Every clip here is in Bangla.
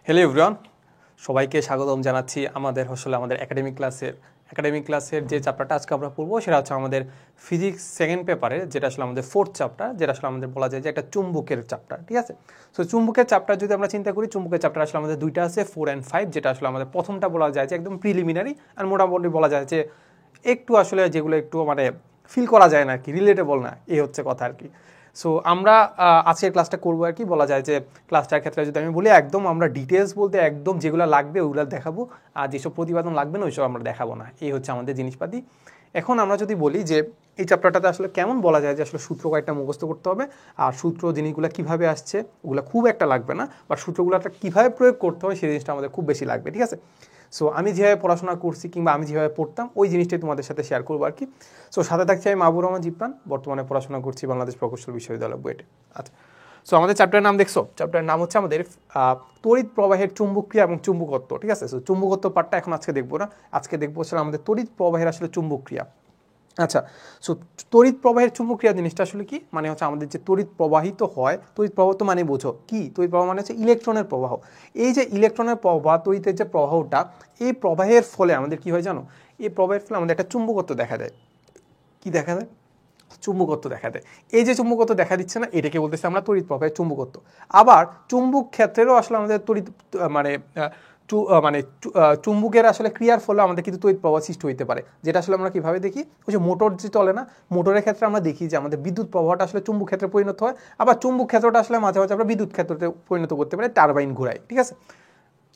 হ্যালো এভরিওয়ান, সবাইকে স্বাগতম জানাচ্ছি আমাদের একাডেমিক ক্লাসের যে চ্যাপ্টারটা আজকে আমরা পড়বো সেটা হচ্ছে আমাদের ফিজিক্স সেকেন্ড পেপারে, যেটা আসলে আমাদের ফোর্থ চ্যাপ্টার, যেটা আসলে আমাদের বলা যায় যে একটা চুম্বকের চ্যাপ্টার। ঠিক আছে, সো চুম্বকের চ্যাপ্টার যদি আমরা চিন্তা করি, চুম্বকের চ্যাপ্টার আসলে আমাদের দুইটা আছে, 4 and 5, যেটা আসলে আমাদের প্রথমটা বলা যায় যে একদম প্রিলিমিনারি, আর মোটামুটি বলা যায় যে একটু আসলে যেগুলো একটু মানে ফিল করা যায় না আর কি, রিলেটেবল না, এই হচ্ছে কথা আর কি। সো আমরা আজকের ক্লাসটা করবো আর কি, বলা যায় যে ক্লাসটার ক্ষেত্রে যদি আমি বলি একদম আমরা ডিটেলস বলতে একদম যেগুলো লাগবে ওগুলো দেখাবো, আর যেসব প্রতিপাদন লাগবে না ওইসব আমরা দেখাবো না, এই হচ্ছে আমাদের জিনিসপাতি। এখন আমরা যদি বলি যে এই চ্যাপ্টারটাতে আসলে কেমন বলা যায় যে আসলে সূত্র কয়েকটা মুখস্থ করতে হবে, আর সূত্র জিনিসগুলো কীভাবে আসছে ওগুলো খুব একটা লাগবে না, বা সূত্রগুলোটা কীভাবে প্রয়োগ করতে হবে সেই জিনিসটা আমাদের খুব বেশি লাগবে। ঠিক আছে, সো আমি যেভাবে পড়াশোনা করছি কিংবা আমি যেভাবে পড়তাম ওই জিনিসটাই তোমাদের সাথে শেয়ার করবো আর কি। সো সাথে থাকছি আমি মাহবুবুর রহমান জিপ্রান, বর্তমানে পড়াশোনা করছি বাংলাদেশ প্রকৌশল বিশ্ববিদ্যালয় বুয়েটে। আচ্ছা, সো আমাদের চ্যাপ্টারের নাম দেখছো, চ্যাপ্টারের নাম হচ্ছে আমাদের তড়িৎ প্রবাহের চুম্বকক্রিয়া এবং চুম্বকত্ব। ঠিক আছে, সো চুম্বকত্ব পার্টটা এখন আজকে দেখবো না, আজকে দেখবো হচ্ছে আমাদের তড়িৎ প্রবাহের আসলে চুম্বকক্রিয়া। আচ্ছা, সো তড়িৎ প্রবাহের চুম্বকক্রিয়া জিনিসটা আসলে কি, মানে হচ্ছে আমাদের যে তড়িৎ প্রবাহিত হয়, তড়িৎ প্রবাহ তো মানে বোঝো কি, তড়িৎ প্রবাহ মানে হচ্ছে ইলেকট্রনের প্রবাহ। এই যে ইলেকট্রনের প্রবাহ, তড়িতের যে প্রবাহটা, এই প্রবাহের ফলে আমাদের কি হয় জানো, এই প্রবাহের ফলে আমাদের একটা চুম্বকত্ব দেখা দেয়। কি দেখা দেয়? চুম্বকত্ব দেখা দেয়। এই যে চুম্বকত্ব দেখা দিচ্ছে না, এটাকে বলতেছে আমরা তড়িৎ প্রবাহের চুম্বকত্ব। আবার চুম্বক ক্ষেত্রেরও আসলে আমাদের তড়িৎ মানে চুম্বকের আসলে ক্রিয়ার ফলে আমাদের কিন্তু তড়িৎ প্রবাহ সৃষ্টি হইতে পারে, যেটা আসলে আমরা কিভাবে দেখি, ওই যে মোটর যে চলে না, মোটরের ক্ষেত্রে আমরা দেখি যে আমাদের বিদ্যুৎ প্রবাহটা আসলে চুম্বক ক্ষেত্রে পরিণত হয়, আবার চুম্বক ক্ষেত্রটা আসলে মাঝে মাঝে আমরা বিদ্যুৎ ক্ষেত্রতে পরিণত করতে পারি, টারবাইন ঘুরাই। ঠিক আছে,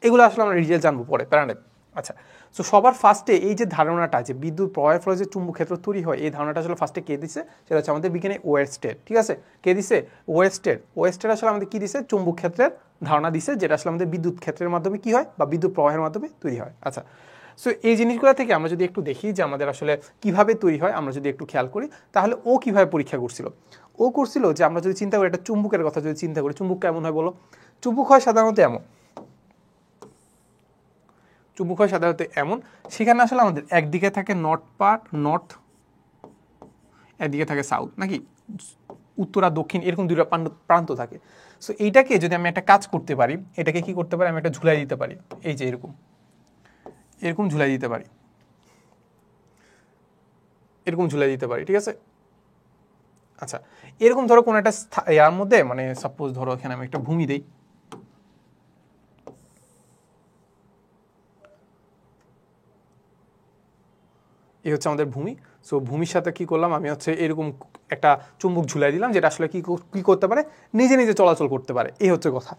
এগুলো আসলে আমরা ডিটেইলস জানবো পরে, প্যারানেট। আচ্ছা, সো সবার ফার্স্টে এই যে ধারণাটা যে বিদ্যুৎ প্রবাহের ফলে যে চুম্বক ক্ষেত্র তৈরি হয়, এই ধারণাটা আসলে ফার্স্টে কে দিছে, সেটা হচ্ছে আমাদের বিজ্ঞানী ওয়েরস্টেড। ঠিক আছে, কে দিছে? ওয়েরস্টেড আসলে আমাদের কি দিছে, চুম্বক ক্ষেত্রের ধারণা দিছে, যেটা আসলে আমাদের বিদ্যুৎ ক্ষেত্রের মাধ্যমে কি হয়, বা বিদ্যুৎ প্রবাহের মাধ্যমে তৈরি হয়। আচ্ছা, সো এই জিনিসগুলো থেকে আমরা যদি একটু দেখি যে আমাদের আসলে কিভাবে তৈরি হয়, আমরা যদি একটু খেয়াল করি, তাহলে ও কিভাবে পরীক্ষা করছিল। ও করছিল যে আমরা যদি চিন্তা করি একটা চুম্বকের কথা যদি চিন্তা করি, চুম্বক কেমন হয় বলো? চুম্বক হয় সাধারণত এমন, চুম্বক হয় সাধারণত এমন, সেখানে আসলে আমাদের একদিকে থাকে নর্থ, একদিকে থাকে সাউথ, নাকি উত্তর আর দক্ষিণ, এরকম দুইটা প্রান্ত থাকে। সো এইটাকে যদি আমি একটা কাজ করতে পারি, এটাকে কি করতে পারি, আমি একটা ঝুলাই দিতে পারি, এই যে এরকম ঝুলাই দিতে পারি, এরকম ঝুলাই দিতে পারি। ঠিক আছে, আচ্ছা, এরকম ধরো কোনো একটা ইয়ার মধ্যে, মানে সাপোজ ধরো এখানে আমি একটা ভূমি দেই, এই হচ্ছে আমাদের ভূমি। সো ভূমির সাথে কি করলাম, আমি হচ্ছে এরকম একটা চুম্বক ঝুলাই দিলাম, যেটা আসলে কি করতে পারে, নিজে নিজে চলাচল করতে পারে, এই হচ্ছে কথা।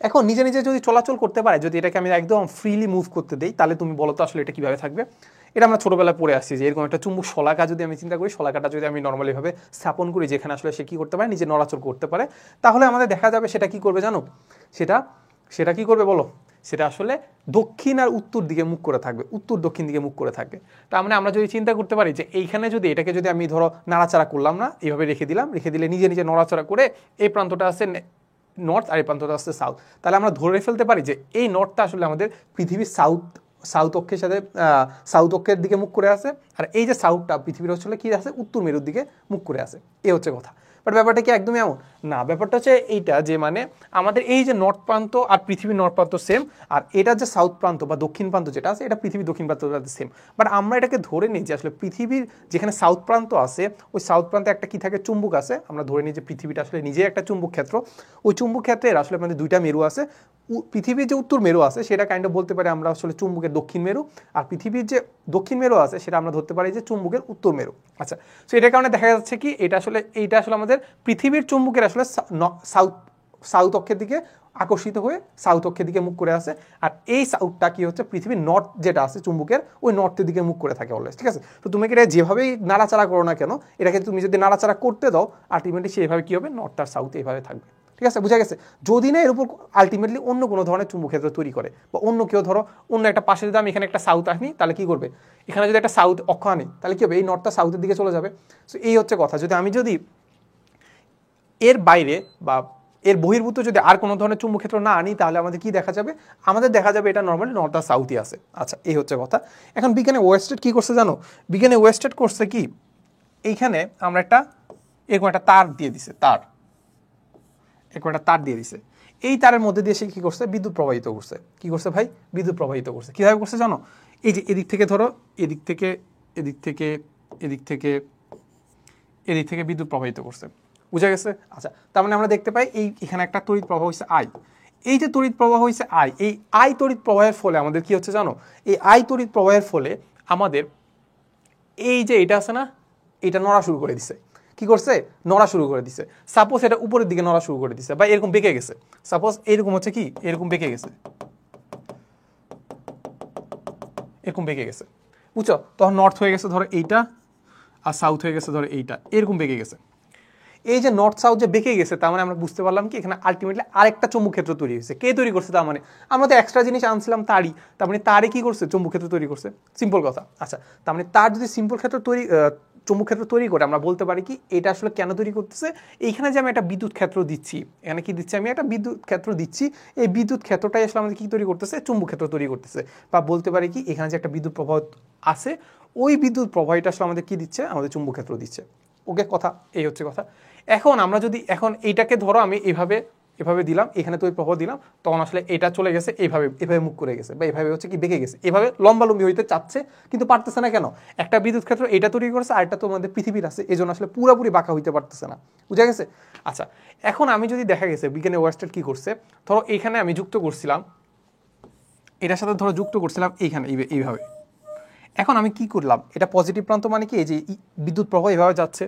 এখন নিজে নিজে যদি চলাচল করতে পারে, যদি এটাকে আমি একদম ফ্রিলি মুভ করতে দেই, তাহলে তুমি বলো তো আসলে এটা কিভাবে থাকবে। এটা আমরা ছোটবেলায় পড়ে আসছি যে এরকম একটা চুম্বক শলাকা যদি আমি চিন্তা করি, শলাকাটা যদি আমি নর্মালি ভাবে স্থাপন করি, যেখানে আসলে সে কি করতে পারে, নিজে নড়াচল করতে পারে, তাহলে আমাদের দেখা যাবে সেটা কি করবে জানো, সেটা কি করবে বলো, সেটা আসলে দক্ষিণ আর উত্তর দিকে মুখ করে থাকবে, উত্তর দক্ষিণ দিকে মুখ করে থাকবে। তার মানে আমরা যদি চিন্তা করতে পারি যে এইখানে যদি এটাকে যদি আমি ধরো নাড়াচাড়া করলাম না, এইভাবে রেখে দিলে নিজে নিজে নড়াচড়া করে এই প্রান্তটা আছে নর্থ আর এই প্রান্তটা আছে সাউথ, তাহলে আমরা ধরে ফেলতে পারি যে এই নর্থটা আসলে আমাদের পৃথিবীর সাউথ অক্ষের সাথে সাউথ অক্ষের দিকে মুখ করে আছে, আর এই যে সাউথটা পৃথিবীর আসলে কি আছে, উত্তর মেরুর দিকে মুখ করে আছে, এই হচ্ছে কথা। বাট ব্যাপারটা কি একদমই এমন না, ব্যাপারটা হচ্ছে এইটা যে মানে আমাদের এই যে নর্থ প্রান্ত আর পৃথিবীর নর্থ প্রান্ত সেম, আর এটা যে সাউথ প্রান্ত বা দক্ষিণ প্রান্ত যেটা আছে, এটা পৃথিবীর দক্ষিণ প্রান্তটা সেম। বাট আমরা এটাকে ধরে নিই যে আসলে পৃথিবীর যেখানে সাউথ প্রান্ত আছে, ওই সাউথ প্রান্তে একটা কি থাকে, চুম্বক আছে। আমরা ধরে নিই যে পৃথিবীটা আসলে নিজেই একটা চুম্বক ক্ষেত্র, ওই চুম্বক ক্ষেত্রের আসলে আমাদের দুইটা মেরু আছে। পৃথিবীর যে উত্তর মেরু আছে সেটা কাইন্ড অফ বলতে পারি আমরা আসলে চুম্বকের দক্ষিণ মেরু, আর পৃথিবীর যে দক্ষিণ মেরু আছে সেটা আমরা ধরতে পারি যে চুম্বকের উত্তর মেরু। আচ্ছা, সো এটার কারণে দেখা যাচ্ছে কি এইটা আসলে আমাদের পৃথিবীর চুম্বকের আসলে সাউথ অক্ষের দিকে আকর্ষিত হয়ে সাউথ অক্ষের দিকে মুখ করে আছে, আর এই সাউথটা কি হচ্ছে, পৃথিবীর নর্থ যেটা আছে চুম্বকের, ওই নর্থের দিকে মুখ করে থাকে অলওয়েজ। ঠিক আছে, তো তুমি এটা যেভাবেই নাড়াচাড়া করো না কেন, এটাকে তুমি যদি নাড়াচাড়া করতে দাও, আলটিমেটলি সেইভাবে কি হবে, নর্থ আর সাউথ এইভাবে থাকবে। ঠিক আছে, বুঝা গেছে? যদি না এর উপর আলটিমেটলি অন্য কোনো ধরনের চুম্বক ক্ষেত্র তৈরি করে, বা অন্য কেউ ধরো অন্য একটা পাশে যদি আমি এখানে একটা সাউথ আনি, তাহলে কি করবে, এখানে যদি একটা সাউথ অক্ষ আনি, তাহলে কি হবে, এই নর্থটা সাউথের দিকে চলে যাবে। সো এই হচ্ছে কথা। যদি এর বাইরে বা এর বহির্ভূত যদি আর কোনো ধরনের চুম্বক ক্ষেত্র না আনি, তাহলে আমাদের কি দেখা যাবে, আমাদের দেখা যাবে এটা নর্মালি নর্থ আর সাউথই আছে। আচ্ছা, এই হচ্ছে কথা। এখন বিজ্ঞানে ওয়েস্টেড কি করছে জানো, বিজ্ঞানে ওয়েস্টেড করছে কি, এইখানে আমরা এরকম একটা তার দিয়ে দিছে, এরকম একটা তার দিয়ে দিছে। এই তারের মধ্যে দিয়ে সে কি করছে, বিদ্যুৎ প্রবাহিত করছে। কি করছে ভাই, বিদ্যুৎ প্রবাহিত করছে। কিভাবে করছে জানো, এই যে এদিক থেকে ধরো, এদিক থেকে এদিক থেকে এদিক থেকে এদিক থেকে বিদ্যুৎ প্রবাহিত করছে, বুঝা গেছে? আচ্ছা, তার মানে আমরা দেখতে পাই এখানে একটা তড়িৎ প্রবাহ হয়েছে আই। এই যে তড়িৎ প্রবাহ হয়েছে আই, এই আই তড়িৎ প্রবাহের ফলে আমাদের কি হচ্ছে জানো, এই আই তড়িৎ প্রবাহের ফলে আমাদের এই যে এটা আছে না, এটা নড়া শুরু করে দিছে। কি করছে, নড়া শুরু করে দিছে। সাপোজ এটা উপরের দিকে নড়া শুরু করে দিছে বা এরকম বেঁকে গেছে, সাপোজ এরকম হচ্ছে কি, এরকম বেঁকে গেছে, এরকম বেঁকে গেছে, বুঝছো? তখন নর্থ হয়ে গেছে ধরো এইটা, আর সাউথ হয়ে গেছে ধরো এইটা, এরকম বেঁকে গেছে। এই যে নর্থ সাউথ যে বেঁকে গেছে, তার মানে আমরা বুঝতে পারলাম কি এখানে আলটিমেটলি আরেকটা চুম্বক ক্ষেত্র তৈরি হয়েছে। কে তৈরি করছে? তার মানে আমরা তো এক্সট্রা জিনিস আনছিলাম তারই, তার মানে তারে কি করছে, চুম্বক ক্ষেত্র তৈরি করছে। সিম্পল কথা। আচ্ছা, তার মানে তার যদি সিম্পল ক্ষেত্র তৈরি, চুম্বক ক্ষেত্র তৈরি করে, আমরা বলতে পারি কি এটা আসলে কেন তৈরি করতেছে। এইখানে যে আমি একটা বিদ্যুৎ ক্ষেত্র দিচ্ছি, এখানে কি দিচ্ছি, আমি একটা বিদ্যুৎ ক্ষেত্র দিচ্ছি, এই বিদ্যুৎ ক্ষেত্রটাই আসলে আমাদের কি তৈরি করতেছে, চুম্বক ক্ষেত্র তৈরি করতেছে। বা বলতে পারি কি এখানে যে একটা বিদ্যুৎ প্রবাহ আছে, ওই বিদ্যুৎ প্রবাহটা আসলে আমাদের কি দিচ্ছে, আমাদের চুম্বক ক্ষেত্র দিচ্ছে। ওকে, কথা এই হচ্ছে কথা। এখন আমরা যদি এখন এইটাকে ধরো আমি এভাবে এভাবে দিলাম, এখানে তড়িৎ প্রবাহ দিলাম, তখন আসলে এটা চলে গেছে এইভাবে, এভাবে মুখ করে গেছে বা এভাবে হচ্ছে কি বেঁকে গেছে, এভাবে লম্বালম্বি হইতে চাচ্ছে কিন্তু পারতেছে না। কেন? একটা বিদ্যুৎ ক্ষেত্র এটা তৈরি করেছে, আর একটা তো আমাদের পৃথিবীর আছে, এই জন্য আসলে পুরোপুরি বাঁকা হইতে পারতেছে না, বুঝা গেছে? আচ্ছা, এখন আমি যদি দেখা গেছে বিজ্ঞানী ওয়েস্টেড কি করছে, ধরো এইখানে আমি যুক্ত করছিলাম, এটার সাথে ধরো যুক্ত করছিলাম এইখানে এইভাবে। এখন আমি কি করলাম, এটা পজিটিভ প্রান্ত মানে কি, এই যে বিদ্যুৎ প্রবাহ এভাবে যাচ্ছে।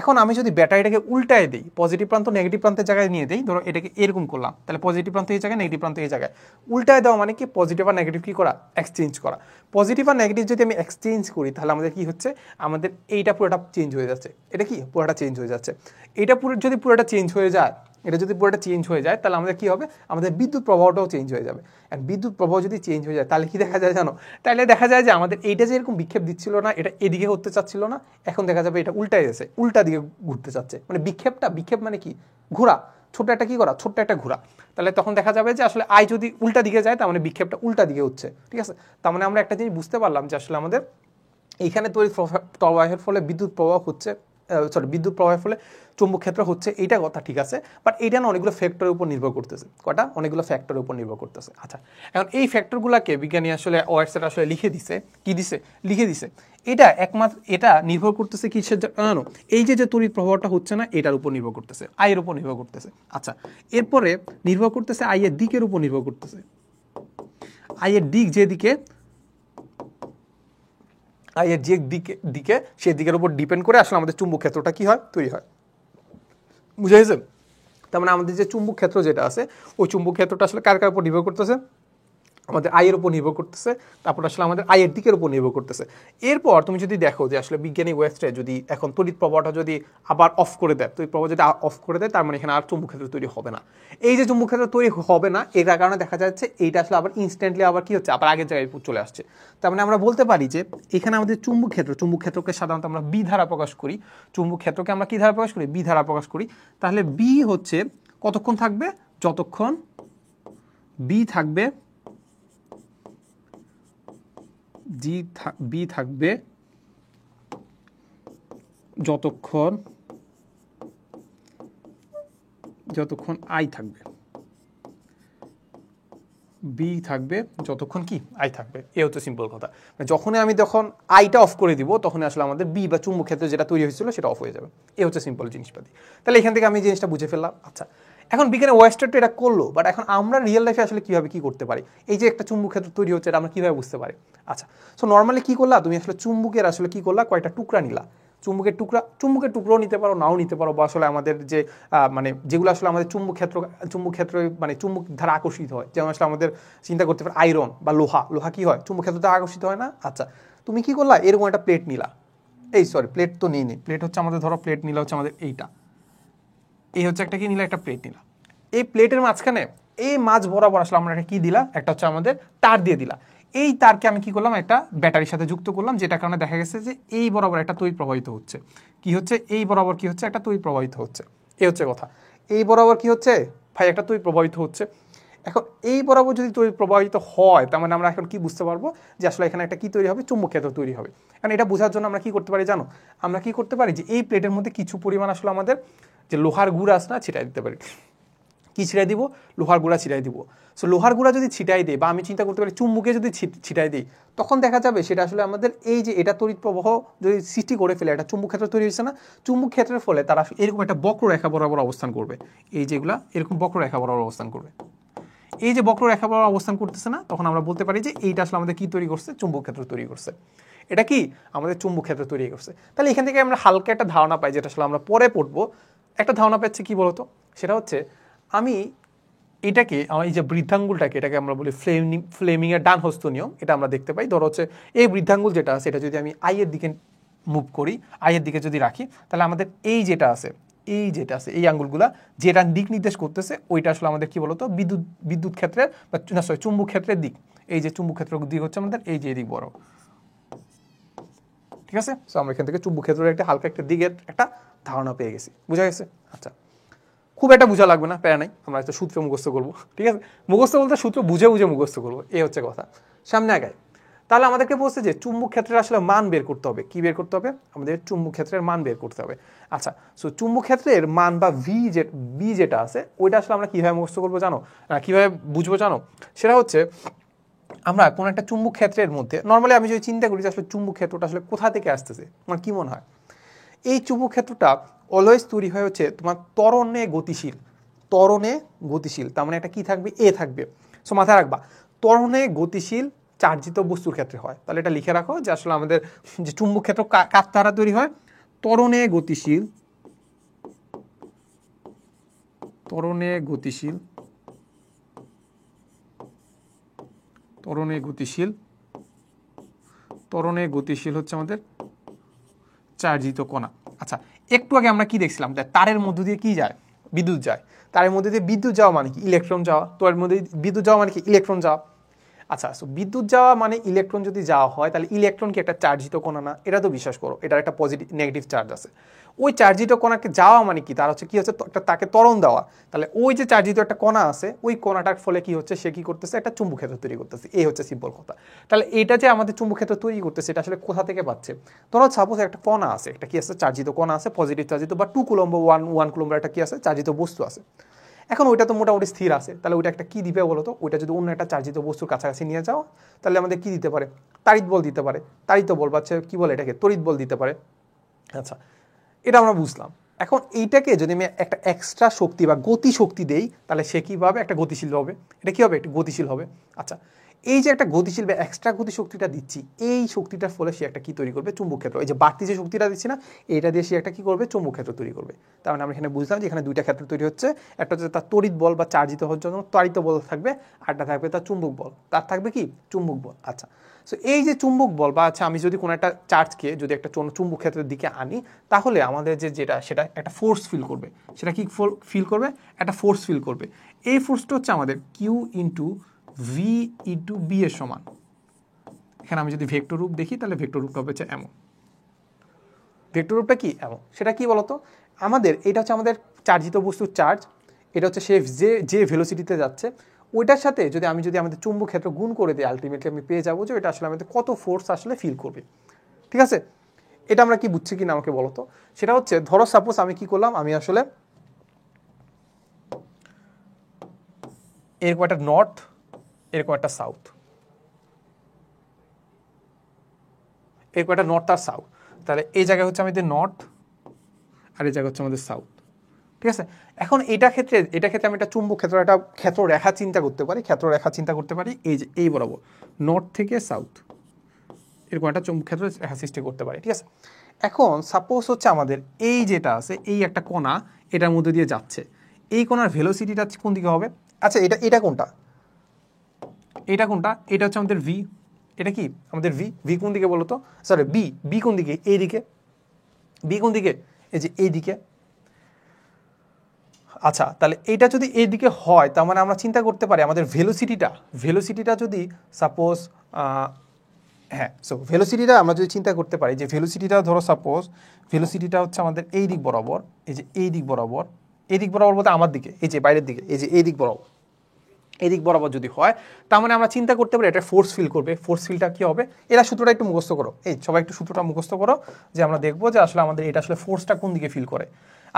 এখন আমি যদি ব্যাটারিটাকে উল্টায় দিই, পজিটিভ প্রান্ত নেগেটিভ প্রান্তের জায়গায় নিয়ে দিই, ধরো এটাকে এরকম করলাম, তাহলে পজিটিভ প্রান্ত এই জায়গায়, নেগেটিভ প্রান্ত এই জায়গায়। উল্টায় দেওয়া মানে কি, পজিটিভ আর নেগেটিভ কি করা, এক্সচেঞ্জ করা। পজিটিভ আর নেগেটিভ যদি আমি এক্সচেঞ্জ করি, তাহলে আমাদের কি হচ্ছে, আমাদের এইটা পুরোটা চেঞ্জ হয়ে যাচ্ছে। এটা কি পুরোটা চেঞ্জ হয়ে যাচ্ছে। এটা যদি পুরোটা চেঞ্জ হয়ে যায়, এটা যদি পুরোটা চেঞ্জ হয়ে যায়, তাহলে আমাদের কি হবে, আমাদের বিদ্যুৎ প্রবাহটাও চেঞ্জ হয়ে যাবে। আর বিদ্যুৎ প্রবাহ যদি চেঞ্জ হয়ে যায়, তাহলে কি দেখা যায় জানো, তাহলে দেখা যায় যে আমাদের এইটা যে এরকম বিক্ষেপ দিচ্ছিল না, এটা এদিকে হতে চাচ্ছিল না, এখন দেখা যাবে এটা উল্টায় গেছে, উল্টা দিকে ঘুরতে চাচ্ছে। মানে বিক্ষেপ মানে কি, ঘোরা, ছোট্ট একটা কি করা, ছোট্ট একটা ঘোরা। তাহলে তখন দেখা যাবে যে আসলে আই যদি উল্টা দিকে যায়, তার মানে বিক্ষেপটা উল্টা দিকে হচ্ছে, ঠিক আছে? তার মানে আমরা একটা জিনিস বুঝতে পারলাম যে আসলে আমাদের এইখানে তড়িৎ প্রবাহের ফলে বিদ্যুৎ প্রবাহ হচ্ছে, বিদ্যুৎ প্রবাহের ফলে চুম্বক ক্ষেত্র হচ্ছে, এইটা কথা ঠিক আছে। বাট এইটা না অনেকগুলো ফ্যাক্টরের উপর নির্ভর করতেছে। কটা? অনেকগুলো ফ্যাক্টরের উপর নির্ভর করতেছে। আচ্ছা, এখন এই ফ্যাক্টরগুলোকে বিজ্ঞানী আসলে ওয়েবসাইট আসলে লিখে দিছে, কি দিছে, লিখে দিছে। এটা একমাত্র এটা নির্ভর করতেছে কিসের জানো, এই যে তড়িৎ প্রবাহটা হচ্ছে না, এটার উপর নির্ভর করতেছে, আয়ের উপর নির্ভর করতেছে। আচ্ছা, এরপরে নির্ভর করতেছে আয়ের দিকের উপর নির্ভর করতেছে। আয়ের দিক যেদিকে, আয়ের যে দিকে সেই দিকের উপর ডিপেন্ড করে আসলে আমাদের চুম্বক ক্ষেত্রটা কি হয়, তৈরি হয়, বুঝা গেছে? তার মানে আমাদের যে চুম্বক ক্ষেত্র যেটা আছে, ওই চুম্বক ক্ষেত্রটা আসলে কার কার উপর নির্ভর করতেছে, আমাদের আয়ের উপর নির্ভর করতেছে, তারপর আসলে আমাদের আয়ের দিকের উপর নির্ভর করতেছে। এরপর তুমি যদি দেখো যে আসলে বিজ্ঞানী ওয়েস্টে যদি এখন তড়িৎ প্রবাহটা যদি আবার অফ করে দেয়, তড়িৎ প্রবাহ যদি অফ করে দেয়, তার মানে এখানে আর চুম্বক ক্ষেত্র তৈরি হবে না। এই যে চুম্বক ক্ষেত্র তৈরি হবে না, এটার কারণে দেখা যাচ্ছে এইটা আসলে আবার ইনস্ট্যান্টলি আবার কি হচ্ছে, আবার আগের জায়গায় চলে আসছে। তার মানে আমরা বলতে পারি যে এখানে আমাদের চুম্বক ক্ষেত্রকে সাধারণত আমরা বি ধারা প্রকাশ করি। চুম্বক ক্ষেত্রকে আমরা কি ধারা প্রকাশ করি, বি ধারা প্রকাশ করি। তাহলে বি হচ্ছে কতক্ষণ থাকবে, যতক্ষণ বি থাকবে, বি থাকবে যতক্ষণ আই থাকবে, বি থাকবে যতক্ষণ কি আই থাকবে। এ হচ্ছে সিম্পল কথা। যখনই আমি আইটা অফ করে দিব, তখন আসলে আমাদের বি বা চুম্বক ক্ষেত্রে যেটা তৈরি হয়েছিল সেটা অফ হয়ে যাবে। এ হচ্ছে সিম্পল জিনিসপাতি। তাহলে এখান থেকে আমি জিনিসটা বুঝে ফেললাম। আচ্ছা, এখন বিজ্ঞানে ওয়েস্টার্ন এটা করলো, বাট এখন আমরা রিয়েল লাইফে আসলে কিভাবে কি করতে পারি, এই যে একটা চুম্বক ক্ষেত্র তৈরি হচ্ছে, এটা আমরা কিভাবে বুঝতে পারি? আচ্ছা, সো নর্মালি কি করলা তুমি, আসলে চুম্বকের আসলে কি করলা, কয়েকটা টুকরা নিলা। চুম্বকের টুকরাও নিতে পারো, নাও নিতে পারো, বা আসলে আমাদের যে মানে যেগুলো আসলে আমাদের চুম্বক ক্ষেত্র মানে চুম্বক দ্বারা আকর্ষিত হয়, যেমন আসলে আমাদের চিন্তা করতে পারো আয়রন বা লোহা কি হয়, চুম্বক ক্ষেত্র দ্বারা আকর্ষিত হয় না? আচ্ছা, তুমি কি করলা, এরকম একটা প্লেট নিলা, প্লেট তো নিই, প্লেট হচ্ছে আমাদের, ধরো প্লেট নিলা হচ্ছে আমাদের এইটা, এই হচ্ছে একটা কি নিলা, একটা প্লেট নিলা। এই প্লেটের মাঝখানে এই মাঝ বরাবর আসলে আমরা একটা কি দিলা, একটা হচ্ছে আমাদের তার দিয়ে দিলা। এই তারকে আমি কি করলাম, একটা ব্যাটারির সাথে যুক্ত করলাম, যেটা কারণে দেখা গেছে যে এই বরাবর একটা তড়িৎ প্রবাহিত হচ্ছে। কি হচ্ছে, এই বরাবর কি হচ্ছে, একটা তড়িৎ প্রবাহিত হচ্ছে। এই হচ্ছে কথা। এই বরাবর কি হচ্ছে ভাই, একটা তড়িৎ প্রবাহিত হচ্ছে। এখন এই বরাবর যদি তড়িৎ প্রবাহিত হয়, তার মানে আমরা এখন কি বুঝতে পারবো যে আসলে এখানে একটা কি তৈরি হবে, চুম্বক ক্ষেত্র তৈরি হবে। কারণ এটা বোঝার জন্য আমরা কি করতে পারি জানো, আমরা কি করতে পারি যে এই প্লেটের মধ্যে কিছু পরিমাণ আসলে আমাদের যে লোহার গুঁড়া আছে না, ছিটাই দিতে পারি। কি ছিটাই দিব, লোহার গুঁড়া ছিটাই দিব। সো লোহার গুঁড়া যদি ছিটাই দিই বা আমি চিন্তা করতে পারি চুম্বুকে যদি ছিটাই দিই, তখন দেখা যাবে সেটা আসলে আমাদের এই যে এটা তড়িৎ প্রবাহ যদি সৃষ্টি করে ফেলে, একটা চুম্বক ক্ষেত্র তৈরি হচ্ছে না, চুম্বক ক্ষেত্রের ফলে তারা এরকম একটা বক্ররেখা বরাবর অবস্থান করবে। এই যেগুলা এরকম বক্ররেখা বরাবর অবস্থান করবে, এই যে বক্ররেখা বরাবর অবস্থান করতেছে না, তখন আমরা বলতে পারি যে এইটা আসলে আমাদের কি তৈরি করছে, চুম্বক ক্ষেত্র তৈরি করছে। এটা কি আমাদের চুম্বক ক্ষেত্র তৈরি করছে। তাহলে এখান থেকে আমরা হালকা একটা ধারণা পাই, যেটা আসলে আমরা পরে পড়বো। একটা ধারণা পাচ্ছি কি বলতো, সেটা হচ্ছে আমি এটাকে আমার এই যে বৃদ্ধাঙ্গুলটাকে, এটাকে আমরা বলি ফ্লেমিংয়ের ডান হস্ত নিয়ম, এটা আমরা দেখতে পাই। ধরো হচ্ছে এই বৃদ্ধাঙ্গুল যেটা আছে, এটা যদি আমি আইয়ের দিকে মুভ করি, আইয়ের দিকে যদি রাখি, তাহলে আমাদের এই যেটা আছে এই আঙ্গুলগুলা যেটা দিক নির্দেশ করতেছে, ওইটা আসলে আমাদের কি বলতো বিদ্যুৎ ক্ষেত্রের বা চুম্বক ক্ষেত্রের দিক। এই যে চুম্বক ক্ষেত্রের দিক হচ্ছে আমাদের এই যে দিক বড়, ঠিক আছে। সো আমরা এখান থেকে চুম্বক ক্ষেত্রের একটা হালকা একটা দিকের একটা ধারণা পেয়ে গেছি, বুঝা গেছে। আচ্ছা, খুব একটা বোঝা লাগবে না, প্যারা নাই, আমরা একটা সূত্র মুখস্থ করবো, ঠিক আছে। মুখস্থ বলতে সূত্র বুঝে বুঝে মুখস্থ করবো, এই হচ্ছে কথা। সামনে আগায়, তাহলে আমাদেরকে বলছে যে চুম্বক ক্ষেত্রের আসলে মান বের করতে হবে। কি বের করতে হবে? আমাদের চুম্বক ক্ষেত্রের মান বের করতে হবে। আচ্ছা, সো চুম্বক ক্ষেত্রের মান বা বি যেটা আছে, ওইটা আসলে আমরা কিভাবে মুখস্থ করবো জানো, কিভাবে বুঝবো জানো? সেটা হচ্ছে আমরা কোন একটা চুম্বক ক্ষেত্রের মধ্যে নর্মালি আমি যদি চিন্তা করি যে আসলে চুম্বক ক্ষেত্রটা আসলে কোথা থেকে আসতেছে, আমার কি মনে হয়? এই চুম্বক ক্ষেত্রটা অলওয়েজ তৈরি হয়ে হচ্ছে তোমার ত্বরণে গতিশীল। তার মানে এটা কি থাকবে? এ থাকবে। সো মাথায় রাখবা, ত্বরণে গতিশীল চার্জিত বস্তুর ক্ষেত্রে হয়। তাহলে এটা লিখে রাখো যে আসলে আমাদের যে চুম্বক ক্ষেত্র কার দ্বারা তৈরি হয়? ত্বরণে গতিশীল হচ্ছে আমাদের চার্জিত কণা। আচ্ছা, একটু আগে আমরা কি দেখছিলাম? তারের মধ্য দিয়ে কি যায়? বিদ্যুৎ যায়। তারের মধ্যে দিয়ে বিদ্যুৎ যাওয়া মানে কি? ইলেকট্রন যাওয়া। তো এর মধ্যে বিদ্যুৎ যাওয়া মানে কি? ইলেকট্রন যাওয়া। আচ্ছা, সো বিদ্যুৎ যাওয়া মানে ইলেকট্রন যদি যাওয়া হয়, তাহলে ইলেকট্রন কি একটা চার্জিত কণা না? এটা তো বিশ্বাস করো, এটার একটা পজিটিভ নেগেটিভ চার্জ আছে। ওই চার্জিত কণাকে যাওয়া মানে কি? তার হচ্ছে কি হচ্ছে, একটা তাকে ত্বরণ দেওয়া। তাহলে ওই যে চার্জিত একটা কণা আছে, ওই কণাটার ফলে কি হচ্ছে, সে কি করতেছে? একটা চুম্বক ক্ষেত্র তৈরি করতেছে। এই হচ্ছে সিম্পল কথা। তাহলে এটা যে আমাদের চুম্বক ক্ষেত্র তৈরি করতেছে, এটা আসলে কোথা থেকে পাচ্ছে? ধরো সাপোজ একটা কণা আছে, একটা কি আছে? চার্জিত কণা আছে, পজিটিভ চার্জিত বা 2 কুলম্ব 1 কুলম্ব একটা কি আছে? চার্জিত বস্তু আছে। এখন ওইটা তো মোটামুটি স্থির আছে, তাহলে ওইটা একটা কি দিবে বলো তো? ওইটা যদি অন্য একটা চার্জিত বস্তুর কাছাকাছি নিয়ে যাও, তাহলে আমাদের কি দিতে পারে? তাড়িৎ বল দিতে পারে। তাড়িত বল বা কি বলে এটাকে? তড়িৎ বল দিতে পারে। আচ্ছা, এটা আমরা বুঝলাম। এখন এইটাকে যদি আমি একটা এক্সট্রা শক্তি বা গতি শক্তি দেই, তাহলে সে কীভাবে? একটা গতিশীল হবে। এটা কী হবে? একটা গতিশীল হবে। আচ্ছা, এই যে একটা গতিশীল বা এক্সট্রা গতি শক্তিটা দিচ্ছি, এই শক্তিটার ফলে সে একটা কি তৈরি করবে? চুম্বক ক্ষেত্র। এই যে বাড়তি যে শক্তিটা দিচ্ছি না, এইটা দিয়ে সে একটা কি করবে? চুম্বক ক্ষেত্র তৈরি করবে। তার মানে আমরা এখানে বুঝলাম যে এখানে দুইটা ক্ষেত্র তৈরি হচ্ছে। একটা হচ্ছে তার তড়িৎ বল বা চার্জিত হওয়ার জন্য তাড়িত বল থাকবে, আরটা থাকবে তার চুম্বক বল। তার থাকবে কি? চুম্বক বল। আচ্ছা, সো এই যে চুম্বক বল বা আচ্ছা, আমি যদি কোনো একটা চার্জকে যদি একটা চুম্বক ক্ষেত্রের দিকে আনি, তাহলে আমাদের যেটা সেটা একটা ফোর্স ফিল করবে। সেটা কি ফিল করবে? একটা ফোর্স ফিল করবে। এই ফোর্সটা হচ্ছে আমাদের Q into V into B এর সমান। এখানে আমি যদি ভেক্টর রূপ দেখি, তাহলে ভেক্টর রূপটা হচ্ছে এমন। ভেক্টর রূপটা কি এমন? সেটা কি বলতো? আমাদের এটা হচ্ছে আমাদের চার্জিত বস্তুর চার্জ। এটা হচ্ছে সে যে ভেলোসিটিতে যাচ্ছে, ওইটার সাথে যদি আমাদের চুম্বক ক্ষেত্র গুণ করে দিই, আলটিমেটলি আমি পেয়ে যাবো যে এটা আসলে আমাদের কত ফোর্স আসলে ফিল করবে। ঠিক আছে, এটা আমরা কি বুঝছি কিনা আমাকে বলো তো? সেটা হচ্ছে ধরো সাপোজ আমি কি করলাম, আমি আসলে এরকম একটা নর্থ, এরকম একটা সাউথ, এরকম একটা নর্থ আর সাউথ। তাহলে এই জায়গায় হচ্ছে আমাদের নর্থ আর এই জায়গা হচ্ছে আমাদের সাউথ। ঠিক আছে, এখন এটা ক্ষেত্রে আমি একটা চুম্বক ক্ষেত্র, একটা ক্ষেত্র রেখা চিন্তা করতে পারি, এই যে এই বরাবর নর্থ থেকে সাউথ এরকম একটা চুম্বক ক্ষেত্র রেখা সৃষ্টি করতে পারি। ঠিক আছে, এখন সাপোজ হচ্ছে আমাদের এই যেটা আছে, এই একটা কণা এটার মধ্যে দিয়ে যাচ্ছে, এই কণার ভেলোসিটিটা কোন দিকে হবে? আচ্ছা, এটা কোনটা? এটা হচ্ছে আমাদের ভি। এটা কি আমাদের ভি কোন দিকে বলো তো? সরি, বি কোন দিকে? এইদিকে। বি কোন দিকে? এই যে এইদিকে। আচ্ছা, তাহলে এইটা যদি এইদিকে হয়, তার মানে আমরা চিন্তা করতে পারি আমাদের ভেলোসিটিটা যদি সাপোজ হ্যাঁ, সো ভেলোসিটিটা আমরা যদি চিন্তা করতে পারি যে ভেলোসিটিটা ধরো সাপোজ ভেলোসিটিটা হচ্ছে আমাদের এই দিক বরাবর, এই যে এই দিক বরাবর বলতে আমার দিকে, এই যে বাইরের দিকে, এই যে এই দিক বরাবর যদি হয়, তার মানে আমরা চিন্তা করতে পারি এটা ফোর্স ফিল করবে। ফোর্স ফিলটা কি হবে? এরা সূত্রটা একটু মুখস্থ করো, এই সবাই একটু সূত্রটা মুখস্থ করো, যে আমরা দেখবো যে আসলে আমাদের এটা আসলে ফোর্সটা কোন দিকে ফিল করে।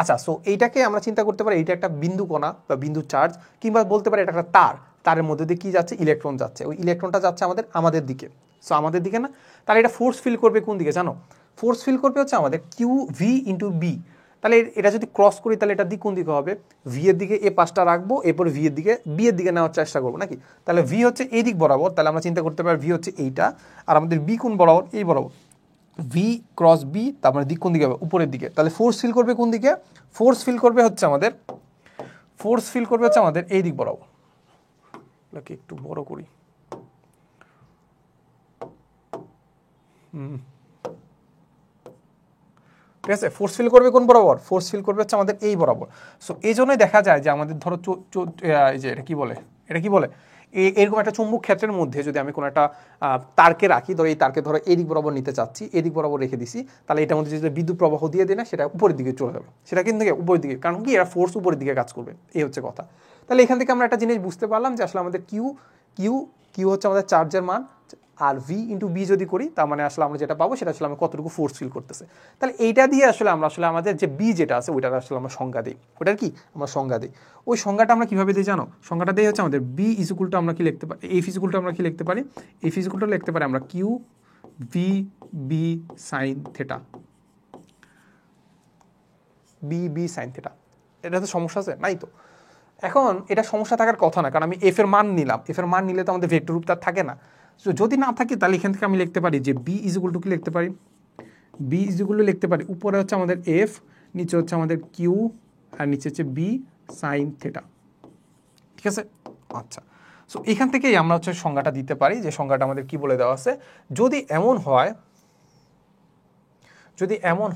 আচ্ছা, সো এইটাকে আমরা চিন্তা করতে পারি এইটা একটা বিন্দু কণা বা বিন্দু চার্জ, কিংবা বলতে পারি এটা একটা তার, তারের মধ্যে দিয়ে কি যাচ্ছে, ইলেকট্রন যাচ্ছে, ওই ইলেকট্রনটা যাচ্ছে আমাদের দিকে। সো আমাদের দিকে না, তাহলে এটা ফোর্স ফিল করবে কোন দিকে জানো? ফোর্স ফিল করবে হচ্ছে আমাদের কিউ ভি ইন্টু বি। তাহলে এটা যদি ক্রস করি তাহলে এটা দিক কোন দিকে হবে? ভি এর দিকে এ পাশটা রাখবো, এরপর ভি এর দিকে বি এর দিকে নেওয়ার চেষ্টা করবো নাকি? তাহলে ভি হচ্ছে এই দিক বরাবর, তাহলে আমরা চিন্তা করতে পারি ভি হচ্ছে এইটা, আর আমাদের বি কোন বরাবর? এই বরাবর। ভি ক্রস বি, তার মানে দিক কোন দিকে হবে? উপরের দিকে। তাহলে ফোর্স ফিল করবে কোন দিকে? ফোর্স ফিল করবে হচ্ছে আমাদের এই দিক বরাবর। এটাকে একটু বড় করি। ঠিক আছে, ফোর্স ফিল করবে কোন বরাবর? ফোর্স ফিল করবে হচ্ছে আমাদের এই বরাবর। সো এই জন্যই দেখা যায় যে আমাদের ধরো এই যে এটা কি বলে এরকম একটা চুম্বক ক্ষেত্রের মধ্যে যদি আমি কোনো একটা তারকে রাখি, ধরো এই তারকে ধরো এদিক বরাবর নিতে চাচ্ছি, এদিক বরাবর রেখে দিছি, তাহলে এটার মধ্যে যদি বিদ্যুৎ প্রবাহ দিয়ে দেয় না, সেটা উপরের দিকে চলে যাবে। সেটা কিন্তু উপরের দিকে, কারণ কি এরা ফোর্স উপরের দিকে কাজ করবে, এই হচ্ছে কথা। তাহলে এখান থেকে আমরা একটা জিনিস বুঝতে পারলাম যে আসলে আমাদের কিউ হচ্ছে আমাদের চার্জের মান, আর ভি ইন্টু বি যদি করি তার মানে আসলে আমরা যেটা পাবো সেটা আসলে আমরা কতটুকু ফোর্স ফিল করতেছে। তাহলে এইটা দিয়ে আসলে আমরা আমাদের যে বি যেটা আছে ওইটার আসলে আমরা সংজ্ঞা দিই। ওটার কি আমরা সংজ্ঞা দিই? ওই সংজ্ঞাটা আমরা কিভাবে দিই জানো? সংজ্ঞাটা দিয়ে হচ্ছে আমাদের বি ইকুয়ালটা আমরা কি লিখতে পারি, এই ফিজিক্যালটা আমরা কি লিখতে পারি, এই ফিজিক্যালটা লিখতে পারি আমরা Q V B sine theta, B sine theta. এটা তো সমস্যা আছে নাই তো? এখন এটা সমস্যা থাকার কথা না, কারণ আমি এফ এর মান নিলাম, এফ এর মান নিলে তো আমাদের ভেক্টর রূপ তার থাকে না। তো যদি না থাকে তাহলে এখান থেকে আমি লিখতে পারি যে বি ইকুয়াল টু কি লিখতে পারি, বি ইকুয়াল টু লিখতে পারি উপরে হচ্ছে আমাদের এফ, নিচে হচ্ছে আমাদের কিউ, আর নিচে হচ্ছে বি সাইন থেটা। ঠিক আছে, আচ্ছা। সো এখান থেকেই আমরা হচ্ছে সংজ্ঞাটা দিতে পারি, যে সংজ্ঞাটা আমাদের কি বলে দেওয়া আছে, যদি এমন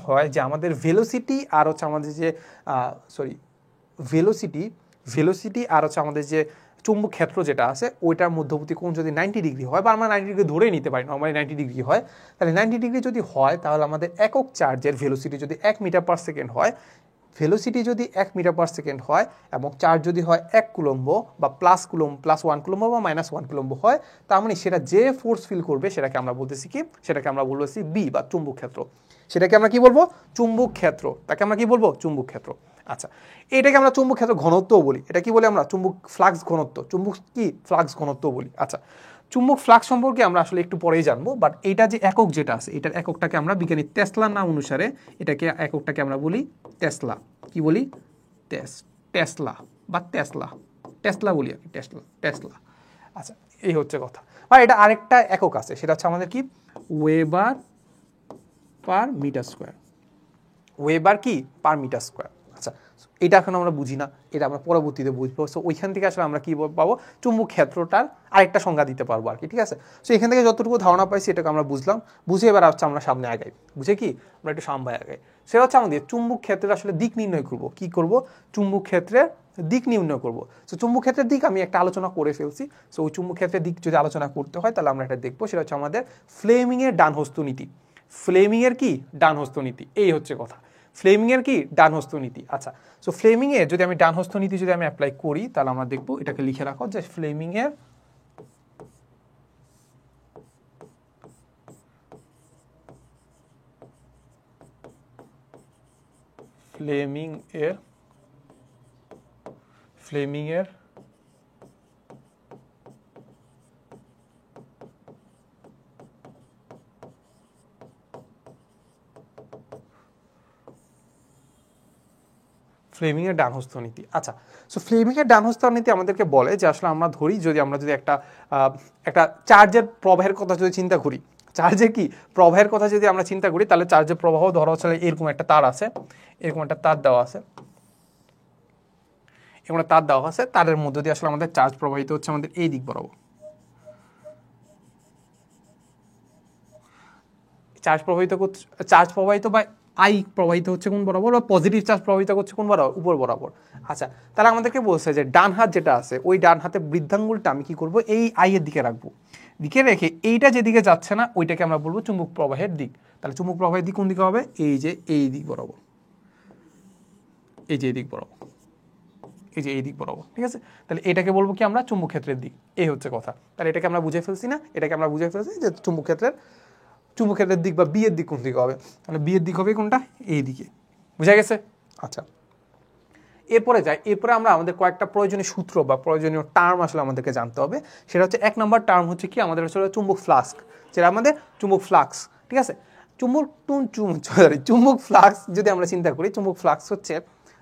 হয় যে আমাদের ভেলোসিটি আর হচ্ছে আমাদের যে ভেলোসিটি আর হচ্ছে আমাদের যে চুম্বক ক্ষেত্র যেটা আছে ওইটার মধ্যবর্তী কোণ যদি 90 ডিগ্রি হয়, বা আমরা 90 ডিগ্রি ধরেই নিতে পারি, নর্মালি 90 ডিগ্রি হয়, তাহলে 90 ডিগ্রি যদি হয় তাহলে আমাদের একক চার্জের ভেলোসিটি যদি 1 মিটার পার সেকেন্ড হয়, ভেলোসিটি যদি 1 মিটার পার সেকেন্ড হয়, এবং চার্জ যদি হয় 1 কুলম্ব বা প্লাস 1 কুলম্ব বা -1 কুলম্ব হয়, তার মানে সেটা যে ফোর্স ফিল করবে সেটাকে আমরা বলতেছি কি, সেটাকে আমরা বলতেছি বি বা চুম্বক ক্ষেত্র। সেটাকে আমরা কি বলবো? চুম্বক ক্ষেত্র। তাকে আমরা কি বলবো? চুম্বক ক্ষেত্র। আচ্ছা, এটাকে আমরা চুম্বক ক্ষেত্র ঘনত্বও বলি। এটা কি বলি আমরা? চুম্বক ফ্লাক্স ঘনত্ব, চুম্বক কি ফ্লাক্স ঘনত্ব বলি। আচ্ছা, চুম্বক ফ্লাক্স সম্পর্কে আমরা আসলে একটু পরেই জানবো, বাট এটা যে একক যেটা আছে, এটার এককটাকে আমরা বিজ্ঞানী টেসলার নাম অনুসারে এটাকে এককটাকে আমরা বলি টেসলা। কি বলি? টেসলা বা টেসলা বলি আর কি, টেসলা। আচ্ছা, এই হচ্ছে কথা। বা এটা আরেকটা একক আছে, সেটা হচ্ছে আমাদের কি, weber per metre square. Weber কি? Per metre square. আচ্ছা, এটা এখন আমরা বুঝি না, এটা আমরা পরবর্তীতে বুঝবো। সো ওইখান থেকে আসলে আমরা কি পাবো? চুম্বক ক্ষেত্রটার আরেকটা সংজ্ঞা দিতে পারবো আর কি। ঠিক আছে, সো এখান থেকে যতটুকু ধারণা পাইছি এটাকে আমরা বুঝলাম, বুঝে এবার হচ্ছে আমরা সামনে আগাই। বুঝে কি আমরা একটু সামনে আগাই, সেটা হচ্ছে আমাদের চুম্বক ক্ষেত্রের আসলে দিক নির্ণয় করবো। কি করব? চুম্বক ক্ষেত্রের দিক নির্ণয় করব। সো চুম্বক ক্ষেত্রের দিক আমি একটা আলোচনা করে ফেলছি। সো ওই চুম্বক ক্ষেত্রের দিক যদি আলোচনা করতে হয় তাহলে আমরা এটা দেখবো, সেটা হচ্ছে আমাদের ফ্লেমিংয়ের ডানহস্ত নীতি। ফ্লেমিংয়ের কি? ডানহস্ত নীতি। এই হচ্ছে কথা, ফ্লেমিংয়ের কি? ডানহস্ত নীতি। আচ্ছা, সো ফ্লেমিংয়ে যদি আমি ডানহস্ত নীতি যদি আমি অ্যাপ্লাই করি তাহলে আমরা দেখবো, এটাকে লিখে রাখো যে ফ্লেমিংয়ের ফ্লেমিংয়ের ডানহস্ত নীতি। আচ্ছা, সো ফ্লেমিংয়ের ডানহস্ত নীতি আমাদেরকে বলে যে আসলে আমরা ধরি, যদি আমরা যদি একটা চার্জের প্রবাহের কথা যদি চিন্তা করি, চার্জের কি প্রবাহের কথা যদি আমরা চিন্তা করি, তাহলে চার্জের প্রবাহ ধরা হচ্ছে এরকম একটা তার আছে, এরকম একটা তার দেওয়া আছে, তারের মধ্য দিয়ে আসলে আমাদের চার্জ প্রবাহিত হচ্ছে আমাদের এই দিক বরাবর। চার্জ প্রবাহিত বা আই প্রবাহিত হচ্ছে কোন বরাবর, বা পজিটিভ চার্জ প্রবাহিত করছে কোন বরাবর? উপর বরাবর। আচ্ছা, তাহলে আমাদেরকে বলছে যে ডান হাত যেটা আছে ওই ডান হাতে বৃদ্ধাঙ্গুলটা আমি কি করব? এই আই এর দিকে রাখবো, দিকে রেখে এইটা যেদিকে যাচ্ছে না ওইটাকে আমরা বলবো চুম্বক প্রবাহের দিক। তাহলে চুম্বক প্রবাহের দিক কোন দিকে হবে? এই যে এই দিক বরাবর, এই যে এই দিক বরাবর, এই যে এই দিক বরাবর। ঠিক আছে, তাহলে এটাকে বলবো কি আমরা? চুম্বক ক্ষেত্রের দিক। এই হচ্ছে কথা। তাহলে এটাকে আমরা বুঝে ফেলছি না? এটাকে আমরা বুঝে ফেলছি যে চুম্বক ক্ষেত্রের দিক বা বি এর দিক কোন দিকে হবে? তাহলে বি এর দিক হবে কোনটা? এই দিকে। বুঝা গেছে? আচ্ছা, এরপরে যাই। এরপরে আমরা আমাদের কয়েকটা প্রয়োজনীয় সূত্র বা প্রয়োজনীয় টার্ম আসলে আমাদেরকে জানতে হবে। সেটা হচ্ছে 1 নম্বর টার্ম হচ্ছে কি আমাদের আসলে চুম্বক ফ্লাস্ক, যেটা আমাদের চুম্বক ফ্লাক্স, ঠিক আছে। চুম্বক ফ্লাক্স যদি আমরা চিন্তা করি, চুম্বক ফ্লাক্স হচ্ছে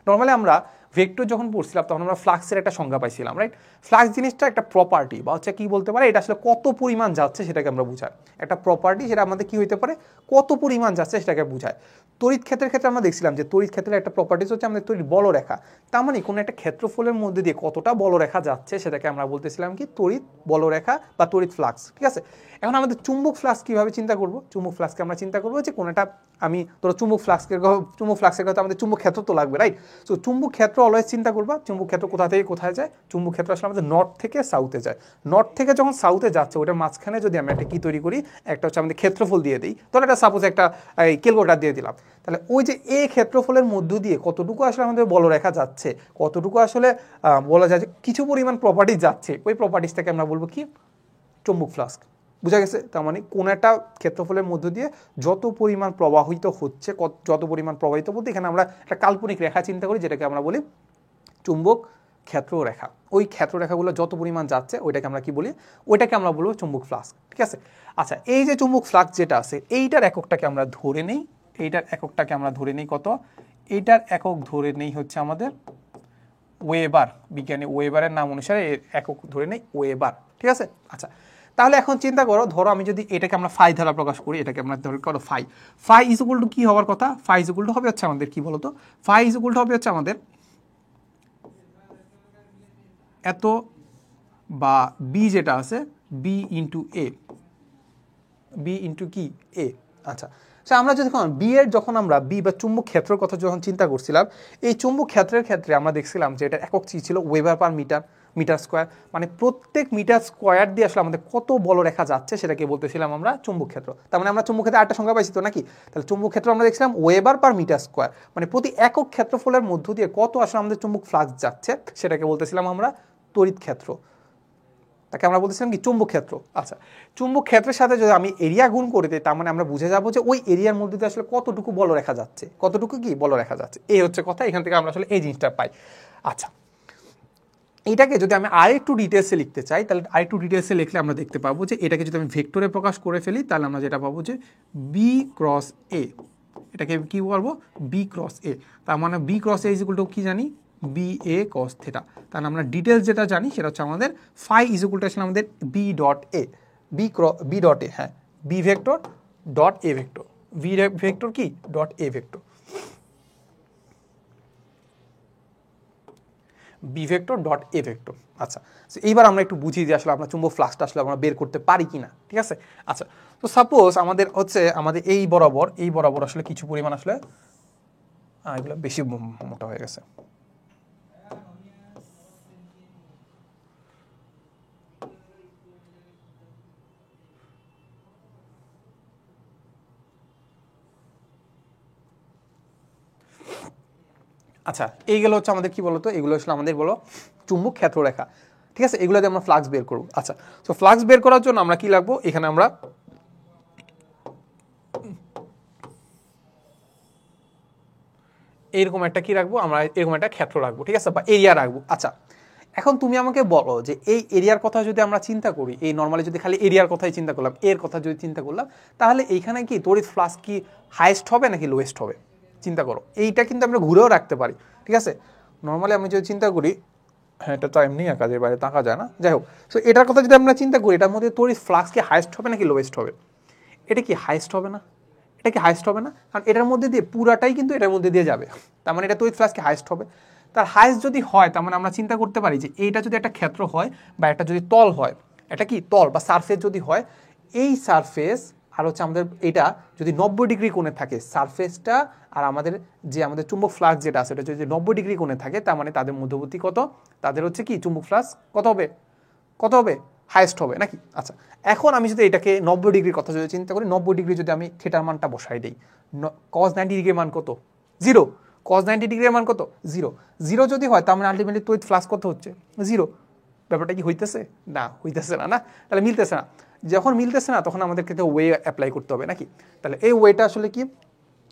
নর্মালি আমরা ভেক্টর যখন পড়ছিলাম তখন আমরা ফ্লাক্সের একটা সংজ্ঞা পাইছিলাম, রাইট। ফ্লাক্স জিনিসটা একটা প্রপার্টি বা হচ্ছে কি বলতে পারে, এটা আসলে কত পরিমাণ যাচ্ছে সেটাকে আমরা বুঝাই। একটা প্রপার্টি, সেটা আমাদের কি হইতে পারে, কত পরিমাণ যাচ্ছে সেটাকে বুঝায়। তড়িৎ ক্ষেত্রের ক্ষেত্রে আমরা দেখছিলাম যে তড়িৎ ক্ষেত্রের একটা প্রপার্টিস হচ্ছে আমাদের তড়িৎ বলরেখা। তার মানে কোনো একটা ক্ষেত্রফলের মধ্যে দিয়ে কতটা বলরেখা যাচ্ছে সেটাকে আমরা বলতেছিলাম কি তড়িৎ বলরেখা বা তড়িৎ ফ্লাক্স, ঠিক আছে। এখন আমাদের চুম্বক ফ্লাক্স কিভাবে চিন্তা করব? চুম্বক ফ্লাক্সকে আমরা চিন্তা করবো যে কোনোটা আমি ধরো চুম্বক ফ্লাক্সের কথা আমাদের চুম্বক ক্ষেত্র তো লাগবে, রাইট। সো চুম্বক ক্ষেত্র অলওয়েজ চিন্তা করবা, চুম্বক ক্ষেত্র কোথা থেকে কোথায় যায়? চুম্বক ক্ষেত্র আসলে আমাদের নর্থ থেকে সাউথে যায়। নর্থ থেকে যখন সাউথে যাচ্ছে ওটার মাঝখানে যদি আমি একটা কি তৈরি করি, একটা হচ্ছে আমাদের ক্ষেত্রফল দিয়ে দিই, তাহলে এটা সাপোজ একটা ক্যালকুলেটর দিয়ে দিলাম, তাহলে ওই যে এই ক্ষেত্রফলের মধ্য দিয়ে কতটুকু আসলে আমাদের বলরেখা যাচ্ছে, কতটুকু আসলে বলা যায় যে কিছু পরিমাণ প্রপার্টি যাচ্ছে, ওই প্রপার্টিসটাকে আমরা বলবো কি চুম্বক ফ্লাক্স। বুঝা গেছে? তার মানে কোন একটা ক্ষেত্রফলের মধ্য দিয়ে যত পরিমাণ প্রবাহিত হচ্ছে, যত পরিমাণ প্রবাহিত বলতে এখানে আমরা একটা কাল্পনিক রেখা চিন্তা করি যেটাকে আমরা বলি চুম্বক ক্ষেত্র রেখা। ওই ক্ষেত্র রেখাগুলো যত পরিমাণ যাচ্ছে ওইটাকে আমরা কি বলি, ওইটাকে আমরা বলবো চুম্বক ফ্লাক্স, ঠিক আছে। আচ্ছা, এই যে চুম্বক ফ্লাক্স যেটা আছে এইটার এককটাকে আমরা ধরে নেই, এইটার এককটাকে আমরা ধরে নেই কত, এইটার একক ধরে নেই হচ্ছে আমাদের ওয়েবার, বিজ্ঞানী ওয়েবারের নাম অনুসারে একক ধরে নেই ওয়েবার, ঠিক আছে। আচ্ছা, তাহলে এখন চিন্তা করো, ধরো আমি যদি এটাকে আমরা ফাই দ্বারা প্রকাশ করি, এটাকে আমরা ধরে করো phi, phi is equal to কি হওয়ার কথা, ফাই ইজ ইকুয়াল টু হবে হচ্ছে আমাদের কি বলতো, ফাই ইজ ইকুয়াল টু হবে হচ্ছে আমাদের এত বা বি যেটা আছে বি ইন্টু এ, বি ইন্টু কি এ। আচ্ছা, সো আমরা যখন বি এর যখন আমরা বি বা চুম্বক ক্ষেত্রের কথা যখন চিন্তা করছিলাম, এই চুম্বক ক্ষেত্রের ক্ষেত্রে আমরা দেখছিলাম যে এটা একক কি ছিল, weber per metre, metre square, মানে প্রত্যেক মিটার স্কোয়ার দিয়ে আসলে আমাদের কত বলরেখা যাচ্ছে সেটাকে বলতেছিলাম আমরা চুম্বক ক্ষেত্র। তার মানে আমরা চুম্বক ক্ষেত্রে আরেকটা সংখ্যা পাইছি তো নাকি, তাহলে চুম্বক ক্ষেত্র আমরা দেখছিলাম ওয়েবার পার মিটার স্কোয়ার, মানে প্রতি একক ক্ষেত্রফলের মধ্য দিয়ে কত আসলে আমাদের চুম্বক ফ্লাক্স যাচ্ছে সেটাকে বলতেছিলাম আমরা তড়িৎ ক্ষেত্র, তাকে আমরা বলতেছিলাম কি চুম্বক ক্ষেত্র। আচ্ছা, চুম্বক ক্ষেত্রের সাথে যদি আমি এরিয়া গুণ করে দিই, তার মানে আমরা বুঝে যাবো যে ওই এরিয়ার মধ্যে দিয়ে আসলে কতটুকু বলরেখা যাচ্ছে, কতটুকু কি বলরেখা যাচ্ছে, এই হচ্ছে কথা। এখান থেকে আমরা আসলে এই জিনিসটা পাই। আচ্ছা, এটাকে যদি আমি আরেকটু ডিটেলসে লিখতে চাই, তাহলে আরেকটু ডিটেলসে লিখলে আমরা দেখতে পাবো যে এটাকে যদি আমি ভেক্টরে প্রকাশ করে ফেলি, তাহলে আমরা যেটা পাবো যে বি ক্রস এ, এটাকে কি বলবো বি ক্রস এ। তার মানে B cross A is equal to কি জানি, বি এ কস থিটা। তাহলে আমরা ডিটেলস যেটা জানি সেটা হচ্ছে আমাদের ফাই ইজ ইকুয়াল টু আসলে আমাদের B dot A, B dot A, হ্যাঁ, B vector dot A vector, B vector কি dot A vector, B vector dot A vector. আচ্ছা, এইবার আমরা একটু বুঝি যে আসলে আমরা চুম্বক ফ্লাক্সটা আসলে আমরা বের করতে পারি কিনা, ঠিক আছে। আচ্ছা, তো সাপোজ আমাদের হচ্ছে আমাদের এই বরাবর আসলে কিছু পরিমাণ আসলে এগুলো বেশি মোটা হয়ে গেছে, আচ্ছা, এইগুলো হচ্ছে আমাদের কি বলতো, এগুলো আসলে আমাদের বলো চুম্বক ক্ষেত্র রেখা, ঠিক আছে। এগুলো দিয়ে আমরা ফ্লাক্স বের করবো। আচ্ছা, তো ফ্লাক্স বের করার জন্য আমরা কি লাগবো, এখানে আমরা এরকম একটা কি রাখবো, আমরা এরকম একটা ক্ষেত্র রাখবো, ঠিক আছে, বা এরিয়া রাখবো। আচ্ছা, এখন তুমি আমাকে বলো যে এই এরিয়ার কথা যদি আমরা চিন্তা করি, এই নর্মালি যদি খালি এরিয়ার কথাই চিন্তা করলাম, এর কথা যদি চিন্তা করলাম, তাহলে এইখানে কি তড়িৎ ফ্লাক্স কি হাইয়েস্ট হবে নাকি লোয়েস্ট হবে? চিন্তা করো, এইটা কিন্তু আমরা ঘুরেও রাখতে পারি, ঠিক আছে। নর্মালি আমি যদি চিন্তা করি, হ্যাঁ, এটা তো এমনি কাজের বাইরে তাকা যায় না, যাই হোক। সো এটার কথা যদি আমরা চিন্তা করি, এটার মধ্যে তড়িৎ ফ্লাক্স কি হাইয়েস্ট হবে নাকি লোয়েস্ট হবে? এটা কি হাইয়েস্ট হবে না? এটা কি হাইয়েস্ট হবে না? কারণ এটার মধ্যে দিয়ে পুরাটাই কিন্তু এটার মধ্যে দিয়ে যাবে, তার মানে এটা তড়িৎ ফ্লাক্স কি হাইয়েস্ট হবে। তার হাইয়েস্ট যদি হয়, তার মানে আমরা চিন্তা করতে পারি যে এইটা যদি একটা ক্ষেত্র হয় বা একটা যদি তল হয়, এটা কি তল বা সারফেস যদি হয়, এই সারফেস আর হচ্ছে আমাদের এটা যদি 90 ডিগ্রি কোণে থাকে, সারফেসটা আর আমাদের যে আমাদের চুম্বক ফ্লাক্স যেটা আছে এটা যদি 90 ডিগ্রি কোণে থাকে, তার মানে তাদের মধ্যবর্তী কত, তাদের হচ্ছে কি চুম্বক ফ্লাক্স কত হবে, কত হবে, হাইয়েস্ট হবে নাকি। আচ্ছা, এখন আমি যদি এটাকে 90 ডিগ্রির কথা যদি চিন্তা করি, 90 ডিগ্রি যদি আমি থিটার মানটা বসাই দিই, কস 90 ডিগ্রির মান কত, 0, কস 90 ডিগ্রির মান কত, 0, 0 যদি হয় তার মানে আলটিমেটলি তড়িৎ ফ্লাক্স কত হচ্ছে, 0। ব্যাপারটা কি হইতেছে না, হইতেছে না, না, তাহলে মিলতেছে না। যখন মিলতেছে না তখন আমাদেরকে তো ওয়ে অ্যাপ্লাই করতে হবে নাকি। তাহলে এই ওয়েটা আসলে কি,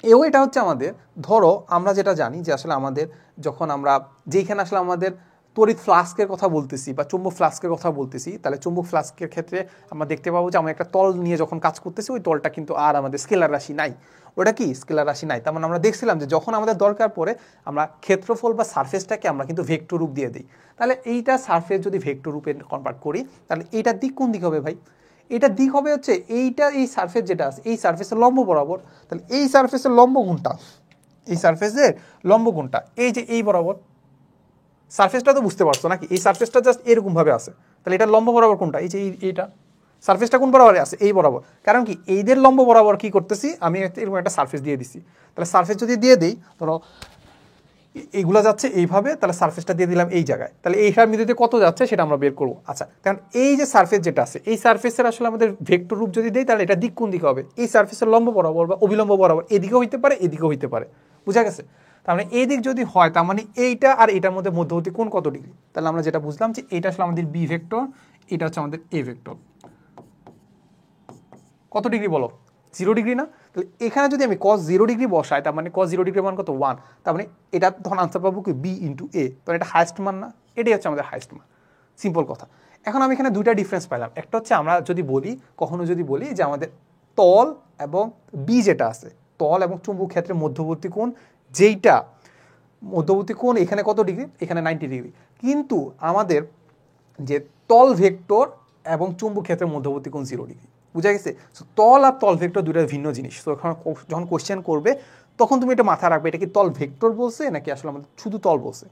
এটা হচ্ছে আমাদের, ধরো আমরা যেটা জানি যে আসলে আমাদের যখন আমরা যেখানে আসলে আমাদের তড়িৎ ফ্লাস্কের কথা বলতেছি বা চুম্বক ফ্লাস্কের কথা বলতেছি, তাহলে চুম্বক ফ্লাস্কের ক্ষেত্রে আমরা দেখতে পাবো যে আমরা একটা তল নিয়ে যখন কাজ করতেছি ওই তলটা কিন্তু আর আমাদের স্কেলার রাশি নাই, ওটা কি স্কেলার রাশি নাই। তার মানে আমরা দেখছিলাম যে যখন আমাদের দরকার পড়ে আমরা ক্ষেত্রফল বা সারফেসটাকে আমরা কিন্তু ভেক্টর রূপ দিয়ে দিই। তাহলে এইটা সারফেস যদি ভেক্টর রূপে কনভার্ট করি তাহলে এইটার দিক কোন দিক হবে ভাই? এটার দিক হবে হচ্ছে এইটা, এই সারফেস যেটা আছে এই সারফেসের লম্ব বরাবর। তাহলে এই সারফেসের লম্ব কোনটা? এই সারফেসের লম্ব কোনটা? এই যে এই বরাবর। সারফেসটা তো বুঝতে পারছো নাকি? এই সারফেসটা জাস্ট এরকম ভাবে আছে, তাহলে এটা লম্ব বরাবর কোনটা? এই যে এইটা। সারফেসটা কোন বরাবরে আছে? এই বরাবর। কারণ কি এইদের লম্ব বরাবর কি করতেছি আমি এরকম একটা সারফেস দিয়ে দিছি। তাহলে সারফেস যদি দিয়ে দিই, ধরো এইগুলো যাচ্ছে এইভাবে, তাহলে সারফেসটা দিয়ে দিলাম এই জায়গায়, তাহলে এইটার মধ্যে কত যাচ্ছে সেটা আমরা বের করবো। আচ্ছা, কারণ এই যে সারফেস যেটা আছে এই সারফেসের আসলে আমাদের ভেক্টর রূপ যদি দেই তাহলে এটা দিক কোন দিকে হবে? এই সারফেসের লম্ব বরাবর বা অবিলম্ব বরাবর, এদিকেও হইতে পারে এদিকেও হইতে পারে, বুঝা গেছে? তার মানে এই দিক যদি হয় তার মানে এইটা আর এটার মধ্যে মধ্যবর্তী কোণ কত ডিগ্রি? তাহলে আমরা যেটা বুঝলাম যে এটা আসলে আমাদের বি ভেক্টর, এটা হচ্ছে আমাদের এ ভেক্টর। কত ডিগ্রি বলো? 0 ডিগ্রি না? তাহলে এখানে যদি আমি cos 0 ডিগ্রি বসাই তার মানে cos 0 ডিগ্রি মান কত? 1। তার মানে এটা তখন আনসার পাবো কি বি ইন্টু এ। তখন এটা হাইস্ট মান না? এটাই হচ্ছে আমাদের হাইস্ট মান। সিম্পল কথা। এখন আমি এখানে দুইটা ডিফারেন্স পাইলাম। একটা হচ্ছে আমরা যদি বলি, কখনো যদি বলি যে আমাদের তল এবং বি যেটা আছে, তল এবং চুম্বক ক্ষেত্রের মধ্যবর্তী কোণ, যেইটা মধ্যবর্তী কোণ এখানে কত ডিগ্রি? এখানে 90 ডিগ্রি। কিন্তু আমাদের যে তল ভেক্টর এবং চুম্বক ক্ষেত্রের মধ্যবর্তী কোণ 0 ডিগ্রি। বুঝা গেছে? সো তল আর তল ভেক্টর দুটো ভিন্ন জিনিস। তো এখন যখন কোশ্চেন করবে তখন তুমি এটা মাথায় রাখবে, এটা কি তল ভেক্টর বলছে নাকি আসলে আমাদের শুধু তল বলছে।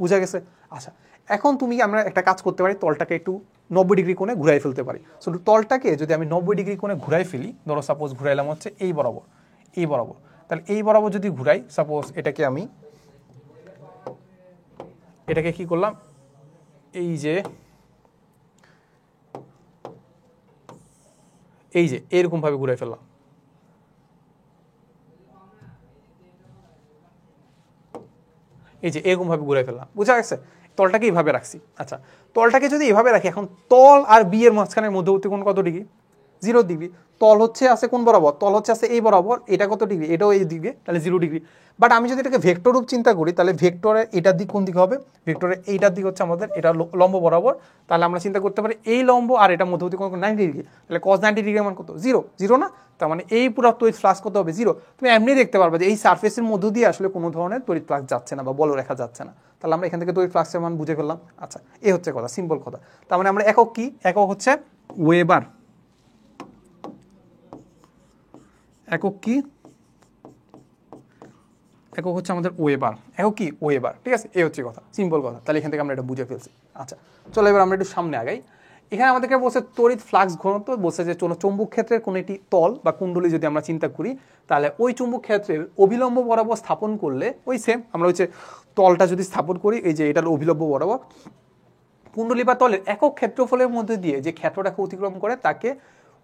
বুঝা গেছে? আচ্ছা, এখন তুমি আমরা একটা কাজ করতে পারি, তলটাকে একটু 90 ডিগ্রি কোণে ঘুরাই ফেলতে পারি। সো তলটাকে যদি আমি 90 ডিগ্রি কোণে ঘুরাই ফেলি, ধরো সাপোজ ঘুরাইলাম হচ্ছে এই বরাবর, এই বরাবর, তাহলে এই বরাবর যদি ঘুরাই, সাপোজ এটাকে কি করলাম, এই যে এরকম ভাবে ঘুরে ফেললাম, এই যে এরকম ভাবে ঘুরে ফেললাম। বুঝা গেছে? তলটাকে এইভাবে রাখছি। আচ্ছা, তলটাকে যদি এইভাবে রাখি, এখন তল আর বি এর মাঝখানের মধ্যবর্তী কোণ কত ডিগ্রি? 0 ডিগ্রি। তল হচ্ছে আছে কোন বরাবর? তল হচ্ছে আছে এই বরাবর। এটা কত ডিগ্রি? এটাও এই দিকে, তাহলে 0 ডিগ্রি। বাট আমি যদি এটাকে ভেক্টর রূপ চিন্তা করি তাহলে ভেক্টরের এটার দিক কোন দিকে হবে? ভেক্টরের এইটার দিক হচ্ছে আমাদের এটা লম্ব বরাবর। তাহলে আমরা চিন্তা করতে পারি এই লম্ব আর এটা মধ্যবর্তী কোণ 90 ডিগ্রি। তাহলে cos 90 ডিগ্রি মান কত? 0। 0 না? তার মানে এই পুরো তড়িৎ ফ্লাক্স কত হবে? 0। তুমি এমনি দেখতে পারবে যে এই সারফেসের মধ্য দিয়ে আসলে কোনো ধরনের তড়িৎ ফ্লাক্স যাচ্ছে না বা বলরেখা যাচ্ছে না। তাহলে আমরা এখান থেকে তড়িৎ ফ্লাক্সের মান বুঝে ফেললাম। আচ্ছা, এই হচ্ছে কথা, সিম্পল কথা। তার মানে আমরা একক কি? একক হচ্ছে ওয়েবার। একক কি? একক হচ্ছে আমাদের ওয়েবার। একক কি? ওয়েবার। ঠিক আছে, এই হচ্ছে কথা, সিম্পল কথা। তাহলে এখান থেকে আমরা এটা বুঝে ফেলছি। আচ্ছা, চলো এবার আমরা একটু সামনে আগাই। এখানে আমাদেরকে বলছে তড়িৎ ফ্লাক্স ঘনত্ব, বলছে যে চৌম্বক ক্ষেত্রের কোনো একটি তল বা কুণ্ডলী যদি আমরা চিন্তা করি তাহলে ওই চুম্বক ক্ষেত্রের অভিলম্ব বরাবর স্থাপন করলে ওই সেম আমরা হচ্ছে তলটা যদি স্থাপন করি, এই যে এটার অভিলম্ব বরাবর কুণ্ডলী বা তলের একক ক্ষেত্রফলের মধ্যে দিয়ে যে ক্ষেত্রটাকে অতিক্রম করে তাকে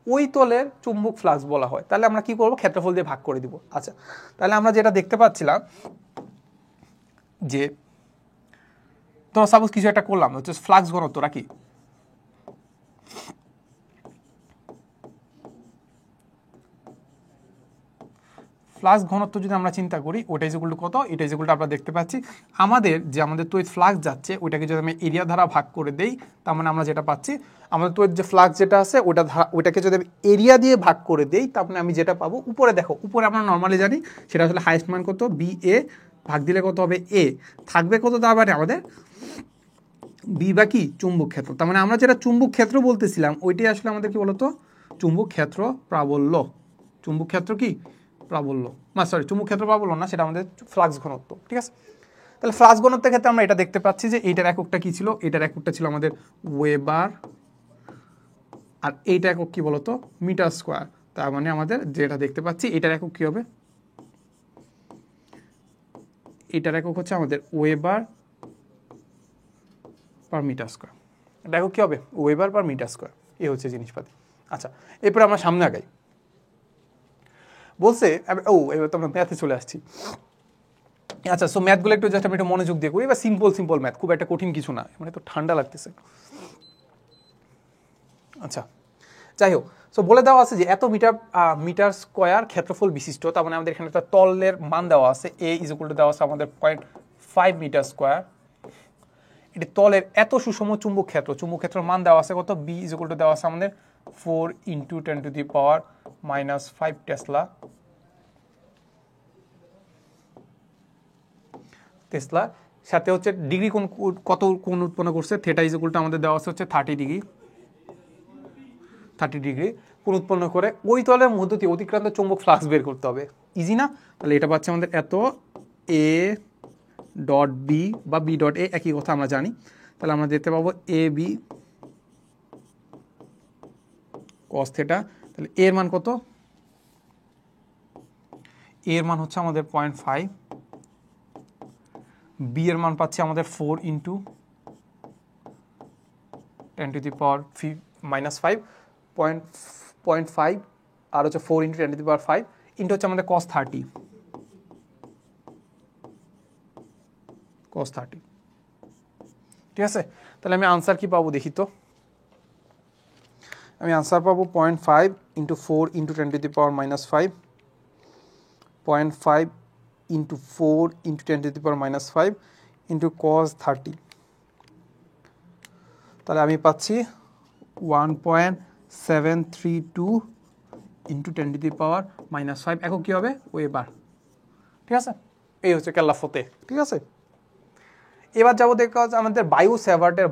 ওই তলের চুম্বক ফ্লাক্স বলা হয়। তাহলে আমরা কি করব? ক্ষেত্রফল দিয়ে ভাগ করে দিব। আচ্ছা, তাহলে আমরা যেটা দেখতে পাচ্ছিলাম যে ধরো সাপোজ কিছু একটা করলাম, হচ্ছে ফ্লাক্স ঘনত্বটা কি? ফ্লাক্স ঘনত্ব যদি আমরা চিন্তা করি ওটা ইজ ইকুয়াল টু কত? এটা ইজ ইকুয়াল টু আমরা দেখতে পাচ্ছি আমাদের তড়িৎ ফ্লাক্স যাচ্ছে ওইটাকে যদি আমি এরিয়া দ্বারা ভাগ করে দেই তার মানে আমরা যেটা পাচ্ছি আমাদের তড়িৎ যে ফ্লাক্স যেটা আছে ওইটাকে যদি আমি এরিয়া দিয়ে ভাগ করে দেই তার মানে আমি যেটা পাবো, উপরে দেখো, উপরে আমরা নর্মালি জানি সেটা আসলে হাইস্ট মান কত? বি এ ভাগ দিলে কত হবে? এ থাকবে কত? তার মানে আমাদের বি বা কি? চুম্বক ক্ষেত্র। তার মানে আমরা যেটা চুম্বক ক্ষেত্র বলতেছিলাম ওইটাই আসলে আমাদের কি বলতো? চুম্বক ক্ষেত্র প্রাবল্য। চুম্বক ক্ষেত্র কি? প্রাবল্য। না সরি, চুম্বক ক্ষেত্র প্রাবল্য না, সেটা আমাদের ফ্লাক্স ঘনত্ব। ঠিক আছে, তাহলে ফ্লাক্স ঘনত্বের ক্ষেত্রে আমরা এটা দেখতে পাচ্ছি যে এইটার এককটা কি ছিল? এটার এককটা ছিল আমাদের ওয়েবার, আর এইটা একক কি বলতো? Metre square. তার মানে আমাদের যেটা দেখতে পাচ্ছি এটার একক কি হবে? এটার একক হচ্ছে আমাদের ওয়েবার পার মিটার স্কোয়ার। এটা একক কি হবে? Weber per metre square. এই হচ্ছে জিনিসপাতি। আচ্ছা, এরপরে আমরা সামনে আগাই। বলছে এবার তো আমরা ম্যাথে চলে আসছি। আচ্ছা, সো ম্যাথগুলো একটু জাস্ট আমি একটু মনোযোগ দিয়ে করি, এবার সিম্পল ম্যাথ, খুব একটা কঠিন কিছু না, মানে তো ঠান্ডা লাগতেছে। আচ্ছা, যাই হোক, সো বলে দেওয়া আছে যে এত মিটার স্কোয়ার ক্ষেত্রফল বিশিষ্ট, তার মানে আমাদের এখানে একটা তলের মান দেওয়া আছে, এ ইজ ইকুয়াল টু দেওয়া আছে আমাদের 0.5 মিটার স্কোয়ার। এটি তলের এত সুষম চুম্বক ক্ষেত্রের মান দেওয়া আছে কত, বি ইজ ইকুয়াল টু দেওয়া আছে আমাদের 4 × 10⁻⁻5 টেসলা। সাথে হচ্ছে ডিগ্রি কত কোণ উৎপন্ন করছে, থিটা ইজ ইকুয়াল টু আমাদের দেওয়া আছে হচ্ছে 30 ডিগ্রি কোণ উৎপন্ন করে ওই তলের মধ্য দিয়ে অতিক্রান্ত চুম্বক ফ্লাক্স বের করতে হবে। ইজি না? তাহলে এটা পাচ্ছে আমাদের এত এ ডট বি বা বি ডট এ, একই কথা আমরা জানি। তাহলে আমরা দেখতে পাবো এ বি কস থিটা। তাহলে এর মান কত, এর মান হচ্ছে আমাদের 0.5, বি এর মান পাচ্ছি আমাদের 4 × 10⁻⁻5 0.5 আর হচ্ছে 4 × 10⁻5 ইন্টু হচ্ছে আমাদের cos 30, ঠিক আছে। তাহলে আমি আনসার কি পাবো দেখি তো, আমি আনসার পাবো 0.5 × 4 × 10⁻⁻5, 0.5 × 4 × 10⁻⁻5 ইন্টু cos 30। তাহলে আমি পাচ্ছি 1.732 × 10⁻⁻5 একক কী হবে, ওয়েবার, ঠিক আছে। এই হচ্ছে ক্যালাফতে, ঠিক আছে। এবার যাবো দেখা আমাদের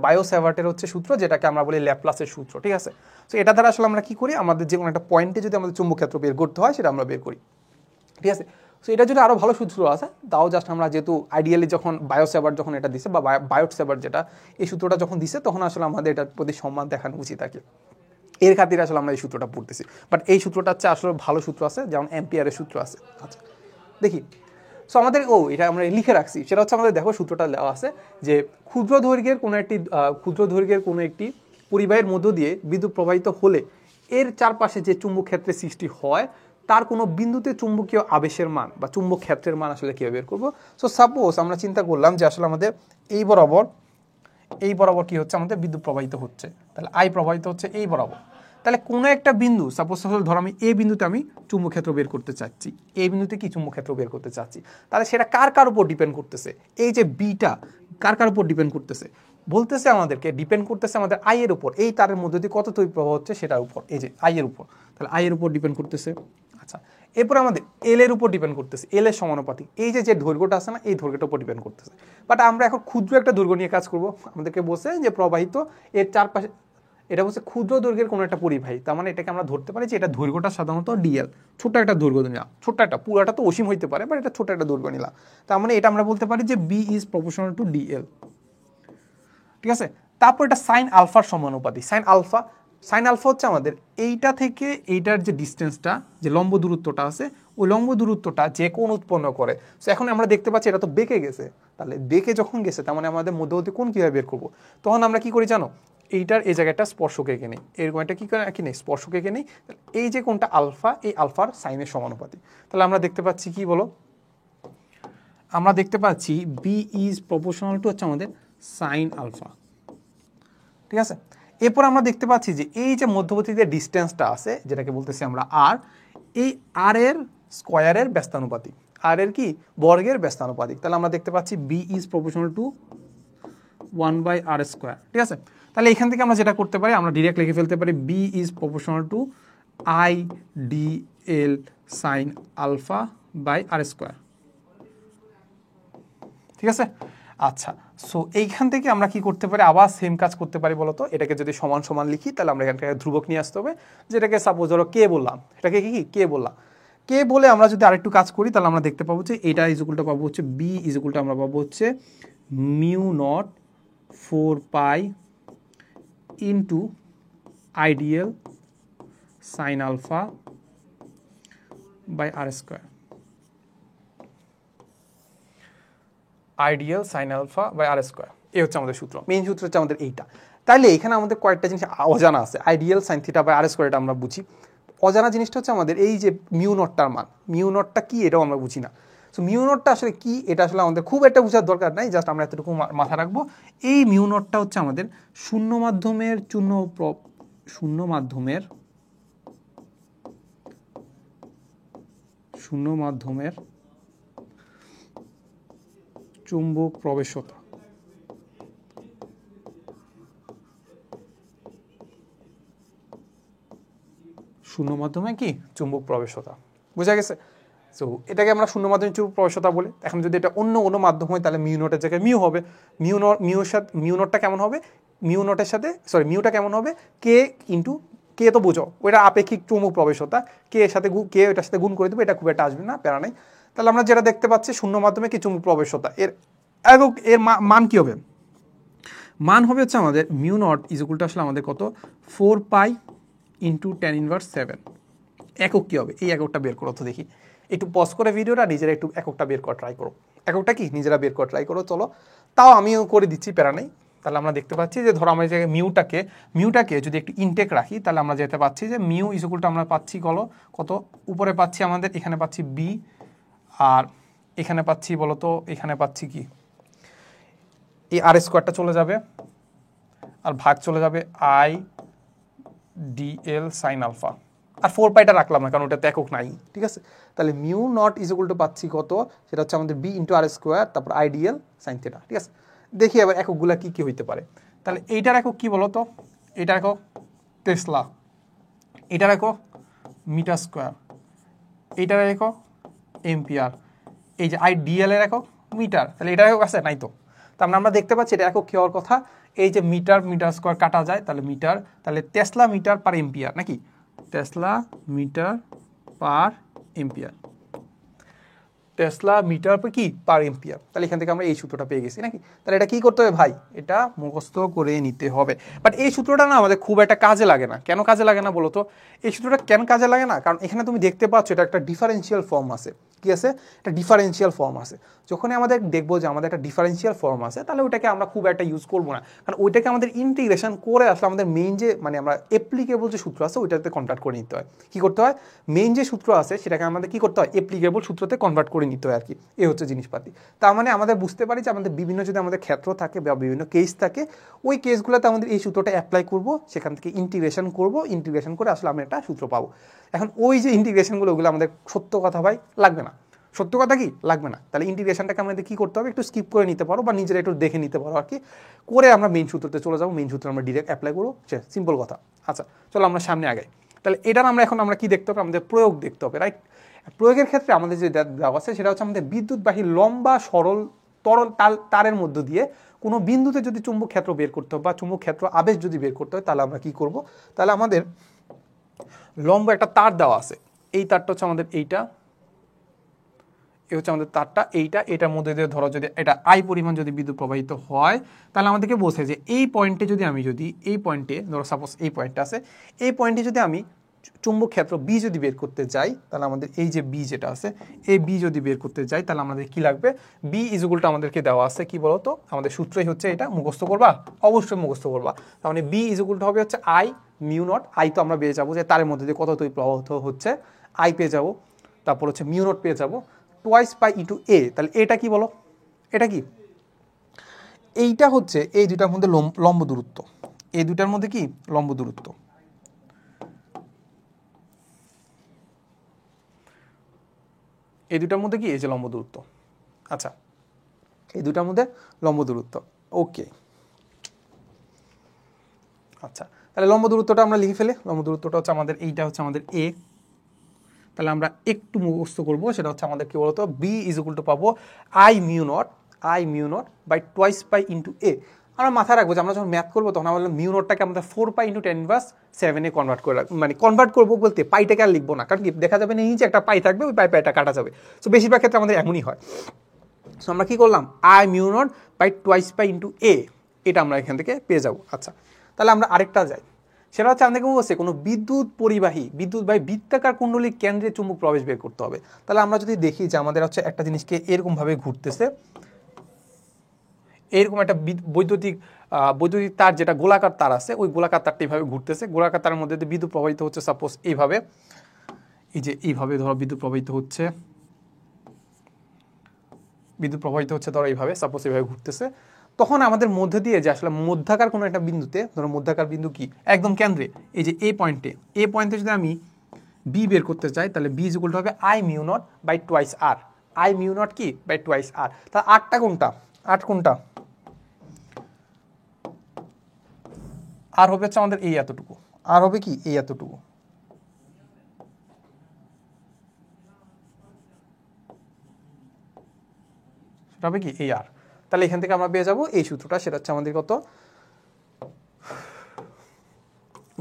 বায়োস্যাভার্টের হচ্ছে সূত্র, যেটাকে আমরা বলি ল্যাপ্লাসের সূত্র, ঠিক আছে। তো এটা দ্বারা আসলে আমরা কি করি, আমাদের যে কোনো একটা পয়েন্টে যদি আমাদের চুম্বক ক্ষেত্র বের করতে হয় সেটা আমরা বের করি, ঠিক আছে। সো এটা যদি আরও ভালো সূত্র আছে, তাও জাস্ট আমরা যেহেতু আইডিয়ালি যখন বায়োস্যাভার্ট যখন এটা দিছে বা বায়োস্যাভার্ট যেটা এই সূত্রটা যখন দিছে, তখন আসলে আমাদের এটার প্রতি সম্মান দেখানো উচিত থাকে, এর খাতিরে আসলে আমরা এই সূত্রটা পড়তেছি। বাট এই সূত্রটা হচ্ছে আসলে ভালো সূত্র আছে, যেমন অ্যাম্পিয়ারের সূত্র আছে। আচ্ছা দেখি, সো আমাদের এটা আমরা লিখে রাখছি, সেটা হচ্ছে আমাদের দেখো সূত্রটা দেওয়া আছে যে ক্ষুদ্র দৈর্ঘ্যের কোনো একটি পরিবাহের মধ্য দিয়ে বিদ্যুৎ প্রবাহিত হলে এর চারপাশে যে চুম্বক ক্ষেত্রের সৃষ্টি হয় তার কোনো বিন্দুতে চুম্বকীয় আবেশের মান বা চুম্বক ক্ষেত্রের মান আসলে কীভাবে বের করবো। সো সাপোজ আমরা চিন্তা করলাম যে আসলে আমাদের এই বরাবর কি হচ্ছে, আমাদের বিদ্যুৎ প্রবাহিত হচ্ছে, তাহলে আই প্রবাহিত হচ্ছে এই বরাবর। তাহলে কোনো একটা বিন্দু সাপোজ ধরো আমি এই বিন্দুতে আমি চুম্বক ক্ষেত্র বের করতে চাচ্ছি, এই বিন্দুতে কি চুম্বক ক্ষেত্র বের করতে চাচ্ছি, তাহলে সেটা কার উপর ডিপেন্ড করতেছে, এই যে বিটা কার উপর ডিপেন্ড করতেছে, বলতেছে আমাদেরকে ডিপেন্ড করতেছে আমাদের আই এর উপর, এই তারের মধ্যে দিয়ে কত তড়িৎ প্রবাহ হচ্ছে সেটার উপর, এই যে আই এর উপর, তাহলে আই এর উপর ডিপেন্ড করতেছে। আচ্ছা এরপরে আমাদের এল এর উপর ডিপেন্ড করতেছে, এল এর সমানুপাতিক, এই যে দৈর্ঘ্যটা আছে না, এই দৈর্ঘ্যটার উপর ডিপেন্ড করতেছে। বাট আমরা এখন ক্ষুদ্র একটা দৈর্ঘ্য নিয়ে কাজ করব, আমাদেরকে বলছে যে প্রবাহিত এর চারপাশে, এটা হচ্ছে ক্ষুদ্র দৈর্ঘ্যের কোনো একটা পরিবাহী, তার মানে এটাকে আমরা ধরতে পারি যে এটা দৈর্ঘ্যটা সাধারণত ডিএল, ছোট্ট একটা দৈর্ঘ্য নিলাম, ছোট্ট একটা, পুরাটা তো অসীম হইতে পারে, বাট এটা ছোট্ট একটা দৈর্ঘ্য নিলাম, তার মানে এটা আমরা বলতে পারি যে B is proportional to DL, ঠিক আছে। তারপর এটা সাইন আলফার সমানুপাতিক, সাইন আলফা হচ্ছে আমাদের এইটা থেকে এইটার যে ডিস্টেন্সটা, যে লম্ব দূরত্বটা আছে, ওই লম্ব দূরত্বটা যে কোণ উৎপন্ন করে। সো এখন আমরা দেখতে পাচ্ছি এটা তো বেঁকে গেছে, তাহলে বেঁকে যখন গেছে তার মানে আমাদের মধ্যবর্তী কোণ কীভাবে বের করবো, তখন আমরা কি করি জানো, এইটার এই জায়গাটা স্পর্শক এঁকে নেই, এর কোণটা কি করে কি নেই, স্পর্শক এঁকে নেই, এই যে কোণটা আলফা, এই আলফার সাইনের সমানুপাতিক। তাহলে আমরা দেখতে পাচ্ছি কি বলো, আমরা দেখতে পাচ্ছি বি ইজ প্রপোর্শনাল টু হচ্ছে আমাদের সাইন আলফা, ঠিক আছে। এরপর আমরা দেখতে পাচ্ছি যে এই যে মধ্যবর্তী যে ডিস্টেন্সটা আছে, যেটাকে বলতেছি আমরা আর, এই আর এর স্কোয়ারের ব্যস্তানুপাতিক, আর এর কি বর্গের ব্যস্তানুপাতিক। তাহলে আমরা দেখতে পাচ্ছি B is proportional two 1/r², ঠিক আছে। তাহলে এখান থেকে আমরা যেটা করতে পারি, আমরা ডিরেক্ট লিখে ফেলতে পারি B is proportional to I D L sine alpha by r², ঠিক আছে। আচ্ছা সো এইখান থেকে আমরা কি করতে পারি, আবার সেম কাজ করতে পারি বলতো, এটাকে যদি সমান সমান লিখি তাহলে আমরা এখান থেকে ধ্রুবক নিয়ে আসতে হবে, যেটাকে সাপোজ ধরো কে বললাম, এটাকে কি কে বললাম, কে বলে আমরা যদি আরেকটু কাজ করি তাহলে আমরা দেখতে পাবো যে এটা ইজুকুলটা পাবো হচ্ছে বি ইজুকুলটা আমরা পাবো হচ্ছে μ0/4π into ideal sine alpha by r², ideal sine alpha by r², এই হচ্ছে আমাদের সূত্র, মেইন সূত্র হচ্ছে আমাদের এইটা। তাইলে এখানে আমাদের কয়েকটা জিনিস অজানা আছে, ideal sine theta by r² এটা আমরা বুঝি, অজানা জিনিসটা হচ্ছে আমাদের এই যে μ0টার মান, μ0টা কি এটাও আমরা বুঝি না। সো μ0টা আসলে কি, এটা আসলে আমাদের খুব একটা বোঝার দরকার নাই, জাস্ট আমরা এতটুকু মাথা রাখবো, এই μ0টা হচ্ছে আমাদের শূন্য মাধ্যমের শূন্য মাধ্যমের চুম্বক প্রবেশতা। শূন্য মাধ্যমে কি চুম্বক প্রবেশতা, বুঝা গেছে? সো এটাকে আমরা শূন্য মাধ্যমে চুম্বক প্রবেশতা বলি। এখন যদি এটা অন্য কোনো মাধ্যম হয় তাহলে মিউ নটের জায়গায় মিউ হবে। মিউ নটটা কেমন হবে? মিউ নটের সাথে মিউটা কেমন হবে? কে ইন্টু কে, তো বোঝো ওইটা আপেক্ষিক চুম্বক প্রবেশতা, কে এর সাথে কে ওইটার সাথে গুণ করে দেবে, এটা খুব একটা আসবে না, প্যারা নাই। তাহলে আমরা যেটা দেখতে পাচ্ছি শূন্য মাধ্যমে কি চুম্বক প্রবেশতা, এর মান কি হবে? মান হবে হচ্ছে আমাদের mu not is equal to আসলে আমাদের কত 4 পাই ইন্টু 10⁻⁷। একক কী হবে? এই এককটা বের করো তো দেখি। একটু পজ করে ভিডিওটা, নিজেরা একটু এককটা বের করা ট্রাই করো। এককটা কি নিজেরা বের করা ট্রাই করো, চলো। তাও আমিও করে দিচ্ছি, প্যারা নেই। তাহলে আমরা দেখতে পাচ্ছি যে ধরো আমরা যে মিউটাকে যদি একটু ইনটেক রাখি, তাহলে আমরা যেতে পাচ্ছি যে মিউ ইজ ইকুয়াল টু আমরা পাচ্ছি কত উপরে পাচ্ছি আমাদের, এখানে পাচ্ছি বি, আর এখানে পাচ্ছি বলতো, এখানে পাচ্ছি কি, এই আর স্কোয়ারটা চলে যাবে, আর ভাগ চলে যাবে আই ডিএল সাইন আলফা, আর 4 পাইটা রাখলাম না কারণ ওটাতে একক নাই, ঠিক আছে? তাহলে mu not is equal two পাচ্ছি কত, সেটা হচ্ছে আমাদের বি ইন্টু আর স্কোয়ার, তারপর আইডিএল সাইন থিটা, ঠিক আছে? দেখি এবার এককগুলা কি কি হইতে পারে। তাহলে এইটার একক কি বলতো? এইটার একক টেসলা, এইটার একক মিটার স্কোয়ার, এইটার একক এম্পিয়ার, এই যে আইডিএল এর একক মিটার, তাহলে এটার একক আছে নাই তো? তার মানে আমরা দেখতে পাচ্ছি এটা একক কি হওয়ার কথা, এই যে মিটার স্কোয়ার কাটা যায়, তাহলে মিটার, তাহলে টেসলা মিটার পার এম্পিয়ার, নাকি tesla metre per ampere, tesla metre কি পার এম্পিয়ার। তাহলে এখান থেকে আমরা এই সূত্রটা পেয়ে গেছি, নাকি? তাহলে এটা কি করতে হবে ভাই? এটা মুখস্থ করে নিতে হবে। বাট এই সূত্রটা না আমাদের খুব একটা কাজে লাগে না। কেন কাজে লাগে না বলো তো? এই সূত্রটা কেন কাজে লাগে না? কারণ এখানে তুমি দেখতে পাচ্ছ এটা একটা ডিফারেন্সিয়াল ফর্ম আছে। কি আছে? একটা ডিফারেন্সিয়াল ফর্ম আছে। যখনই আমাদের দেখবো যে আমাদের একটা ডিফারেন্সিয়াল ফর্ম আছে, তাহলে ওইটাকে আমরা খুব একটা ইউজ করবো না, কারণ ওইটাকে আমাদের ইন্টিগ্রেশন করে আসলে আমাদের মেইন যে আমরা অ্যাপ্লিকেবল যে সূত্র আছে ওইটাতে কনভার্ট করে নিতে হয়। কি করতে হয়? মেইন যে সূত্র আছে সেটাকে আমাদের কি করতে হয়? অ্যাপ্লিকেবল সূত্রতে কনভার্ট করে নিতে হয় আর কি। এ হচ্ছে জিনিসপাতি। তার মানে আমাদের বুঝতে পারি যে আমাদের বিভিন্ন যদি আমাদের ক্ষেত্র থাকে বা বিভিন্ন কেস থাকে, ওই কেসগুলোতে আমাদের এই সূত্রটা অ্যাপ্লাই করব, সেখান থেকে ইন্টিগ্রেশন করব, ইন্টিগ্রেশন করে আসলে আমরা একটা সূত্র পাবো। এখন ওই যে ইন্টিগ্রেশনগুলো ওগুলো আমাদের সত্য কথা ভাই লাগবে না। সত্য কথা কি লাগবে না। তাহলে ইন্টিগ্রেশনটাকে আমাদের কি করতে হবে? একটু স্কিপ করে নিতে পারো বা নিজেরা একটু দেখে নিতে পারো আর কি। করে আমরা মেইন সূত্রতে চলে যাবো, মেইন সূত্র আমরা ডিরেক্ট অ্যাপ্লাই করবো, সিম্পল কথা। আচ্ছা চলো আমরা সামনে আগাই। তাহলে এটার আমরা কি দেখতে হবে? আমাদের প্রয়োগ দেখতে হবে, রাইট? প্রয়োগের ক্ষেত্রে আমাদের যে দেওয়া আছে সেটা হচ্ছে আমাদের বিদ্যুৎবাহী লম্বা সরল তরল তারের মধ্য দিয়ে কোনো বিন্দুতে যদি চুম্বক ক্ষেত্র বের করতে হবে বা চুম্বক ক্ষেত্র আবেশ যদি বের করতে হয়, তাহলে আমরা কি করব? তাহলে আমাদের লম্বা একটা তার দেওয়া আছে। এই তারটা হচ্ছে আমাদের এইটা, এই হচ্ছে আমাদের তারটা, এটার মধ্যে দিয়ে ধরো যদি এটা আই পরিমাণ যদি বিদ্যুৎ প্রবাহিত হয়, তাহলে আমাদেরকে বলছে যে এই পয়েন্টে যদি আমি এই পয়েন্টে ধরো সাপোজ এই পয়েন্টটা আছে, এই পয়েন্টে যদি আমি চুম্বক ক্ষেত্র বি যদি বের করতে যাই, তাহলে আমাদের এই যে বি যেটা আছে, এই বি যদি বের করতে যাই, তাহলে আমাদের কি লাগবে? বি ইজ ইকুয়াল টু আমাদেরকে দেওয়া আছে কি বলতো? আমাদের সূত্রই হচ্ছে এটা, মুখস্থ করবা, অবশ্যই মুখস্থ করবা। তার মানে বি ইজ ইকুয়াল টু হবে হচ্ছে আই মিউ নট, আই তো আমরা পেয়ে যাবো যে তারের মধ্যে দিয়ে কত তড়িৎ প্রবাহিত হচ্ছে, আই পেয়ে যাবো, তারপর হচ্ছে মিউ নট পেয়ে যাবো টোয়াইস পাই ইন্টু এ। তাহলে এটা কি বলো? এটা কি? এইটা হচ্ছে এই দুটার মধ্যে লম্ব দূরত্ব, এই দুটার মধ্যে কি লম্ব দূরত্ব, এই দুটার মধ্যে কি এই যে লম্ব দূরত্ব। আচ্ছা এই দুটার মধ্যে লম্ব দূরত্ব, ওকে। আচ্ছা তাহলে লম্ব দূরত্বটা আমরা লিখে ফেলে। লম্ব দূরত্বটা হচ্ছে আমাদের এইটা হচ্ছে আমাদের এ। তাহলে আমরা একটু মুখস্থ করবো, সেটা হচ্ছে আমাদের কি বলতো? বি ইজ ইকুয়াল টু পাবো I mu naught by twice pi into A. আমরা মাথায় রাখবো যে আমরা যখন ম্যাথ করবো তখন আমরা মিউ নটটাকে আমাদের 4 পাই ইন্টু 10⁻⁷ কনভার্ট করে রাখবো, কনভার্ট করবো বলতে পাইটাকে আর লিখবো না, কারণ কি দেখা যাবে না নিচে একটা পাই থাকবে, ওই পাইটা কাটা যাবে। সো বেশিরভাগ ক্ষেত্রে আমাদের এমনই হয়। সো আমরা কি করলাম? I mu naught by twice pi into A, এটা আমরা এখান থেকে পেয়ে যাবো। আচ্ছা তাহলে আমরা আরেকটা যাই, সেটা হচ্ছে আমাদেরকে বলছে কোনো বিদ্যুৎ পরিবাহী বৃত্তাকার কুণ্ডলীর কেন্দ্রে চুম্বক প্রবেশ বের করতে হবে। তাহলে আমরা যদি দেখি যে আমাদের হচ্ছে একটা জিনিসকে এরকমভাবে ঘুরতেছে, এরকম একটা বৈদ্যুতিক তার, যেটা গোলাকার তার আছে, ওই গোলাকার তারটা এইভাবে ঘুরতেছে, গোলাকার তারের মধ্যে বিদ্যুৎ প্রবাহিত হচ্ছে সাপোজ এইভাবে, এই যে এইভাবে ধরো বিদ্যুৎ প্রবাহিত হচ্ছে ধরো এইভাবে, সাপোজ এইভাবে ঘুরতেছে। তখন আমাদের মধ্যে দিয়ে যে আসলে মধ্যাকার কোনো একটা বিন্দুতে, ধরো মধ্যাকার বিন্দু কি একদম কেন্দ্রে, এই যে এই পয়েন্টে যদি আমি বি বের করতে চাই তাহলে বি ইজ ইকুয়াল টু হবে I mu naught by twice R. I mu naught কি বাই টোয়াইস আর। তাহলে আটটা কোনটা, আট কোনটা, আর হবে হচ্ছে আমাদের এই এতটুকু, আর হবে কি এই এতটুকু, সেটা হবে কি এই আর। তাহলে এখান থেকে আমরা পেয়ে যাবো এই সূত্রটা, সেটা হচ্ছে আমাদের কত,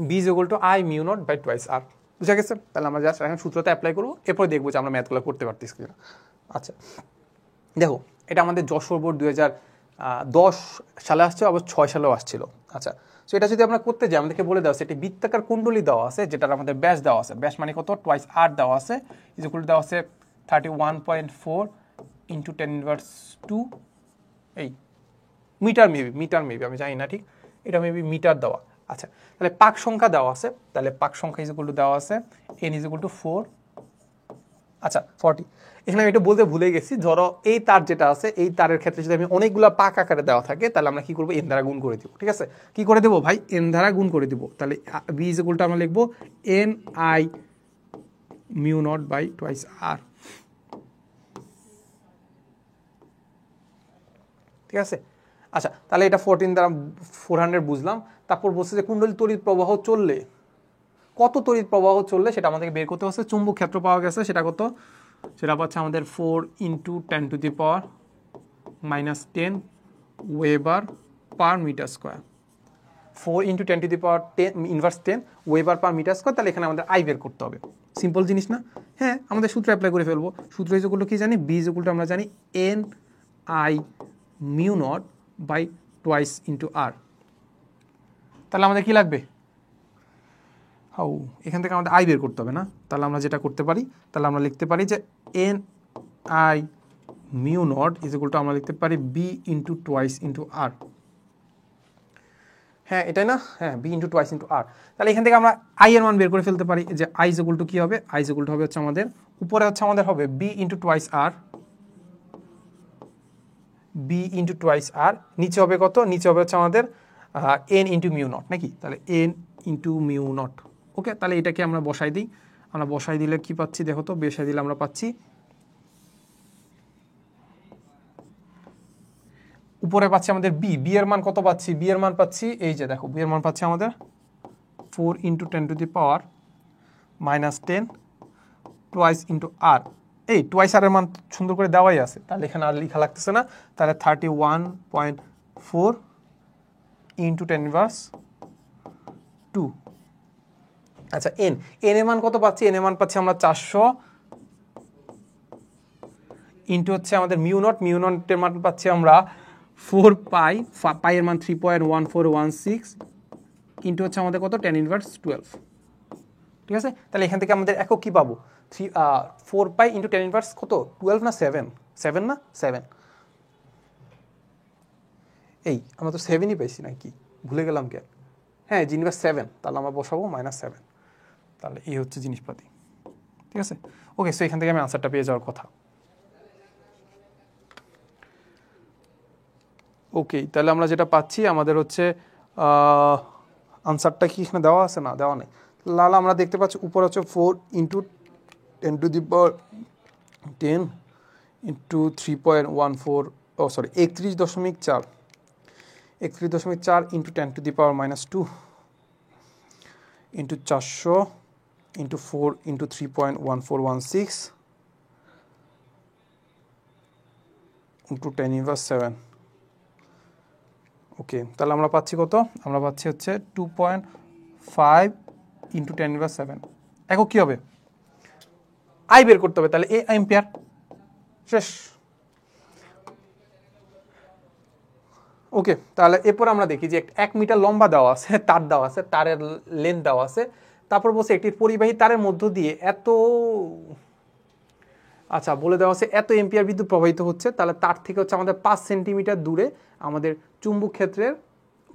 B is equal to I mu naught by twice R. বুঝা গেছে? তাহলে আমরা জাস্ট এখন সূত্রটা অ্যাপ্লাই করবো, এরপরে দেখবো যে আমরা ম্যাথগুলো করতে পারতেছি কিনা। আচ্ছা দেখো, এটা আমাদের যশোর বোর্ড 2010 সালে আসছে, আবার 6 সালেও আসছিল। আচ্ছা, সো এটা যদি আমরা করতে যাই আমাদেরকে বলে দেওয়া আছে এটি বৃত্তাকার কুণ্ডলী দেওয়া আছে, যেটার আমাদের ব্যাস দেওয়া আছে, ব্যাস মানে কত টোয়াইস আর দেওয়া আছে, ইজ ইকুয়াল টু দেওয়া আছে 31.4 ইন্টু 10⁻², এই মিটার মেবি আমি জানি না ঠিক, এটা মেবি মিটার দেওয়া। আচ্ছা, তাহলে পাক সংখ্যা দেওয়া আছে, তাহলে পাক সংখ্যা ইজ ইকুয়াল টু দেওয়া আছে n ইজ ইকুয়াল টু 4, আচ্ছা 40। এখানে আমি এটা বলতে ভুলে গেছি, ধরো এই তার যেটা আছে, এই তারের ক্ষেত্রে যদি আমি অনেকগুলো পাক আকারে দেওয়া থাকে তাহলে আমরা কি করবো, n দ্বারা গুণ করে দিব। ঠিক আছে, কি করে দেবো ভাই, n দ্বারা গুণ করে দিব। তাহলে b ইজ ইকুয়াল টু আমরা লিখবো n i mu naught by twice R. ঠিক আছে, আচ্ছা তাহলে এটা 14 দ্বারা 400 বুঝলাম। তারপর বলছে যে কুণ্ডলী তড়িৎ প্রবাহ চললে, কত তড়িৎ প্রবাহ চললে সেটা আমাদেরকে বের করতে হচ্ছে। চুম্বক ক্ষেত্র পাওয়া গেছে, সেটা কত, সেটা পাচ্ছে আমাদের 4 into 10⁻⁻10 weber per metre square. 4 into 10⁻10 inverse 10 weber per metre square. তাহলে এখানে আমাদের আই বের করতে হবে। সিম্পল জিনিস না? হ্যাঁ, আমাদের সূত্র অ্যাপ্লাই করে ফেলবো। সূত্র ইজ ইকুয়াল টু কি জানি, বি ইজ ইকুয়াল টু আমরা জানি N I mu naught by twice into R. তাহলে আমাদের কি লাগবে, হাউ, এখান থেকে আমাদের আই বের করতে হবে না? তাহলে আমরা যেটা করতে পারি, তাহলে আমরা লিখতে পারি যে N I mu not is equal to আমরা লিখতে পারি বি ইন্টু টোয়াইস ইন্টু আর। হ্যাঁ এটাই না, হ্যাঁ B into twice into R. তাহলে এখান থেকে আমরা আই এর মান বের করে ফেলতে পারি যে আই ইজ ইকুয়াল টু কি হবে, আই ইজ ইকুয়াল টু হবে হচ্ছে আমাদের উপরে হচ্ছে আমাদের হবে বি ইন্টু টোয়াইস আর, বি ইন্টু টোয়াইস আর, নিচে হবে কত, নিচে হবে হচ্ছে আমাদের এন ইন্টু মিউ নট নাকি, তাহলে এন ইন্টু মিউ নট। ওকে, তাহলে এটাকে আমরা বসাই দিই। আমরা বসাই দিলে কি পাচ্ছি দেখো তো, বসাই দিলে আমরা পাচ্ছি উপরে পাচ্ছি আমাদের বি, বি এর মান কত পাচ্ছি, বি এর মান পাচ্ছি এই যে দেখো, বি এর মান পাচ্ছি আমাদের 4 ইন্টু 10⁻⁻10 টোয়াইস ইন্টু আর। এই টোয়াইস আর এর মান সুন্দর করে দেওয়াই আছে, তাহলে এখানে আর লেখা লাগতেছে না। তাহলে 31.4 ইন্টু 10⁻²। আচ্ছা এন, এন এর মান কত পাচ্ছি, এন এর মান পাচ্ছি আমরা 400 ইন্টু হচ্ছে আমাদের মিউ নট, মিউ নটের মান পাচ্ছি আমরা 4 পাই, পাই এর মান 3.1416 ইন্টু হচ্ছে আমাদের কত 10⁻12। ঠিক আছে, তাহলে এখান থেকে আমাদের একক কি পাবো, 4 পাই ইন্টু 10⁻, কত 12 না 7, 7 না 7, এই আমরা তো 7ই পাইছি নাকি, ভুলে গেলাম কে, হ্যাঁ ⁻7, তাহলে আমরা বসাবো -7। তাহলে এই হচ্ছে জিনিসপাতি। ঠিক আছে, ওকে, সো এখান থেকে আমি আনসারটা পেয়ে যাওয়ার কথা। ওকে, তাহলে আমরা যেটা পাচ্ছি আমাদের হচ্ছে আনসারটা কি এখানে দেওয়া আছে, না দেওয়া নেই। লাল আমরা দেখতে পাচ্ছি উপরে হচ্ছে 4 ইন্টু 10⁻10 ইন্টু 3.14, ও sorry 31.4 into 10⁻² into 400 into 4 into 3.1416 into 10⁻7। Okay, তাহলে আমরা পাচ্ছি কত, আমরা পাচ্ছি হচ্ছে 2.5 ইন্টু 10⁻7। এখন কি হবে, আই বের করতে হবে, তাহলে এ অ্যাম্পিয়ার, শেষ। ওকে, তাহলে এরপর আমরা দেখি যে 1 মিটার লম্বা দেওয়া আছে, তার দেওয়া আছে, তারের লেন্থ দেওয়া আছে, তারপর বলছে একটি পরিবাহী তারের মধ্য দিয়ে এত, আচ্ছা বলে দেওয়া আছে এত এম্পিয়ার বিদ্যুৎ প্রবাহিত হচ্ছে, তাহলে তার থেকে হচ্ছে আমাদের 5 সেন্টিমিটার দূরে আমাদের চুম্বক ক্ষেত্রের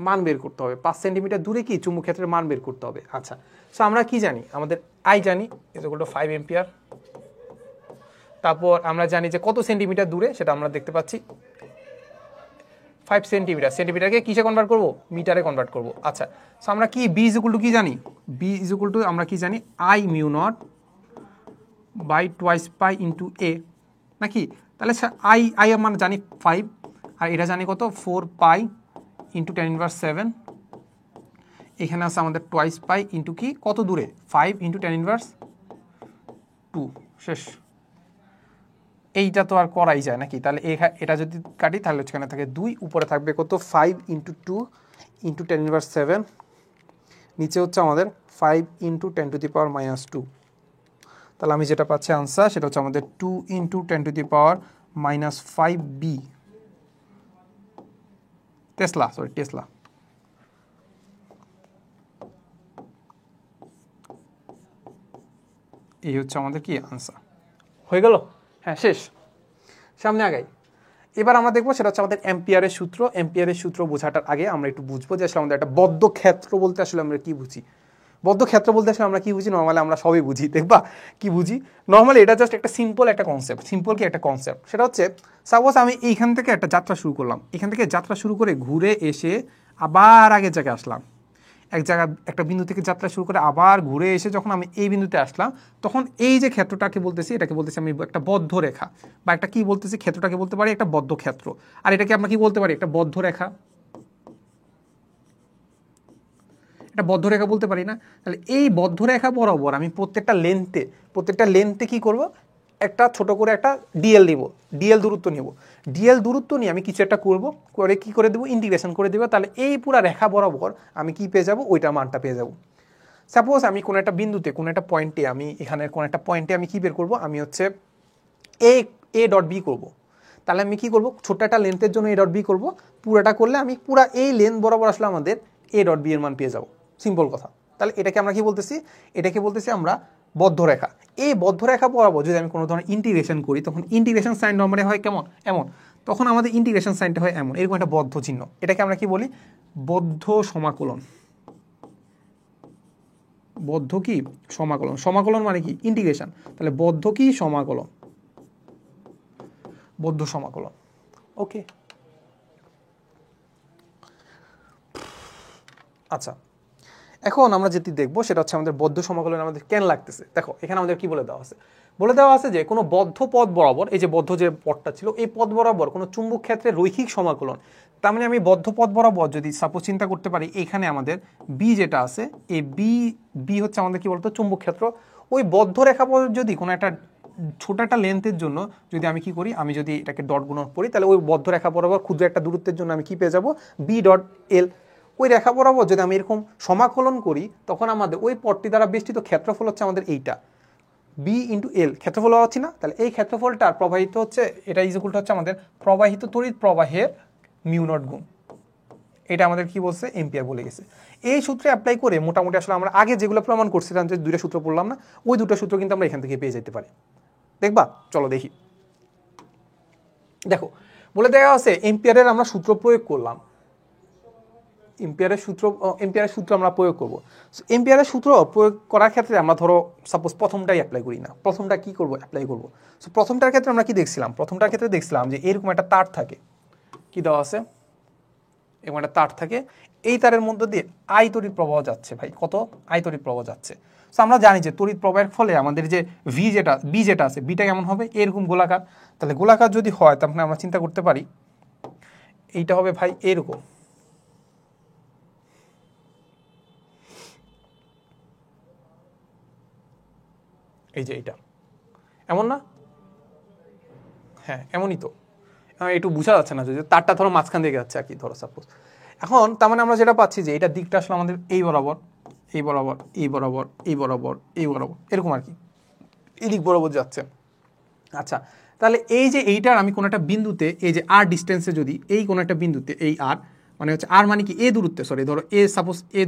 মান বের করতে হবে। 5 সেন্টিমিটার দূরে কি চুম্বক ক্ষেত্রের মান বের করতে হবে। আচ্ছা, সো আমরা কি জানি, আমাদের আই জানি ইজ ইকুয়াল টু 5 এম্পিয়ার। তারপর আমরা জানি যে কত সেন্টিমিটার দূরে, সেটা আমরা দেখতে পাচ্ছি 5 সেন্টিমিটার। সেন্টিমিটারকে কিসে কনভার্ট করব, মিটারে কনভার্ট করব। আচ্ছা, সো আমরা কি বি ইজ ইকুয়াল টু কি জানি, বি ইজ ইকুয়াল টু আমরা কি জানি, I mu naught by twice pi into A নাকি, তাহলে আই মানে জানি 5 আর এটা জানি কত 4 পাই ইন্টু 10⁻⁷, এখানে আছে আমাদের টোয়াইস পাই ইন্টু কি কত দূরে 5 ইন্টু 10⁻², শেষ। এইটা তো আর করাই যায় নাকি, তাহলে এটা যদি কাটি তাহলে এখানে থাকে 2, উপরে থাকবে কত 5 ইন্টু 2 ইন্টু 10⁻⁷, নিচে হচ্ছে আমাদের 5 ইন্টু 10⁻²। তাহলে আমি যেটা পাচ্ছি আনসার সেটা হচ্ছে আমাদের 2 ইন্টু 10⁻⁵b টেসলা, টেসলা। এই হচ্ছে আমাদের কি আনসার, হয়ে গেল। হ্যাঁ শেষ, সামনে আগাই। এবার আমরা দেখবো সেটা হচ্ছে আমাদের অ্যাম্পিয়ারের সূত্র। অ্যাম্পিয়ারের সূত্র বোঝাটার আগে আমরা একটু বুঝবো যে আসলে আমাদের একটা বদ্ধ ক্ষেত্র বলতে আসলে আমরা কি বুঝি। বদ্ধ ক্ষেত্র বলতে আসলে আমরা কি বুঝি, নর্মালি আমরা সবই বুঝি, দেখবা কি বুঝি। নর্মালি এটা জাস্ট একটা সিম্পল একটা কনসেপ্ট, সিম্পল কি একটা কনসেপ্ট, সেটা হচ্ছে সাপোজ আমি এইখান থেকে একটা যাত্রা শুরু করলাম, এখান থেকে যাত্রা শুরু করে ঘুরে এসে আবার আগের জায়গায় আসলাম, এক জায়গা একটা বিন্দু থেকে যাত্রা শুরু করে আবার ঘুরে এসে যখন আমি এই বিন্দুতে আসলাম, তখন এই যে ক্ষেত্রটাকে বলতেছি এটাকে বলতেছি আমি একটা বদ্ধ রেখা, বা একটা কি বলতেছি ক্ষেত্রটাকে বলতে পারি একটা বদ্ধ ক্ষেত্র, আর এটাকে আমরা কি বলতে পারি একটা বদ্ধ রেখা, এটা বদ্ধ রেখা বলতে পারি না। তাহলে এই বদ্ধ রেখা বরাবর আমি প্রত্যেকটা লেন্থে কি করব, একটা ছোট করে একটা ডিএল নিব, ডিএল দূরত্ব নিব, ডিএল দূরত্ব নিয়ে আমি কিছু একটা করব, করে কি করে দেবো ইন্টিগ্রেশন করে দেবো, তাহলে এই পুরো রেখা বরাবর আমি কি পেয়ে যাব, ওইটা মানটা পেয়ে যাব। সাপোজ আমি কোনো একটা বিন্দুতে কোনো একটা পয়েন্টে আমি এখানের কোনো একটা পয়েন্টে আমি কি বের করব, আমি হচ্ছে এ ডট বি করবো, তাহলে আমি কি করব ছোট্ট একটা লেন্থের জন্য এ ডট বি করবো, পুরোটা করলে আমি পুরা এই লেন্থ বরাবর আসলে আমাদের এ ডট বি এর মান পেয়ে যাব, সিম্পল কথা। তাহলে এটাকে আমরা কি বলতেছি, এটাকে বলতেছি আমরা বদ্ধরেখা। এই বদ্ধরেখা বরাবর যদি আমি কোনো ধরনের ইন্টিগ্রেশন করি, তখন ইন্টিগ্রেশন সাইন নর্মালি হয় কেমন, এমন, তখন আমাদের ইন্টিগ্রেশন সাইনটা হয় এমন, এরকম একটা বদ্ধ চিহ্ন, এটাকে আমরা কি বলি বদ্ধ সমাকলন। বদ্ধ কি সমাকলন, সমাকলন মানে কি ইন্টিগ্রেশন, তাহলে বদ্ধ কি সমাকলন, বদ্ধ সমাকলন। ওকে, আচ্ছা এখন আমরা যেটি দেখবো সেটা হচ্ছে আমাদের বদ্ধ সমাকলন আমাদের কেন লাগতেছে। দেখো এখানে আমাদের কি বলে দেওয়া আছে, বলে দেওয়া আছে যে কোনো বদ্ধ পথ বরাবর, এই যে বদ্ধ যে পথটা ছিল এই পথ বরাবর কোনো চুম্বক ক্ষেত্রে রৈখিক সমাকলন, তার মানে আমি বদ্ধ পথ বরাবর যদি সাপোজ চিন্তা করতে পারি, এখানে আমাদের বি যেটা আছে, এই বি হচ্ছে আমাদের কি বলতো চুম্বক ক্ষেত্র, ওই বদ্ধ রেখা পথ যদি কোনো একটা ছোট একটা লেন্থের জন্য যদি আমি কি করি, আমি যদি এটাকে ডট গুণন করি, তাহলে ওই বদ্ধ রেখা বরাবর ক্ষুদ্র একটা দূরত্বের জন্য আমি কি পেয়ে যাব বি ডট এল। ওই রেখা বরাবর যদি আমি এরকম সমাকলন করি, তখন আমাদের ওই পথটি দ্বারা বেষ্টিত ক্ষেত্রফল হচ্ছে আমাদের এইটা বি ইন্টু এল, ক্ষেত্রফল হচ্ছে না, তাহলে এই ক্ষেত্রফলটার প্রবাহিত হচ্ছে, এটা ইকুয়াল হচ্ছে আমাদের প্রবাহিত তড়িৎ প্রবাহের মিউ নট গুণ, এটা আমাদের কি বলছে এম্পিয়ার বলে গেছে। এই সূত্রে অ্যাপ্লাই করে মোটামুটি আসলে আমরা আগে যেগুলো প্রমাণ করছিলাম যে দুইটা সূত্র পড়লাম না, ওই দুটো সূত্র কিন্তু আমরা এখান থেকে পেয়ে যেতে পারি। দেখবা চলো দেখি, দেখো বলে দেওয়া আছে এম্পিয়ারের আমরা সূত্র প্রয়োগ করলাম, এম্পিয়ারের সূত্র আমরা প্রয়োগ করবো। এম্পিয়ারের সূত্র প্রয়োগ করার ক্ষেত্রে আমরা ধরো সাপোজ প্রথমটাই অ্যাপ্লাই করি না, প্রথমটা কি করবো অ্যাপ্লাই করবো। সো প্রথমটার ক্ষেত্রে আমরা কি দেখছিলাম, প্রথমটার ক্ষেত্রে দেখছিলাম যে এরকম একটা তার থাকে, কি দেওয়া আছে এরকম একটা তার থাকে, এই তারের মধ্যে দিয়ে আই তড়িৎ প্রবাহ যাচ্ছে, ভাই কত আই তড়িৎ প্রবাহ যাচ্ছে। সো আমরা জানি যে তড়িৎ প্রবাহের ফলে আমাদের যে বি যেটা আছে, বিটা কেমন হবে এরকম গোলাকার, তাহলে গোলাকার যদি হয় তাহলে আমরা চিন্তা করতে পারি এইটা হবে ভাই এরকম, এই যে এইটা এমন না, হ্যাঁ এমনই তো, একটু বোঝা যাচ্ছে না যদি তারটা ধরো মাঝখান দিকে যাচ্ছে আর কি, ধরো সাপোজ। এখন তার মানে আমরা যেটা পাচ্ছি যে এটা দিকটা আসলে আমাদের এই বরাবর এই বরাবর এই বরাবর এই বরাবর এই বরাবর এরকম আর কি, এই দিক বরাবর যাচ্ছে। আচ্ছা তাহলে এই যে এইটার আমি কোনো একটা বিন্দুতে এই যে আর ডিস্টেন্সে যদি এই কোনো একটা বিন্দুতে এই আর মানে হচ্ছে আর মানে কি এ দূরত্বে, সরি ধরো এ সাপোজ এ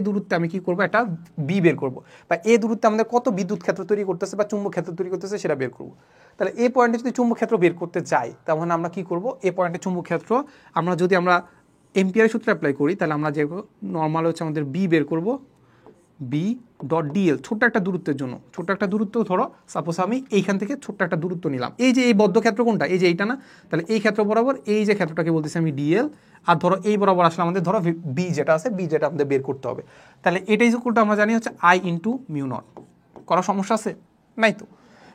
দূরত্বে আমি কি করবো একটা বি বের করবো, বা এ দূরত্বে আমাদের কত বিদ্যুৎ ক্ষেত্র তৈরি করতেছে বা চুম্বক ক্ষেত্র তৈরি করতেছে সেটা বের করবো। তাহলে এই পয়েন্টে যদি চুম্বক ক্ষেত্র বের করতে যাই, তখন আমরা কি করবো, এই পয়েন্টে চুম্বক ক্ষেত্র আমরা যদি আমরা এম্পিয়ারের সূত্রে অ্যাপ্লাই করি, তাহলে আমরা যে নর্মাল হচ্ছে আমাদের বি বের করবো, বি ডট ডিএল ছোট্ট একটা দূরত্বের জন্য, ছোট্ট একটা দূরত্ব ধরো সাপোজ আমি এইখান থেকে ছোট্ট একটা দূরত্ব নিলাম, এই যে এই বদ্ধ ক্ষেত্র কোনটা, এই যে এইটা না, তাহলে এই ক্ষেত্র বরাবর এই যে ক্ষেত্রটাকে বলতেছি আমি ডিএল, আর ধরো এই বরাবর আসলে আমাদের ধরো বি যেটা আছে, বি যেটা আমাদের বের করতে হবে, তাহলে এটাই ইকুয়াল টু আমরা জানি হচ্ছে আই ইন্টু মিউ নট। করার সমস্যা আছে নাই তো,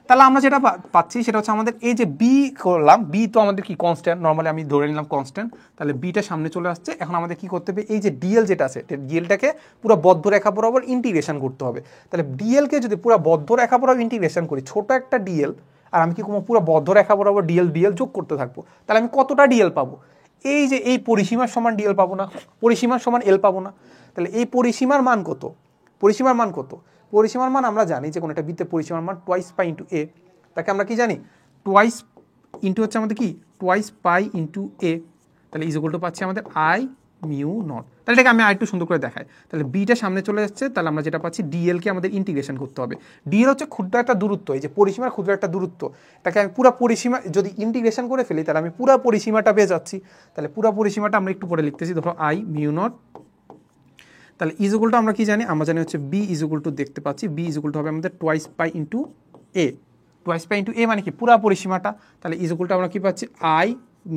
তাহলে আমরা যেটা পাচ্ছি সেটা হচ্ছে আমাদের এই যে বি করলাম, বি তো আমাদের কি কনস্ট্যান্ট, নর্মালি আমি ধরে নিলাম কনস্ট্যান্ট, তাহলে বিটা সামনে চলে আসছে। এখন আমাদের কি করতে হবে, এই যে ডিএল যেটা আছে ডিএলটাকে পুরো বদ্ধরেখা বরাবর ইন্টিগ্রেশন করতে হবে। তাহলে ডিএলকে যদি পুরো বদ্ধরেখা বরাবর ইন্টিগ্রেশন করি, ছোট একটা ডিএল আর আমি কি করবো, পুরো বদ্ধরেখা বরাবর ডিএল ডিএল যোগ করতে থাকবো, তাহলে আমি কতটা ডিএল পাবো, এই যে এই পরিসীমার সমান ডিএল পাবো না, পরিসীমার সমান এল পাবো না। তাহলে এই পরিসীমার মান কত, পরিসীমার মান কত, পরিসীমার মান আমরা জানি যে কোনো একটা বৃত্তের পরিসীমার মান টোয়াইস পাই ইন্টু এ, তাকে আমরা কি জানি টোয়াইস ইন্টু হচ্ছে আমাদের কি টোয়াইস পাই ইন্টু এ, তাহলে ইজ ইকুয়াল টু পাচ্ছি আমাদের আই মিউ নট। তাহলে এটাকে আমি আরেকটু সুন্দর করে দেখাই, তাহলে বিটা সামনে চলে যাচ্ছে, তাহলে আমরা যেটা পাচ্ছি ডিএলকে আমাদের ইন্টিগ্রেশন করতে হবে। ডিএল হচ্ছে ক্ষুদ্র একটা দূরত্ব, এই যে পরিসীমার ক্ষুদ্র একটা দূরত্ব, তাকে আমি পুরো পরিসীমা যদি ইন্টিগ্রেশন করে ফেলি তাহলে আমি পুরো পরিসীমাটা পেয়ে যাচ্ছি। তাহলে পুরো পরিসীমাটা আমরা একটু পরে লিখতেছি, ধরো আই মিউ নট, তাহলে ইজ ইকুয়াল টু আমরা কি জানি, আমরা জানি হচ্ছে বি ইজ ইকুয়াল টু, দেখতে পাচ্ছি বি ইজ ইকুয়াল টু হবে আমাদের টোয়াইস পাই ইন্টু এ, টোয়াইস পাই ইন্টু এ মানে কি পুরা পরিসীমাটা, তাহলে ইজ ইকুয়াল টু আমরা কি পাচ্ছি আই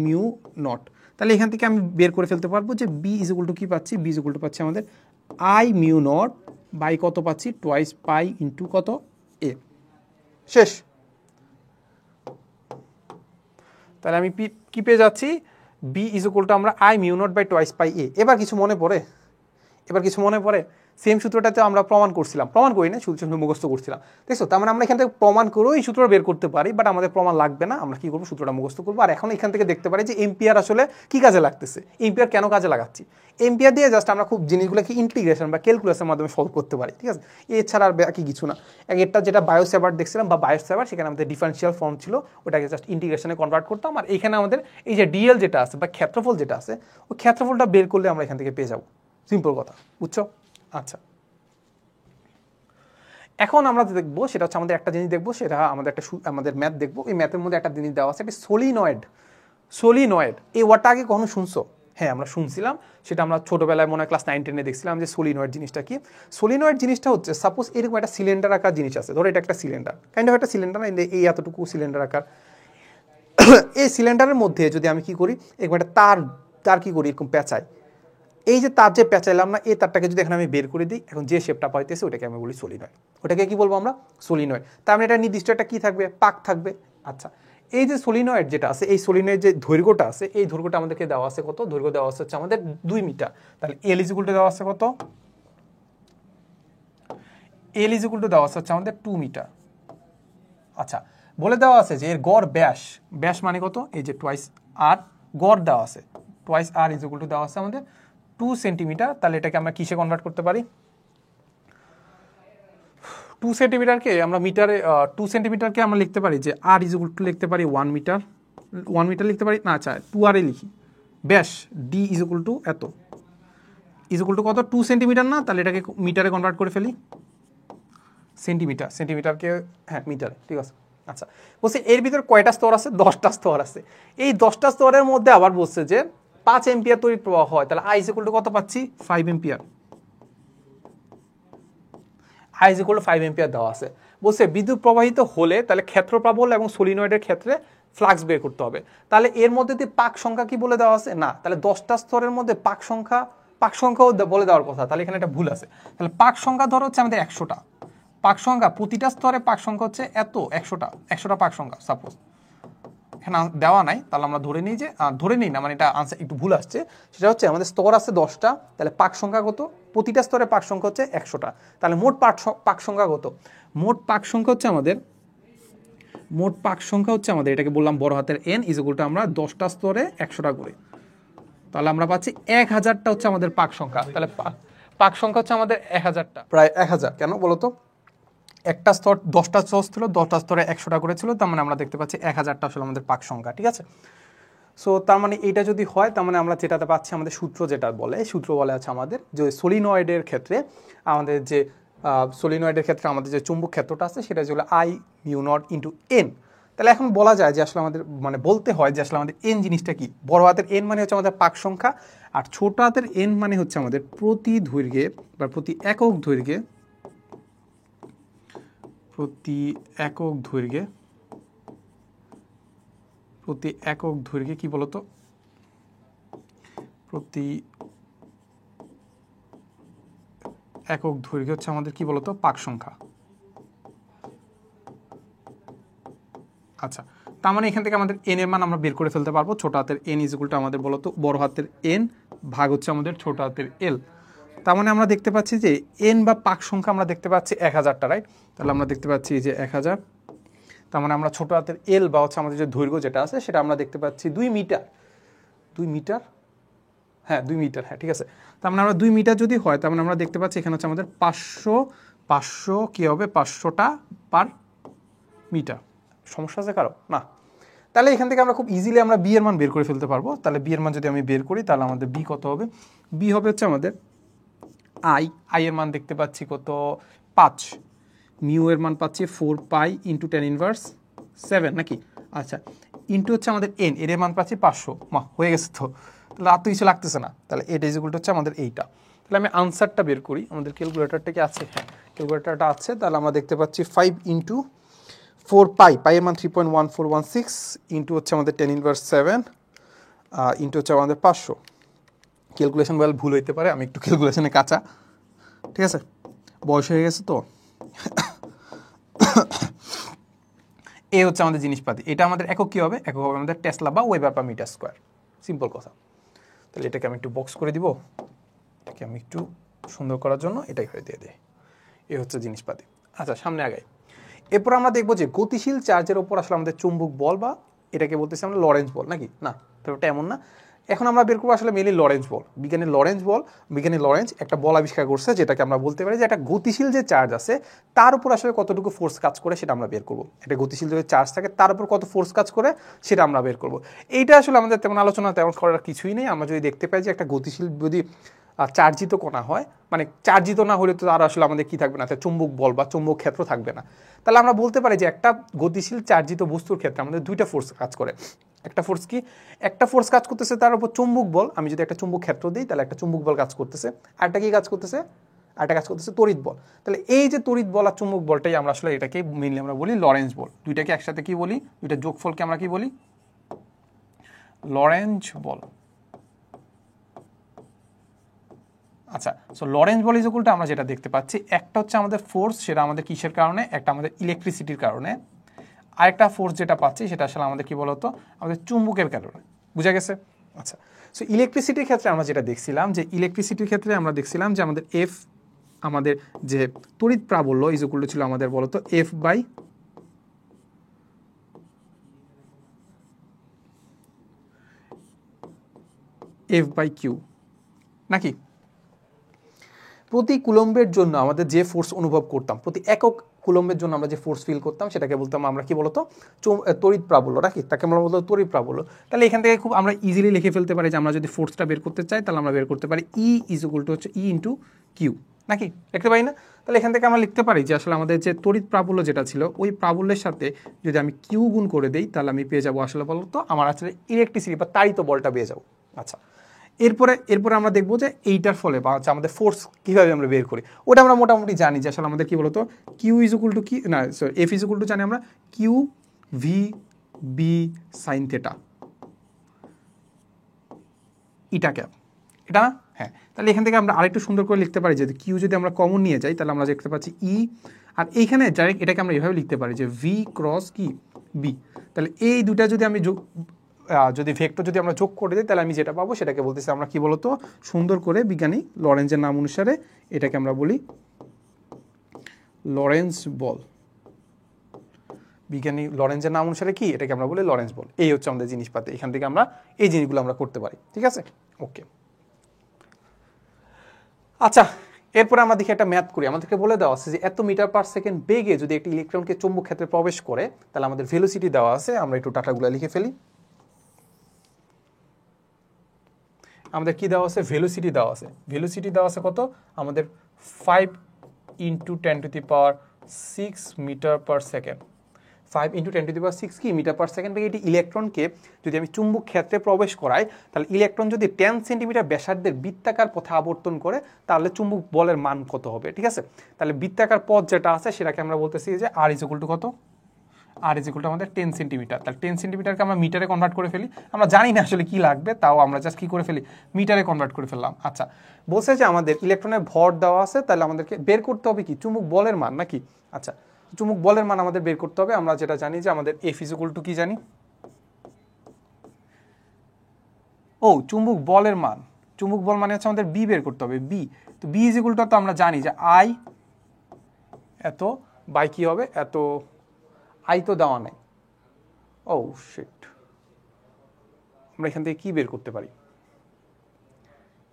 মিউ নট। তাহলে এখান থেকে আমি বের করে ফেলতে পারবো যে বি ইজ ইকুয়াল টু কি পাচ্ছি, বি ইজ ইকুয়াল টু পাচ্ছি আমাদের আই মিউ নট বাই কত পাচ্ছি টোয়াইস পাই ইন্টু কত এ, শেষ। তাহলে আমি কি পেয়ে যাচ্ছি, বি ইজ ইকুয়াল টু আমরা I mu naught by twice pi A. এবার কিছু মনে পড়ে, এবার কিছু মনে পড়ে, সেম সূত্রটাতে আমরা প্রমাণ করছিলাম, প্রমাণ করি না শুধু শুধু মুখস্থ করছিলাম, দেখছো। তার মানে আমরা এখান থেকে প্রমাণ করেও এই সূত্রটা বের করতে পারি, বাট আমাদের প্রমাণ লাগবে না, আমরা কি করবো সূত্রটা মুখস্থ করবো। আর এখন এখান থেকে দেখতে পারি যে এম্পিয়ার আসলে কি কাজে লাগতেছে, এম্পিয়ার কেন কাজে লাগাচ্ছি, এম্পিয়ার দিয়ে জাস্ট আমরা খুব জিনিসগুলোকে ইন্টিগ্রেশন বা ক্যালকুলেশনের মাধ্যমে সলভ করতে পারি, ঠিক আছে। এছাড়া আর বাকি কিছু না। এটা যেটা বায়োসেভার দেখছিলাম বা বায়োসেভার, সেখানে আমাদের ডিফারেন্সিয়াল ফর্ম ছিল, ওটাকে জাস্ট ইন্টিগ্রেশনে কনভার্ট করতাম, আর এখানে আমাদের এই যে ডিএল যেটা আছে বা ক্ষেত্রফল যেটা আছে, ওই ক্ষেত্রফলটা বের করলে আমরা এখান থেকে পেয়ে যাবো, সিম্পল কথা, বুঝছো। আচ্ছা, এখন আমরা দেখবো সেটা হচ্ছে আমাদের একটা জিনিস দেখবো, সেটা আমাদের আমাদের ম্যাথ দেখবো। এই ম্যাথের মধ্যে একটা জিনিস দেওয়া আছে, একটা সলিনয়েড। সলিনয়েড এই ওয়ার্ডটা আগে কখনো শুনছো? হ্যাঁ, আমরা শুনছিলাম, সেটা আমরা ছোটবেলায় মনে হয় ক্লাস 9-10-এ দেখছিলাম যে সলিনয়েড জিনিসটা কি। সলিনয়েড জিনিসটা হচ্ছে, সাপোজ এরকম একটা সিলিন্ডার আকার জিনিস আছে, ধরো এটা একটা সিলিন্ডার, কাইন্ড অফ একটা সিলিন্ডার, এই এতটুকু সিলিন্ডার আকার। এই সিলিন্ডারের মধ্যে যদি আমি কি করি, এরকম একটা তার কি করি, এরকম পেঁচাই, এই যে তার যে পেঁচাইলাম না, এই তারটাকে যদি এখানে আমি বের করে দিই, এখন যে শেপটা পাইতেছে ওটাকে আমি বলি সলিনয়েড। ওটাকে কি বলবো আমরা, সলিনয়েড। তার মানে এটা নির্দিষ্ট একটা কি থাকবে, পাক থাকবে। আচ্ছা, এই যে সলিনয়েড যেটা আছে, এই সলিনয়েড যে দৈর্ঘ্যটা আছে, এই দৈর্ঘ্যটা আমাদেরকে দেওয়া আছে কত, দৈর্ঘ্য দেওয়া আছে হচ্ছে আমাদের 2 মিটার। তাহলে এল ইজ ইকুয়াল টু দেওয়া আছে কত, এল ইজ ইকুয়াল টু দেওয়া আছে হচ্ছে আমাদের 2 মিটার। আচ্ছা, বলে দেওয়া আছে যে এর গড় ব্যাস, ব্যাস মানে কত, এই যে টোয়াইস আর, গড় দেওয়া আছে twice R is equal to দেওয়া আছে আমাদের 2 সেন্টিমিটার। তাহলে এটাকে আমরা কিসে কনভার্ট করতে পারি, 2 সেন্টিমিটারকে আমরা মিটারে, 2 সেন্টিমিটারকে আমরা লিখতে পারি যে আর ইজ ইকুয়াল টু লিখতে পারি 1 মিটার, 1 মিটার লিখতে পারি না, আচ্ছা 2 আর এ লিখি, ব্যাস ডি ইজ ইকুয়াল টু এত, ইজ ইকুয়াল টু কত 2 সেন্টিমিটার না, তাহলে এটাকে মিটারে কনভার্ট করে ফেলি, সেন্টিমিটার, সেন্টিমিটারকে হ্যাঁ মিটারে, ঠিক আছে। আচ্ছা, বলছে এর ভিতরে কয়টা স্তর আছে, 10টা স্তর আছে। এই 10টা স্তরের মধ্যে আবার বলছে যে 5 এম্পিয়ার তড়িৎ প্রবাহ হয়, তাহলে আই ইজ ইকুয়াল টু কত পাচ্ছি, 5 ampere. I is equal two 5 ampere দেওয়া আছে। বলছে বিদ্যুৎ প্রবাহিত হলে তাহলে ক্ষেত্রপ্রবল এবং সলিনয়েডের ক্ষেত্রে ফ্লাক্স বের করতে হবে। তাহলে এর মধ্যে দিয়ে পাক সংখ্যা কি বলে দেওয়া আছে, না, তাহলে 10টা স্তরের মধ্যে পাক সংখ্যাও বলে দেওয়ার কথা, তাহলে এখানে একটা ভুল আছে। তাহলে পাক সংখ্যা ধরো হচ্ছে আমাদের 100টা, পাক সংখ্যা প্রতিটা স্তরে পাক সংখ্যা হচ্ছে এত, 100টা পাক সংখ্যা সাপোজ, এখানে দেওয়া নাই, তাহলে আমরা ধরে নিই যে, ধরে নিই না মানে এটা আনসার একটু ভুল আসছে, সেটা হচ্ছে আমাদের স্তর আছে 10টা, তাহলে পাক সংখ্যা কত, প্রতিটা স্তরে পাক সংখ্যা হচ্ছে 100টা, তাহলে মোট পাক সংখ্যা কত, মোট পাক সংখ্যা হচ্ছে আমাদের, মোট পাক সংখ্যা হচ্ছে আমাদের, এটাকে বললাম বড় হাতের এন ইজ ইকুয়াল টু আমরা 10টা স্তরে 100টা করে, তাহলে আমরা পাচ্ছি 1000টা হচ্ছে আমাদের পাক সংখ্যা। তাহলে পাক সংখ্যা হচ্ছে আমাদের 1000টা, প্রায় 1000, কেন বলতো, একটা স্তর 10টা স্তর ছিল, 10টা স্তরে 100টা করে ছিল, তার মানে আমরা দেখতে পাচ্ছি 1000টা আসলে আমাদের পাক সংখ্যা, ঠিক আছে। সো তার মানে এইটা যদি হয়, তার মানে আমরা যেটাতে পাচ্ছি, আমাদের সূত্র যেটা বলে, সূত্র বলে আছে আমাদের যে সলিনয়েডের ক্ষেত্রে আমাদের যে সলিনয়েডের ক্ষেত্রে আমাদের যে চুম্বক ক্ষেত্রটা আছে, সেটা হলো I mu not into N. তাহলে এখন বলা যায় যে আসলে আমাদের মানে বলতে হয় যে আসলে আমাদের এন জিনিসটা কি, বড় হাতের এন মানে হচ্ছে আমাদের পাক সংখ্যা, আর ছোট হাতের এন মানে হচ্ছে আমাদের প্রতি দৈর্ঘ্যে বা প্রতি একক দৈর্ঘ্যে, প্রতি একক দৈর্ঘ্যে, প্রতি একক দৈর্ঘ্যে কি বলতো, প্রতি একক দৈর্ঘ্য হচ্ছে আমাদের কি বলতো পাক সংখ্যা। আচ্ছা, তার মানে এখান থেকে আমাদের এন এর মান আমরা বের করে ফেলতে পারবো। ছোট হাতের এন ইজ ইকুয়াল টু আমাদের বলতো বড় হাতের এন ভাগ হচ্ছে আমাদের ছোট হাতের এল। তার মানে আমরা দেখতে পাচ্ছি যে এন বা পাক সংখ্যা আমরা দেখতে পাচ্ছি 1000টা, রাইট? তাহলে আমরা দেখতে পাচ্ছি যে 1000। তার মানে আমরা ছোট হাতের এল বা হচ্ছে আমাদের যে দৈর্ঘ্য যেটা আছে সেটা আমরা দেখতে পাচ্ছি 2 মিটার। 2 মিটার, হ্যাঁ 2 মিটার, হ্যাঁ ঠিক আছে। তার মানে আমরা 2 মিটার যদি হয় তার মানে আমরা দেখতে পাচ্ছি এখানে হচ্ছে আমাদের 500 কী হবে 500টা পার মিটার। সমস্যা আছে কারো? না। তাহলে এখান থেকে আমরা খুব ইজিলি আমরা বি এর মান বের করে ফেলতে পারবো। তাহলে বি এর মান যদি আমি বের করি তাহলে আমাদের বি কত হবে? বি হবে হচ্ছে আমাদের আই এর মান দেখতে পাচ্ছি কত 5, মিউ এর মান পাচ্ছি 4 পাই ইন্টু 10 ইনভার্স 7 নাকি? আচ্ছা, ইন্টু হচ্ছে আমাদের এন, এর মান পাচ্ছি 500। হয়ে গেছে তো, তাহলে আর তো কিছু লাগতেছে না। তাহলে এটা ইজ ইকুয়াল টু হচ্ছে আমাদের এইটা। তাহলে আমি আনসারটা বের করি। আমাদের ক্যালকুলেটরটা কি আছে? হ্যাঁ ক্যালকুলেটরটা আছে। তাহলে আমরা দেখতে পাচ্ছি 5 ইন্টু 4 পাই, পাইয়ের মান 3.1416 ইন্টু হচ্ছে আমাদের 10 ইনভার্স 7 ইন্টু হচ্ছে আমাদের 500। ক্যালকুলেশন বল ভুল হইতে পারে, আমি একটু ক্যালকুলেশনে কাঁচা, ঠিক আছে, বয়স হয়ে গেছে তো। এ হচ্ছে আমাদের জিনিসপাতি। এটা আমাদের একক কী হবে? একক হবে আমাদের টেসলা বা weber per metre square. Simple কথা। তাহলে এটাকে আমি একটু বক্স করে দিব, এটাকে আমি একটু সুন্দর করার জন্য এটাই করে দিয়ে দিই। এ হচ্ছে জিনিসপাতি। আচ্ছা, সামনে আগাই। এরপর আমরা দেখবো যে গতিশীল চার্জের ওপর আসলে আমাদের চুম্বক বল বা এটাকে বলতেছি আমরা লরেন্স বল নাকি? না, তো ওটা এমন না। এখন আমরা বের করবো আসলে মেনলি লরেন্স বল। বিজ্ঞানী লরেন্স একটা বল আবিষ্কার করছে যেটাকে আমরা বলতে পারি যে একটা গতিশীল যে চার্জ আছে তার উপর আসলে কতটুকু ফোর্স কাজ করে সেটা আমরা বের করবো। একটা গতিশীল যদি চার্জ থাকে তার উপর কত ফোর্স কাজ করে সেটা আমরা বের করবো। এইটা আসলে আমাদের তেমন আলোচনা তেমন করার কিছুই নেই। আমরা যদি দেখতে পাই যে একটা গতিশীল যদি চার্জিত কণা হয়, মানে চার্জিত না হলে তো আর আসলে আমাদের কি থাকবে না, চুম্বক বল বা চুম্বক ক্ষেত্র থাকবে না। তাহলে আমরা বলতে পারি যে একটা গতিশীল চার্জিত বস্তুর ক্ষেত্রে আমাদের দুইটা ফোর্স কাজ করে। একটা ফোর্স কি? একটা ফোর্স কাজ করতেছে তার উপর চুম্বক বল। আমি যদি একটা চুম্বক ক্ষেত্র দিই তাহলে একটা চুম্বক বল কাজ করতেছে। আরেকটা কি কাজ করতেছে? আরেকটা কাজ করতেছে তড়িৎ বল। তাহলে এই যে তড়িৎ বল আর চুম্বক বলটাই আমরা আসলে এটাকে মেইনলি আমরা বলি লরেন্স বল। দুইটাকে একসাথে কি বলি? দুইটা যোগফলকে আমরা কি বলি? লরেন্স বল। আচ্ছা, so Lawrence ball is equal to আমরা যেটা দেখতে পাচ্ছি, একটা হচ্ছে আমাদের ফোর্স, সেটা আমাদের কিসের কারণে? একটা আমাদের ইলেকট্রিসিটির কারণে। আরেকটা ফোর্স যেটা পাচ্ছি সেটা আসলে আমাদের কি বলতো? আমাদের চুম্বকের কারণে। বুঝা গেছে? আচ্ছা, সো ইলেকট্রিসিটির ক্ষেত্রে আমরা যেটা দেখছিলাম যে ইলেকট্রিসিটির ক্ষেত্রে আমরা দেখছিলাম যে আমাদের এফ, আমাদের যে তড়িৎ প্রাবল্য ইজ ইকুয়াল টু ছিল আমাদের বলতো এফ বাই কিউ নাকি? প্রতি কুলম্বের জন্য আমাদের যে ফোর্স অনুভব করতাম, প্রতি একক কুলম্বের জন্য আমরা যে ফোর্স ফিল করতাম সেটাকে বলতাম আমরা কি বলতো? তড়িৎ প্রাবল্য নাকি? তাকে আমরা বলতো তড়িৎ প্রাবল্য। তাহলে এখান থেকে খুব আমরা ইজিলি লিখে ফেলতে পারি যে আমরা যদি ফোর্সটা বের করতে চাই তাহলে আমরা বের করতে পারি ই ইজ ইকুয়াল টু হচ্ছে ই ইন্টু কিউ নাকি? লিখতে পারি না? তাহলে এখান থেকে আমরা লিখতে পারি যে আসলে আমাদের যে তড়িৎ প্রাবল্য যেটা ছিল ওই প্রাবল্যের সাথে যদি আমি কিউ গুণ করে দিই তাহলে আমি পেয়ে যাবো আসলে বলতো আমার আসলে ইলেকট্রিসিটি বা তাড়িত বলটা পেয়ে যাবো। আচ্ছা, এরপরে আমরা দেখবো যে এইটার ফলে বা হচ্ছে আমাদের ফোর্স কীভাবে আমরা বের করি ওটা আমরা মোটামুটি জানি যে আসলে আমাদের কি বলতো কিউ ইজ ইকুয়াল টু কি না sorry F is equal to জানি আমরা Q V B sine theta eta cap, এটা না? হ্যাঁ, তাহলে এখান থেকে আমরা আরেকটু সুন্দর করে লিখতে পারি যে কিউ যদি আমরা কমন নিয়ে যাই তাহলে আমরা দেখতে পাচ্ছি ই, আর এইখানে ডাইরেক্ট এটাকে আমরা এভাবে লিখতে পারি যে ভি ক্রস কি বি। তাহলে এই দুটা যদি আমি যদি ভেক্টর যদি আমরা যোগ করে দিই তাহলে আমি যেটা পাবো সেটাকে বলতেছি আমরা কি বলতো সুন্দর করে বিজ্ঞানী লরেন্সের নাম অনুসারে এটাকে আমরা বলি লরেন্স বল। বিজ্ঞানী লরেন্সের নাম অনুসারে কি এটাকে আমরা বলি লরেন্স বল। এই হচ্ছে আমাদের জিনিসপাতি, এখান থেকে আমরা এই জিনিসগুলো আমরা করতে পারি। ঠিক আছে, ওকে। আচ্ছা, এরপরে আমরা দেখি একটা ম্যাথ করি। আমাদেরকে বলে দেওয়া আছে যে এত মিটার পার সেকেন্ড বেগে যদি একটি ইলেকট্রনকে চুম্বক ক্ষেত্রে প্রবেশ করে তাহলে আমাদের ভেলোসিটি দেওয়া আছে। আমরা একটু ডাটাগুলো লিখে ফেলি। আমাদের কি দেওয়া আছে? ভেলোসিটি দেওয়া আছে। ভেলোসিটি দেওয়া আছে কত? আমাদের 5 into 10⁶ metre per second. 5 into 10⁶ কি মিটার পার সেকেন্ড বেগে এটি ইলেকট্রনকে যদি আমি চুম্বক ক্ষেত্রে প্রবেশ করাই তাহলে ইলেকট্রন যদি 10 সেন্টিমিটার ব্যাসার্ধের বৃত্তাকার পথে আবর্তন করে তাহলে চুম্বক বলের মান কত হবে? ঠিক আছে, তাহলে বৃত্তাকার পথ যেটা আছে সেটাকে আমরা বলতেছি যে আর ইজ ইকুয়াল টু কত? আর ইজ ইকুয়াল টু আমাদের 10 সেন্টিমিটার। তাহলে 10 সেন্টিমিটারকে আমরা মিটারে কনভার্ট করে ফেলি। আমরা জানি না আসলে কি লাগবে, তাও আমরা জাস্ট কি করে ফেলি? মিটারে কনভার্ট করে ফেললাম। আচ্ছা, বলছে যে আমাদের ইলেকট্রনের ভর দেওয়া আছে, তাহলে আমাদেরকে বের করতে হবে কি? চুম্বক বলের মান নাকি? আচ্ছা, চুম্বক বলের মান আমাদের বের করতে হবে। আমরা যেটা জানি যে আমাদের এফ ইজ ইকুয়াল টু কি জানি, চুম্বক বলের মান, চুম্বক বল মানে হচ্ছে আমাদের বি বের করতে হবে, বি। তো বি ইজ ইকুয়াল টু তো আমরা জানি যে আই এত বাই কি হবে এত, আই তো দেওয়া নাই, শিট, আমরা এখান থেকে কি বের করতে পারি,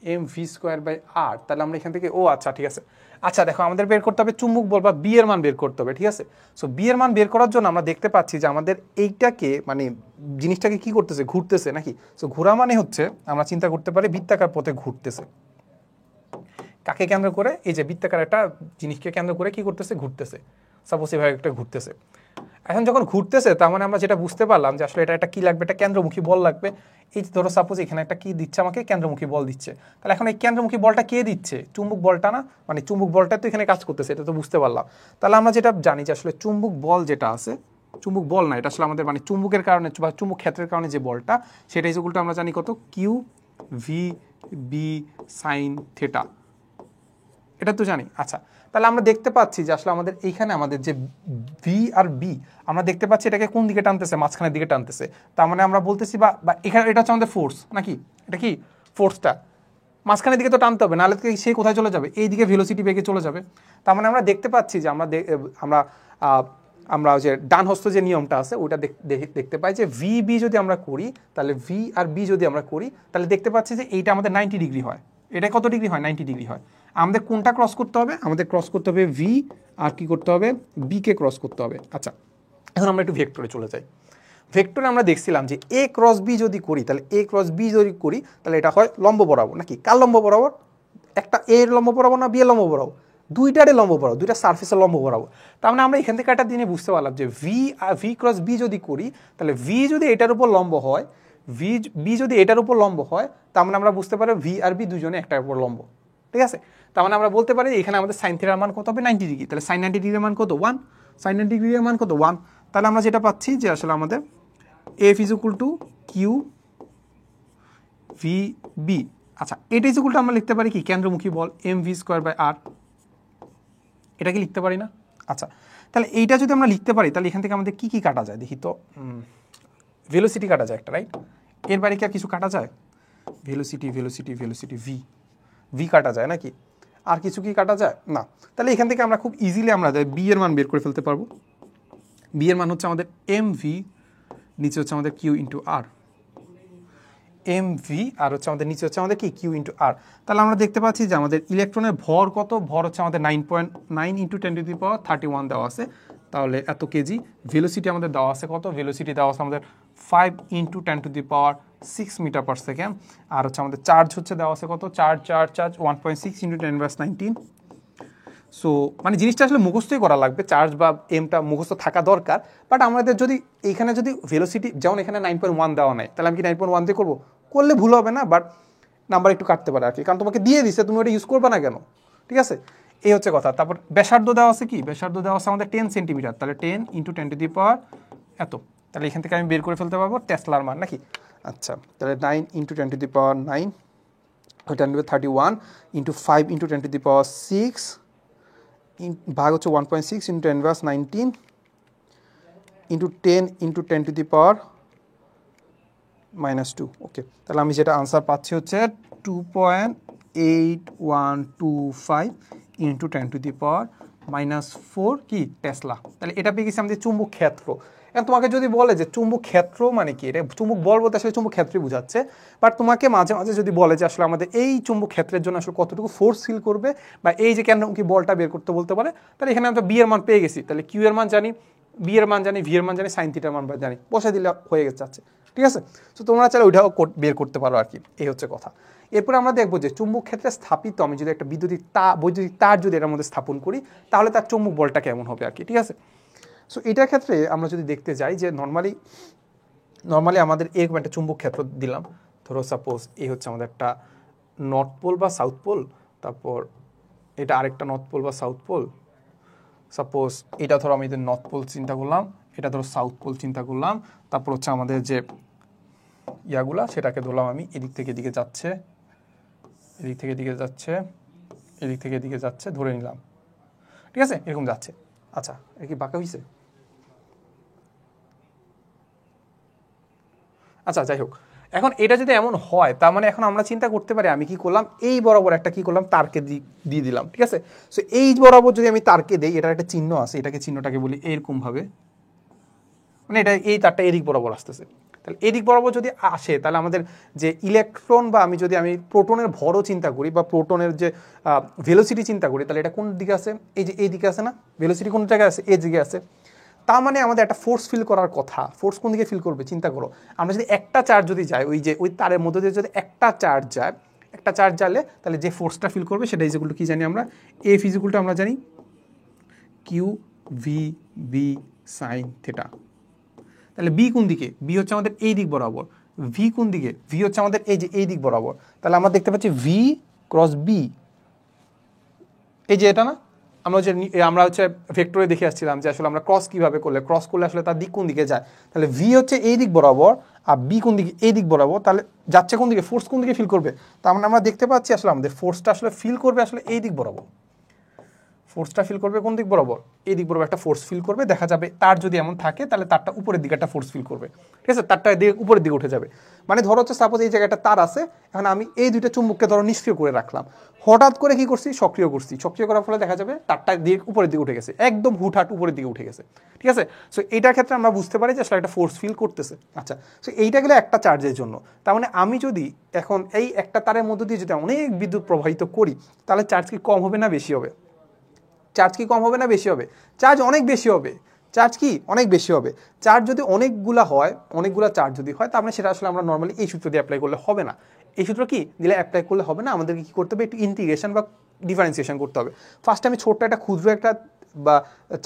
এম ভি স্কোয়ার বাই আর। তাহলে আমরা এখান থেকে আচ্ছা ঠিক আছে, আচ্ছা দেখো আমাদের বের করতে হবে চুম্বক বল বা বি এর মান বের করতে হবে, ঠিক আছে। সো বি এর মান বের করার জন্য আমরা দেখতে পাচ্ছি যে আমাদের এইটাকে মানে জিনিসটাকে কি করতেছে, ঘুরতেছে নাকি। সো ঘোরা মানে হচ্ছে আমরা চিন্তা করতে পারি বৃত্তাকার পথে ঘুরতেছে। কাকে কেন্দ্র করে, এই যে বৃত্তাকার একটা জিনিসকে কেন্দ্র করে কি করতেছে, ঘুরতেছে। সাপোজ এভাবে একটা ঘুরতেছে। এখন যখন ঘুরতেছে তার মানে আমরা যেটা বুঝতে পারলাম যে আসলে এটা একটা কি লাগবে, একটা কেন্দ্রমুখী বল লাগবে। এই ধরো সাপোজ এখানে একটা কি দিচ্ছে আমাকে, কেন্দ্রমুখী বল দিচ্ছে। তাহলে এখন এই কেন্দ্রমুখী বলটা কে দিচ্ছে, চুম্বক বলটা না, মানে চুম্বক বলটা তো এখানে কাজ করতেছে, এটা তো বুঝতে পারলাম। তাহলে আমরা যেটা জানি যে আসলে চুম্বক বল যেটা আছে, চুম্বক বল না, এটা আসলে আমাদের মানে চুম্বকের কারণে বা চুম্বক ক্ষেত্রের কারণে যে বলটা, সেটা ইকুয়ালটা আমরা জানি কত, Q V B sine theta, এটা তো জানি। আচ্ছা তাহলে আমরা দেখতে পাচ্ছি যে আসলে আমাদের এইখানে আমাদের যে ভি আর বি, আমরা দেখতে পাচ্ছি এটাকে কোন দিকে টানতেছে, মাঝখানের দিকে টানতেছে। তার মানে আমরা বলতেছি বা এখানে এটা হচ্ছে আমাদের ফোর্স নাকি, এটা কি ফোর্সটা মাঝখানের দিকে তো টানতে হবে, নাহলে সে কোথায় চলে যাবে, এই দিকে ভেলোসিটি বেগে চলে যাবে। তার মানে আমরা দেখতে পাচ্ছি যে আমরা আমরা যে ডান হস্ত যে নিয়মটা আছে ওইটা দেখতে পাই যে ভি বি যদি আমরা করি, তাহলে ভি আর বি যদি আমরা করি, তাহলে দেখতে পাচ্ছি যে এইটা আমাদের 90 ডিগ্রি হয়। এটা কত ডিগ্রি হয়, 90 ডিগ্রি হয়। আমাদের কোনটা ক্রস করতে হবে, আমাদের ক্রস করতে হবে ভি, আর কি করতে হবে, বি কে ক্রস করতে হবে। আচ্ছা এখন আমরা একটু ভেক্টরে চলে যাই। ভেক্টরে আমরা দেখছিলাম যে এ ক্রস বি যদি করি, তাহলে এ ক্রস বি যদি করি তাহলে এটা হয় লম্ব বরাবর নাকি, কার লম্ব বরাবর, একটা এ এর লম্ব বরাবর না বি এর লম্ব বরাবর, দুইটারে লম্ব বরাবর, দুইটা সার্ফেসের লম্ব বরাবর। তার মানে আমরা এখান থেকে একটা দিনে বুঝতে পারলাম যে ভি ক্রস বি যদি করি, তাহলে ভি যদি এটার উপর লম্ব হয়, বি যদি এটার উপর লম্ব হয়, তার মানে আমরা বুঝতে পারি ভি আর বি দুজনে একটার উপর লম্ব, ঠিক আছে। তার মানে আমরা বলতে পারি এখানে আমাদের সাইন থিটার মান কত হবে, 90 ডিগ্রি। তাহলে সাইন 90 ডিগ্রির মান কত, 1, সাইন 90 ডিগ্রির মান কত, 1। তাহলে আমরা যেটা পাচ্ছি যে আসলে আমাদের F is equal to Q V B. আচ্ছা এটা ইজ ইকুয়াল টু আমরা লিখতে পারি কি, কেন্দ্রমুখী বল এম ভি স্কোয়ার বাই আর, এটা কি লিখতে পারি না। আচ্ছা তাহলে এইটা যদি আমরা লিখতে পারি, তাহলে এখান থেকে আমাদের কি কি কাটা যায় দেখি তো, ভেলোসিটি কাটা যায় একটা, রাইট। এর বাইরে কি আর কিছু কাটা যায়, ভেলোসিটি ভেলোসিটি ভেলোসিটি ভি কাটা যায় নাকি, আর কিছু কি কাটা যায় না। তাহলে এখান থেকে আমরা খুব ইজিলি আমরা বি এর মান বের করে ফেলতে পারবো। বি এর মান হচ্ছে আমাদের এম ভি, নিচে হচ্ছে আমাদের কিউ ইন্টু আর, এম ভি আর হচ্ছে আমাদের নিচে হচ্ছে আমাদের কি কিউ ইন্টু আর। তাহলে আমরা দেখতে পাচ্ছি যে আমাদের ইলেকট্রনের ভর কত, ভর হচ্ছে আমাদের 9.9 ইন্টু 10⁻31 দেওয়া আছে, তাহলে এত কেজি। ভেলোসিটি আমাদের দেওয়া আছে কত, ভেলোসিটি দেওয়া আছে আমাদের 5 ইন্টু 10⁻6 মিটার পার সেকেন্ড। আর হচ্ছে আমাদের চার্জ হচ্ছে দেওয়া আছে কত, চার্জ 1.6 ইন্টু 10⁻19। সো মানে জিনিসটা আসলে মুখস্থই করা লাগবে, চার্জ বা এমটা মুখস্থ থাকা দরকার। বাট আমাদের যদি এইখানে যদি ভেলোসিটি যেমন এখানে 9.1 দেওয়া নাই, তাহলে আমি কি 9.1 দিয়ে করবো, করলে ভুল হবে না, বাট নাম্বার একটু কাটতে পারে আর কি, কারণ তোমাকে দিয়ে দিছে, তুমি ওটা ইউজ করবে না কেন, ঠিক আছে। এই হচ্ছে কথা। তারপর ব্যাসার্ধ দেওয়া আছে কি, ব্যাসার্ধ দেওয়া আছে আমাদের 10 সেন্টিমিটার, তাহলে 10 ইন্টু 10⁻, এত। তাহলে এখান থেকে আমি বের করে ফেলতে পারবো টেসলার মান নাকি। আচ্ছা তাহলে 9 ইন্টু 10⁻9 10⁻31 ইন্টু 5 ইন্টু 10⁻6 ভাগ হচ্ছে 1.6 ইন্টু 10⁻19 ইন্টু 10 ইন্টু 10⁻²। ওকে তাহলে আমি যেটা আনসার পাচ্ছি হচ্ছে 2.8125 ইন্টু 10⁻⁻4 কি টেসলা। তাহলে এটা পেয়ে গেছি আমাদের চুম্বক ক্ষেত্র। এখন তোমাকে যদি বলে যে চুম্বক ক্ষেত্র মানে কি, এটা চুম্বক বল বলতে আসলে চুম্বক ক্ষেত্রই বোঝাচ্ছে। বাট তোমাকে মাঝে মাঝে যদি বলে যে আসলে আমাদের এই চুম্বক ক্ষেত্রের জন্য আসলে কতটুকু ফোর্স ফিল করবে, বা এই যে কেন্দ্রমুখী বলটা বের করতে বলতে পারে, তাহলে এখানে আমরা বি এর মান পেয়ে গেছি। তাহলে কিউ এর মান জানি, বি এর মান জানি, ভি এর মান জানি, সাইন থিটার মান জানি, বসে দিলে হয়ে যাচ্ছে, ঠিক আছে। তো তোমরা চাইলে ওইটাও বের করতে পারো আর কি, এই হচ্ছে কথা। এরপরে আমরা দেখবো যে চুম্বক ক্ষেত্রে স্থাপিত আমি যদি একটা বৈদ্যুতিক তার যদি এটার মধ্যে স্থাপন করি, তাহলে তার চুম্বক বলটা কেমন হবে আর কি, ঠিক আছে। সো এটার ক্ষেত্রে আমরা যদি দেখতে যাই যে নর্মালি আমাদের এরকম একটা চুম্বক ক্ষেত্র দিলাম। ধরো সাপোজ এই হচ্ছে আমাদের একটা নর্থ পোল বা সাউথ পোল, তারপর এটা আরেকটা নর্থ পোল বা সাউথ পোল। সাপোজ এটা ধরো আমি নর্থ পোল চিন্তা করলাম, এটা ধরো সাউথ পোল চিন্তা করলাম, তারপর হচ্ছে আমাদের যে ইয়াগুলা সেটাকে ধরলাম আমি এদিক থেকে এদিকে যাচ্ছে, এদিক থেকে এদিকে যাচ্ছে, এদিক থেকে এদিকে যাচ্ছে, ধরে নিলাম, ঠিক আছে, এরকম যাচ্ছে। আচ্ছা এটা কি বাঁকা হয়েছে? আচ্ছা যাই হোক, এখন এটা যদি এমন হয় তার মানে এখন আমরা চিন্তা করতে পারি আমি কি করলাম, এই বরাবর একটা কি করলাম তারকে দিয়ে দিলাম, ঠিক আছে। সো এই বরাবর যদি আমি তারকে দেই, এটার একটা চিহ্ন আছে, এটাকে চিহ্নটাকে বলি এরকম ভাবে, মানে এটা এই তারটা এদিক বরাবর আসতেছে। তাহলে এদিক বরাবর যদি আসে তাহলে আমাদের যে ইলেকট্রন বা আমি প্রোটনের ভরও চিন্তা করি বা প্রোটনের যে ভেলোসিটি চিন্তা করি, তাহলে এটা কোন দিকে আছে, এই যে এই দিকে আছে না, ভেলোসিটি কোন জায়গায় আছে, এই দিকে আছে। তার মানে আমাদের একটা ফোর্স ফিল করার কথা, ফোর্স কোন দিকে ফিল করবে চিন্তা করো। আমরা যদি একটা চার্জ যদি যায়, ওই তারের মধ্যে দিয়ে যদি একটা চার্জ যায়, একটা চার্জ যালে তাহলে যে ফোর্সটা ফিল করবে সেটা ইজিকুল টু কি জানি আমরা, এফ ইজিকুল টু আমরা জানি Q V B sine theta. তাহলে বি কোন দিকে, বি হচ্ছে আমাদের এই দিক বরাবর, ভি কোন দিকে, ভি হচ্ছে আমাদের এই যে এই দিক বরাবর। তাহলে আমরা দেখতে পাচ্ছি ভি ক্রস বি, এই যে এটা না, আমরা হচ্ছে ভেক্টরে দেখে আসছিলাম যে আসলে আমরা ক্রস কিভাবে করলে, ক্রস করলে আসলে তার দিক কোন দিকে যায়। তাহলে ভি হচ্ছে এই দিক বরাবর আর বি কোন দিকে, এই দিক বরাবর। তাহলে যাচ্ছে কোন দিকে, ফোর্স কোন দিকে ফিল করবে, তার মানে আমরা দেখতে পাচ্ছি আসলে আমাদের ফোর্সটা আসলে ফিল করবে আসলে এই দিক বরাবর। ফোর্সটা ফিল করবে কোন দিক বরাবর, এই দিক বরাবর একটা ফোর্স ফিল করবে। দেখা যাবে তার যদি এমন থাকে তাহলে তারটা উপরের দিকে একটা ফোর্স ফিল করবে, ঠিক আছে, তারটা দিকে উপরের দিকে উঠে যাবে। মানে ধরো হচ্ছে সাপোজ এই জায়গাটা তার আছে, এখন আমি এই দুইটা চুম্বককে ধরো নিষ্ক্রিয় করে রাখলাম, হঠাৎ করে কি করছি সক্রিয় করছি, সক্রিয় করার ফলে দেখা যাবে তারটা দিকে উপরের দিকে উঠে গেছে, একদম হুটহাট উপরের দিকে উঠে গেছে, ঠিক আছে। সো এইটার ক্ষেত্রে আমরা বুঝতে পারি যে আসলে একটা ফোর্স ফিল করতেছে। আচ্ছা, সো এইটা গেলে একটা চার্জের জন্য। তার মানে আমি যদি এখন এই একটা তারের মধ্য দিয়ে যদি অনেক বিদ্যুৎ প্রবাহিত করি, তাহলে চার্জ কি কম হবে না বেশি হবে? চার্জ কি কম হবে না বেশি হবে? চার্জ অনেক বেশি হবে। চার্জ কি অনেক বেশি হবে। চার্জ যদি অনেকগুলা হয়, অনেকগুলা চার্জ যদি হয়, তার মানে সেটা আসলে আমরা নর্মালি এই সূত্র দিয়ে অ্যাপ্লাই করলে হবে না। এই সূত্র কি দিলে অ্যাপ্লাই করলে হবে না, আমাদেরকে কি করতে হবে, একটু ইন্টিগ্রেশন বা ডিফারেন্সিয়েশন করতে হবে। ফার্স্ট আমি ছোট্ট একটা ক্ষুদ্র একটা বা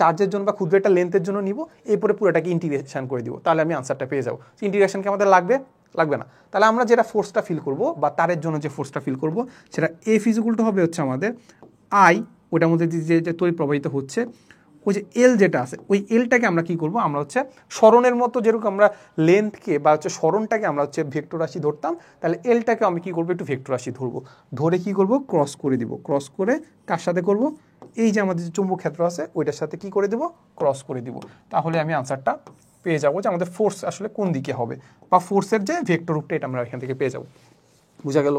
চার্জের জন্য বা ক্ষুদ্র একটা লেন্থের জন্য নিব, এরপরে পুরোটাকে ইন্টিগ্রেশন করে দিব, তাহলে আমি আনসারটা পেয়ে যাবো। ইন্টিগ্রেশনকে আমাদের লাগবে লাগবে না। তাহলে আমরা যেটা ফোর্সটা ফিল করব বা তারের জন্য যে ফোর্সটা ফিল করব, সেটা এফ ইজিকুল টু হবে হচ্ছে আমাদের আই, ওটার মধ্যে যে তড়িৎ প্রবাহিত হচ্ছে, ওই যে এল যেটা আছে, ওই এলটাকে আমরা কি করব, আমরা হচ্ছে সরণের মতো যেরকম আমরা লেন্থকে বা হচ্ছে সরণটাকে আমরা হচ্ছে ভেক্টর রাশি ধরতাম, তাহলে এলটাকে আমি কি করবো একটু ভেক্টর রাশি ধরবো, ধরে কি করব ক্রস করে দিব। ক্রস করে কার সাথে করব, এই যে আমাদের যে চুম্বক ক্ষেত্র আছে ওইটার সাথে কি করে দেব, ক্রস করে দিব। তাহলে আমি আনসারটা পেয়ে যাবো যে আমাদের ফোর্স আসলে কোন দিকে হবে, বা ফোর্সের যে ভেক্টর রূপটা এটা আমরা এখান থেকে পেয়ে যাবো। বুঝা গেল?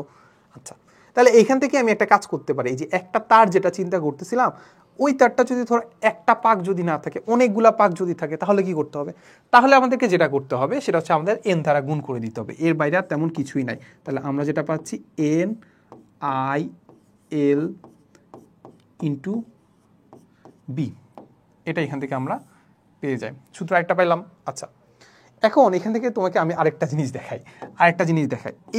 আচ্ছা, তাহলে এইখান থেকে আমি একটা কাজ করতে পারি, এই যে একটা তার যেটা চিন্তা করতেছিলাম, ওই তারটা যদি ধরো একটা পাক যদি না থাকে, অনেকগুলা পাক যদি থাকে, তাহলে কি করতে হবে, তাহলে আমাদেরকে যেটা করতে হবে সেটা হচ্ছে আমাদের এন দ্বারা গুণ করে দিতে হবে, এর বাইরে আর তেমন কিছুই নাই। তাহলে আমরা যেটা পাচ্ছি N I L into B, এটা এখান থেকে আমরা পেয়ে যাই, সূত্র একটা পাইলাম। আচ্ছা, এখন এখান থেকে তোমাকে আমি আরেকটা জিনিস দেখাই,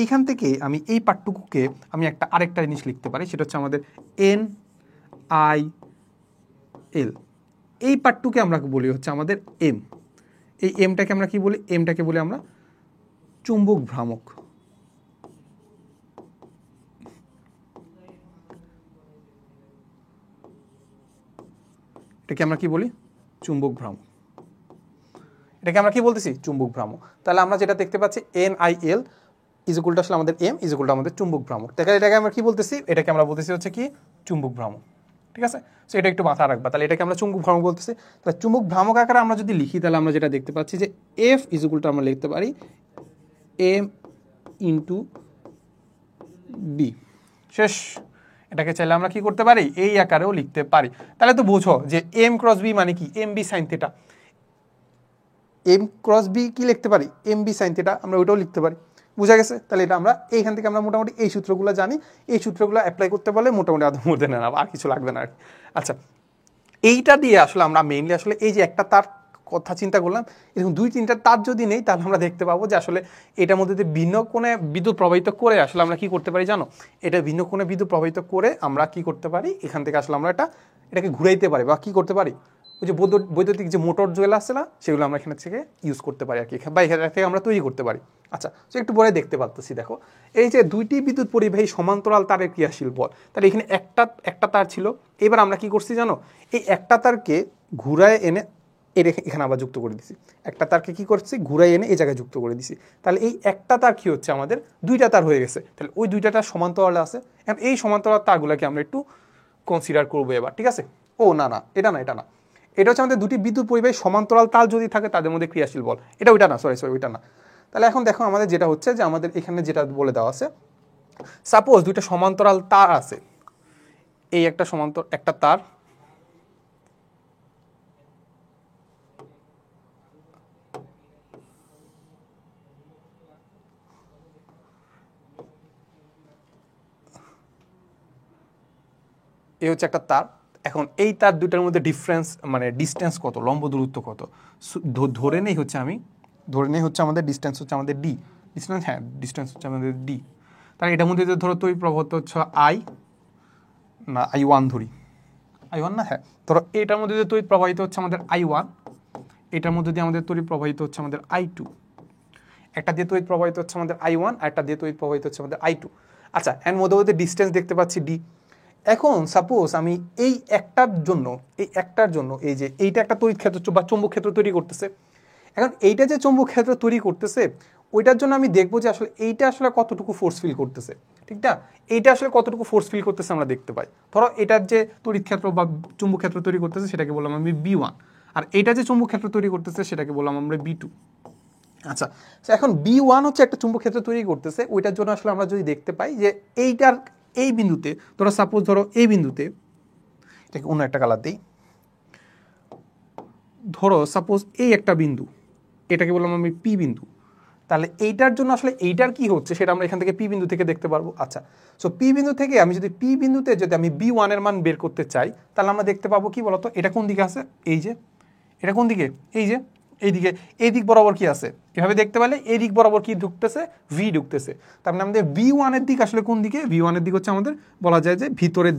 এইখান থেকে আমি এই পার্টটুকুকে আমি একটা আরেকটা জিনিস লিখতে পারি, সেটা হচ্ছে আমাদের এন আই এল, এই পার্টটুকে আমরা বলি হচ্ছে আমাদের এম। এই এমটাকে আমরা কি বলি, এমটাকে বলি আমরা চুম্বক ভ্রামক। এটাকে আমরা কি বলি, চুম্বক ভ্রামক। এটাকে আমরা কি বলতেছি, চুম্বক ভ্রামক। তাহলে আমরা যেটা দেখতে পাচ্ছি এন আই এল ইজুকুলটা আসলে আমাদের এম, ইজুকুলটা আমাদের চুম্বক ভ্রামক। এটাকে আমরা কি বলতেছি, এটাকে আমরা বলতেছি হচ্ছে কি চুম্বক ভ্রামক, ঠিক আছে। সো এটা একটু মাথায় রাখবা, তাহলে এটাকে আমরা চুম্বক ভ্রামক বলতেছি। তাহলে চুম্বক ভ্রামক আকারে আমরা যদি লিখি, তাহলে আমরা যেটা দেখতে পাচ্ছি যে এফ ইজুকুলটা আমরা লিখতে পারি এম ইন্টু বি, শেষ। এটাকে চাইলে আমরা কি করতে পারি, এই আকারেও লিখতে পারি। তাহলে তো বোঝো যে এম ক্রস বি মানে কি, M B sine theta. M cross B কি লিখতে পারি, এম বি সাইন থিটা, আমরা ওইটাও লিখতে পারি। বুঝা গেছে? তাহলে এটা আমরা এইখান থেকে আমরা মোটামুটি এই সূত্রগুলো জানি, এই সূত্রগুলো অ্যাপ্লাই করতে পারলে মোটামুটি আধ মধ্যে নেন, আর কিছু লাগবে না আর কি। আচ্ছা, এইটা দিয়ে আসলে আমরা মেইনলি আসলে এই যে একটা তার কথা চিন্তা করলাম, এরকম দুই তিনটা তার যদি নেই, তাহলে আমরা দেখতে পাবো যে আসলে এটার মধ্যে দিয়ে ভিন্ন কোণে বিদ্যুৎ প্রবাহিত করে আসলে আমরা কি করতে পারি জানো, এটা ভিন্ন কোণে বিদ্যুৎ প্রবাহিত করে আমরা কি করতে পারি, এখান থেকে আসলে আমরা এটাকে ঘুরাইতে পারি বা কি করতে পারি, ওই যে বৈদ্যুতিক যে মোটর যেগুলো আছে না, সেগুলো আমরা এখান থেকে ইউজ করতে পারি আর কি, বা এখান থেকে আমরা তৈরি করতে পারি। আচ্ছা, তো একটু পরে দেখতে পাচ্ছি, দেখো এই যে দুইটি বিদ্যুৎ পরিবাহী সমান্তরাল তারের ক্রিয়াশীল বল, তাহলে এখানে একটা তার ছিল, এবার আমরা কি করছি জানো, এই একটা তারকে ঘুরায় এনে এখানে আবার যুক্ত করে দিছি, একটা তারকে কি করছি ঘুরাই এনে এই জায়গায় যুক্ত করে দিছি। তাহলে এই একটা তার কি হচ্ছে, আমাদের দুইটা তার হয়ে গেছে। তাহলে ওই দুইটা তার সমান্তরাল আছে, এই সমান্তরাল তারগুলোকে আমরা একটু কনসিডার করবো এবার, ঠিক আছে। ও না না, এটা না, এটা হচ্ছে আমাদের দুটি বিদ্যুৎ পরিবাহী সমান্তরাল তার যদি থাকে তাদের মধ্যে ক্রিয়াশীল বল। এটা ওইটা না, সরি ওইটা না। তাহলে এখন দেখো আমাদের যেটা হচ্ছে যে আমাদের এখানে যেটা বলে দেওয়া আছে, সাপোজ দুইটা সমান্তরাল তার আছে, এই একটা একটা তার, এই হচ্ছে একটা তার। এখন এই তার দুইটার মধ্যে ডিফারেন্স মানে ডিস্টেন্স কত, লম্ব দূরত্ব কত, ধরে নেই হচ্ছে আমাদের ডিস্টেন্স হচ্ছে আমাদের ডি, ডিস্টেন্স, হ্যাঁ ডিস্টেন্স হচ্ছে আমাদের ডি। তাহলে এটার মধ্যে ধরো তড়িৎ প্রবাহটা হচ্ছে I1 ধরি, I1 না, হ্যাঁ ধরো এটার মধ্যে যে তড়িৎ প্রবাহিত হচ্ছে আমাদের I1, এটার মধ্যে দিয়ে আমাদের তড়িৎ প্রবাহিত হচ্ছে আমাদের I2, একটা দিয়ে তড়িৎ প্রবাহিত হচ্ছে আমাদের I1 আর একটা দিয়ে তড়িৎ প্রবাহিত হচ্ছে আমাদের I2। আচ্ছা, এর মধ্যে ডিস্টেন্স দেখতে পাচ্ছি ডি। এখন সাপোজ আমি এই একটার জন্য এই যে এইটা একটা তড়িৎ ক্ষেত্র বা চৌম্বক ক্ষেত্র তৈরি করতেছে। এখন এইটা যে চৌম্বক ক্ষেত্র তৈরি করতেছে ওইটার জন্য আমি দেখবো যে আসলে এইটা আসলে কতটুকু ফোর্স ফিল করতেছে, ঠিক না? এইটা আসলে কতটুকু ফোর্স ফিল করতেছে আমরা দেখতে পাই। ধরো এটার যে তড়িৎ ক্ষেত্র বা চৌম্বক ক্ষেত্র তৈরি করতেছে সেটাকে বললাম আমি B1, আর এইটা যে চৌম্বক ক্ষেত্র তৈরি করতেছে সেটাকে বললাম আমরা B2। আচ্ছা, এখন B1 হচ্ছে একটা চুম্বক ক্ষেত্র তৈরি করতেছে, ওইটার জন্য আসলে আমরা যদি দেখতে পাই যে এইটার এই বিন্দুতে, ধরো সাপোজ ধরো এই বিন্দুতে, এটাকে অন্য একটা কালার দিই, ধরো সাপোজ এই একটা বিন্দু, এটাকে বললাম আমি পি বিন্দু। তাহলে এইটার জন্য আসলে এইটার কি হচ্ছে সেটা আমরা এখান থেকে পি বিন্দু থেকে দেখতে পারবো। আচ্ছা, সো পি বিন্দু থেকে আমি যদি পি বিন্দুতে যদি আমি B1 এর মান বের করতে চাই তাহলে আমরা দেখতে পাবো কি বলতো, এটা কোন দিকে আছে, এই যে এটা কোন দিকে, এই যে এইদিকে, এই দিক বরাবর কি আছে, এভাবে দেখতে পেলে এই দিক বরাবর কি ঢুকতেছে, ভি ঢুকতেছে। তার মানে আমাদের V1 এর দিক আসলে কোন দিকে, V1 এর দিক হচ্ছে আমাদের বলা যায় যে ভিতরের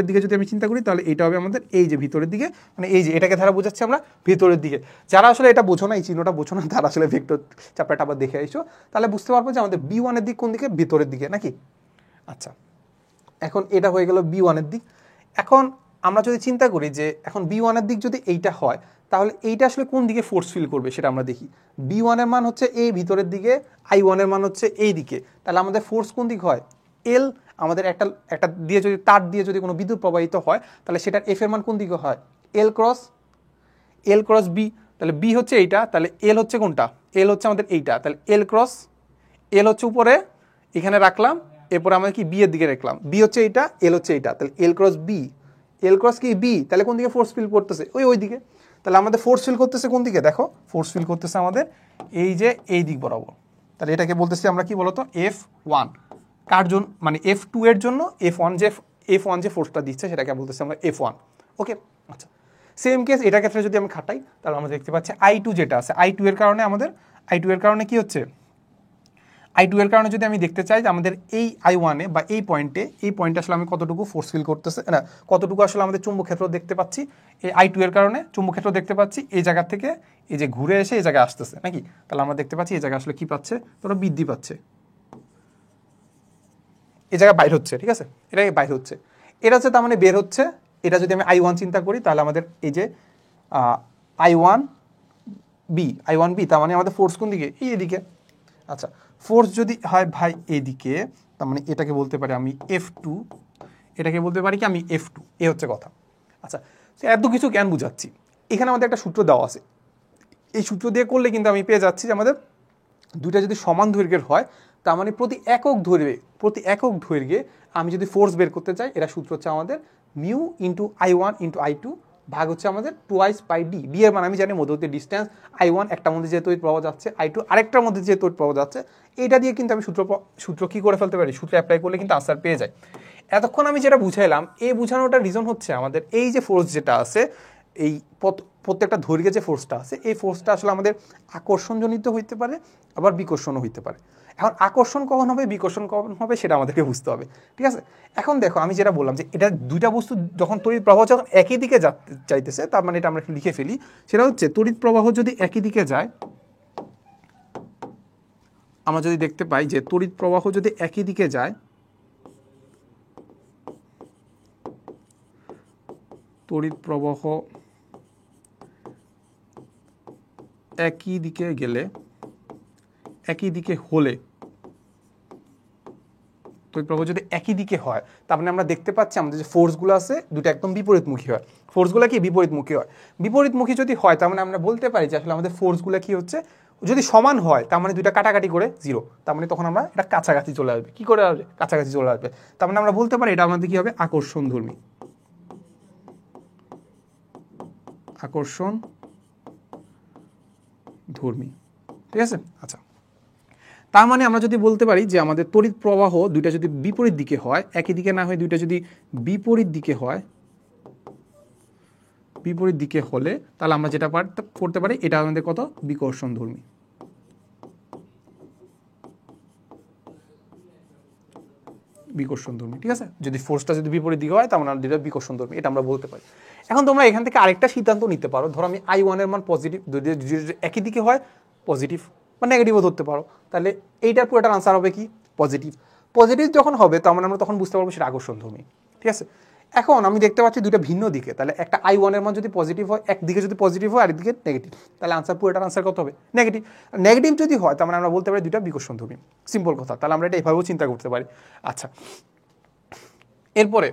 দিকে যদি আমি চিন্তা করি তাহলে এটা হবে আমাদের এই যে ভিতরের দিকে, মানে এই যে এটাকে ধারা বোঝাচ্ছি আমরা ভিতরের দিকে। যারা আসলে এটা বোঝো না, এই চিহ্নটা বোঝো না, তারা আসলে ভেক্টর চ্যাপ্টারটা আবার দেখে আইসো, তাহলে বুঝতে পারবো যে আমাদের B1 এর দিক কোন দিকে, ভিতরের দিকে নাকি। আচ্ছা, এখন এটা হয়ে গেল B1 এর দিক। এখন আমরা যদি চিন্তা করি যে এখন B1 এর দিক যদি এইটা হয় তাহলে এইটা আসলে কোন দিকে ফোর্স ফিল করবে সেটা আমরা দেখি। B1 এর মান হচ্ছে এই ভিতরের দিকে, I1 এর মান হচ্ছে এই দিকে, তাহলে আমাদের ফোর্স কোন দিক হয়, এল। আমাদের একটা দিয়ে যদি তার দিয়ে যদি কোনো বিদ্যুৎ প্রবাহিত হয় তাহলে সেটার এফ এর মান কোন দিকে হয়, এল ক্রস বি। তাহলে বি হচ্ছে এইটা, তাহলে এল হচ্ছে কোনটা, এল হচ্ছে আমাদের এইটা, তাহলে এল হচ্ছে উপরে এখানে রাখলাম, এরপরে আমাদের কি বি এর দিকে রাখলাম, বি হচ্ছে এইটা, এল হচ্ছে এইটা, তাহলে এল ক্রস কি বি, তাহলে কোন দিকে ফোর্স ফিল করতেছে, ওই দিকে। তাহলে আমাদের ফোর্স ফিল করতেছে কোন দিকে, দেখো ফোর্স ফিল করতেছে আমাদের এই যে এই দিক বরাবর। তাহলে এটাকে বলতেছি আমরা কি বলতো, F1। কার জন্য, মানে F2 এর জন্য F1 যে ফোর্সটা দিচ্ছে সেটাকে বলতেছি আমরা F1। ওকে, আচ্ছা, সেম কেস এটার ক্ষেত্রে যদি আমি খাটাই তাহলে আমরা দেখতে পাচ্ছি I2 যেটা আছে, I2 এর কারণে কি হচ্ছে, I2 এর কারণে যদি আমি দেখতে চাই যে আমাদের এই I1 এ বা এই পয়েন্টে আসলে আমি কতটুকু ফোর্স ফিল করতেছে, না কতটুকু আসলে আমাদের চুম্বক ক্ষেত্র দেখতে পাচ্ছি, এই I2 এর কারণে চুম্বক ক্ষেত্র দেখতে পাচ্ছি এই জায়গা থেকে এই যে ঘুরে এসে এই জায়গায় আসতেছে নাকি। তাহলে আমরা দেখতে পাচ্ছি এই জায়গায় আসলে কি পাচ্ছে, ধরো বৃদ্ধি পাচ্ছে, এই জায়গায় বাইর হচ্ছে, ঠিক আছে, এটাকে বাইর হচ্ছে, এটা হচ্ছে তার মানে বের হচ্ছে। এটা যদি আমি I1 চিন্তা করি তাহলে আমাদের এই যে I1 বি, তার মানে আমাদের ফোর্স কোন দিকে, এদিকে। আচ্ছা, ফোর্স যদি হয় ভাই এদিকে, তার মানে এটাকে বলতে পারি আমি F2, এটাকে বলতে পারি কি আমি F2, এ হচ্ছে কথা। আচ্ছা, এত কিছু কেন বুঝাচ্ছি, এখানে আমাদের একটা সূত্র দেওয়া আছে, এই সূত্র দিয়ে করলে কিন্তু আমি পেয়ে যাচ্ছি যে আমাদের দুইটা যদি সমান দৈর্ঘ্যের হয় তার মানে প্রতি একক দৈর্ঘ্যে আমি যদি ফোর্স বের করতে চাই, এটা সূত্র হচ্ছে আমাদের mu into I1 into I2 ভাগ হচ্ছে আমাদের টুয়াইস পাই ডি। ডি এর মানে আমি জানি মধ্যবর্তী ডিস্টেন্স, I1 একটার মধ্যে যে তড়িৎ প্রবাহ যাচ্ছে, I2 আরেকটার মধ্যে যে তড়িৎ প্রবাহ যাচ্ছে, এইটা দিয়ে কিন্তু আমি সূত্র কি করে ফেলতে পারি, সূত্র অ্যাপ্লাই করলে কিন্তু আনসার পেয়ে যায়। এতক্ষণ আমি যেটা বুঝাইলাম, এই বুঝানোটার রিজন হচ্ছে আমাদের এই যে ফোর্স যেটা আছে, এই প্রত্যেকটা দৈর্ঘ্যে যে ফোর্সটা আছে, এই ফোর্সটা আসলে আমাদের আকর্ষণজনিত হইতে পারে, আবার বিকর্ষণও হইতে পারে। এখন আকর্ষণ কখন হবে, বিকর্ষণ কখন হবে, সেটা আমাদেরকে বুঝতে হবে, ঠিক আছে। এখন দেখো আমি যেটা বললাম যে এটা দুইটা বস্তু যখন তড়িৎ প্রবাহ যখন একই দিকে চাইতেছে, তার মানে এটা আমরা লিখে ফেলি, সেটা হচ্ছে তড়িৎ প্রবাহ যদি একই দিকে যায়, আমরা যদি দেখতে পাই যে তড়িৎ প্রবাহ যদি একই দিকে যায়, তড়িৎ প্রবাহ একই দিকে গেলে, একই দিকে হলে তড়িৎ প্রবাহ যদি একই দিকে হয়, তার মানে আমরা দেখতে পাচ্ছি আমাদের যে ফোর্সগুলো আছে দুটো একদম বিপরীতমুখী হয়। ফোর্সগুলো কি বিপরীতমুখী হয়? বিপরীতমুখী যদি হয় তার মানে আমরা বলতে পারি যে আসলে আমাদের ফোর্সগুলো কি হচ্ছে, যদি সমান হয় তার মানে দুইটা কাটাকাটি করে জিরো, তার মানে তখন আমরা এটা কাছাকাছি চলে আসবে। কি করে আসবে? কাছাকাছি চলে আসবে। তার মানে আমরা বলতে পারি এটা আমাদের কি হবে, আকর্ষণধর্মী। আকর্ষণ ধর্মী, ঠিক আছে। আচ্ছা, তার মানে আমরা যদি বলতে পারি যে আমাদের তড়িৎ প্রবাহ দুইটা যদি বিপরীত দিকে হয়, একই দিকে না হয় দুইটা যদি বিপরীত দিকে হয়, বিপরীত দিকে হলে তাহলে আমরা যেটা করতে পারি এটা আমাদের কত, বিকর্ষণধর্মী। বিকর্ষণধর্মী, ঠিক আছে। যদি ফোর্সটা যদি বিপরীত দিকে হয় তার মানে দুইটা বিকর্ষণধর্মী, এটা আমরা বলতে পারি। এখন তোমরা এখান থেকে আরেকটা সিদ্ধান্ত নিতে পারো, ধরো আমি I1 এর মান পজিটিভ, যদি একই দিকে হয় পজিটিভ বা নেগেটিভও ধরতে পারো, তাহলে এইটার পুরোটার আনসার হবে কি, পজিটিভ। পজিটিভ যখন হবে তার মানে আমরা তখন বুঝতে পারবো সেটা আকর্ষণধর্মী, ঠিক আছে। এখন আমি দেখতে পাচ্ছি দুইটা ভিন্ন দিকে, তাহলে একটা I1 এর মান যদি পজিটিভ হয়, একদিকে যদি পজিটিভ হয় আরেকদিকে নেগেটিভ, তাহলে আনসার পুরোটার আনসার কত হবে, নেগেটিভ। নেগেটিভ যদি হয় তার মানে আমরা বলতে পারি দুইটা বিকর্ষণধর্মী, সিম্পল কথা। তাহলে আমরা এটা এভাবেও চিন্তা করতে পারি। আচ্ছা, এরপরে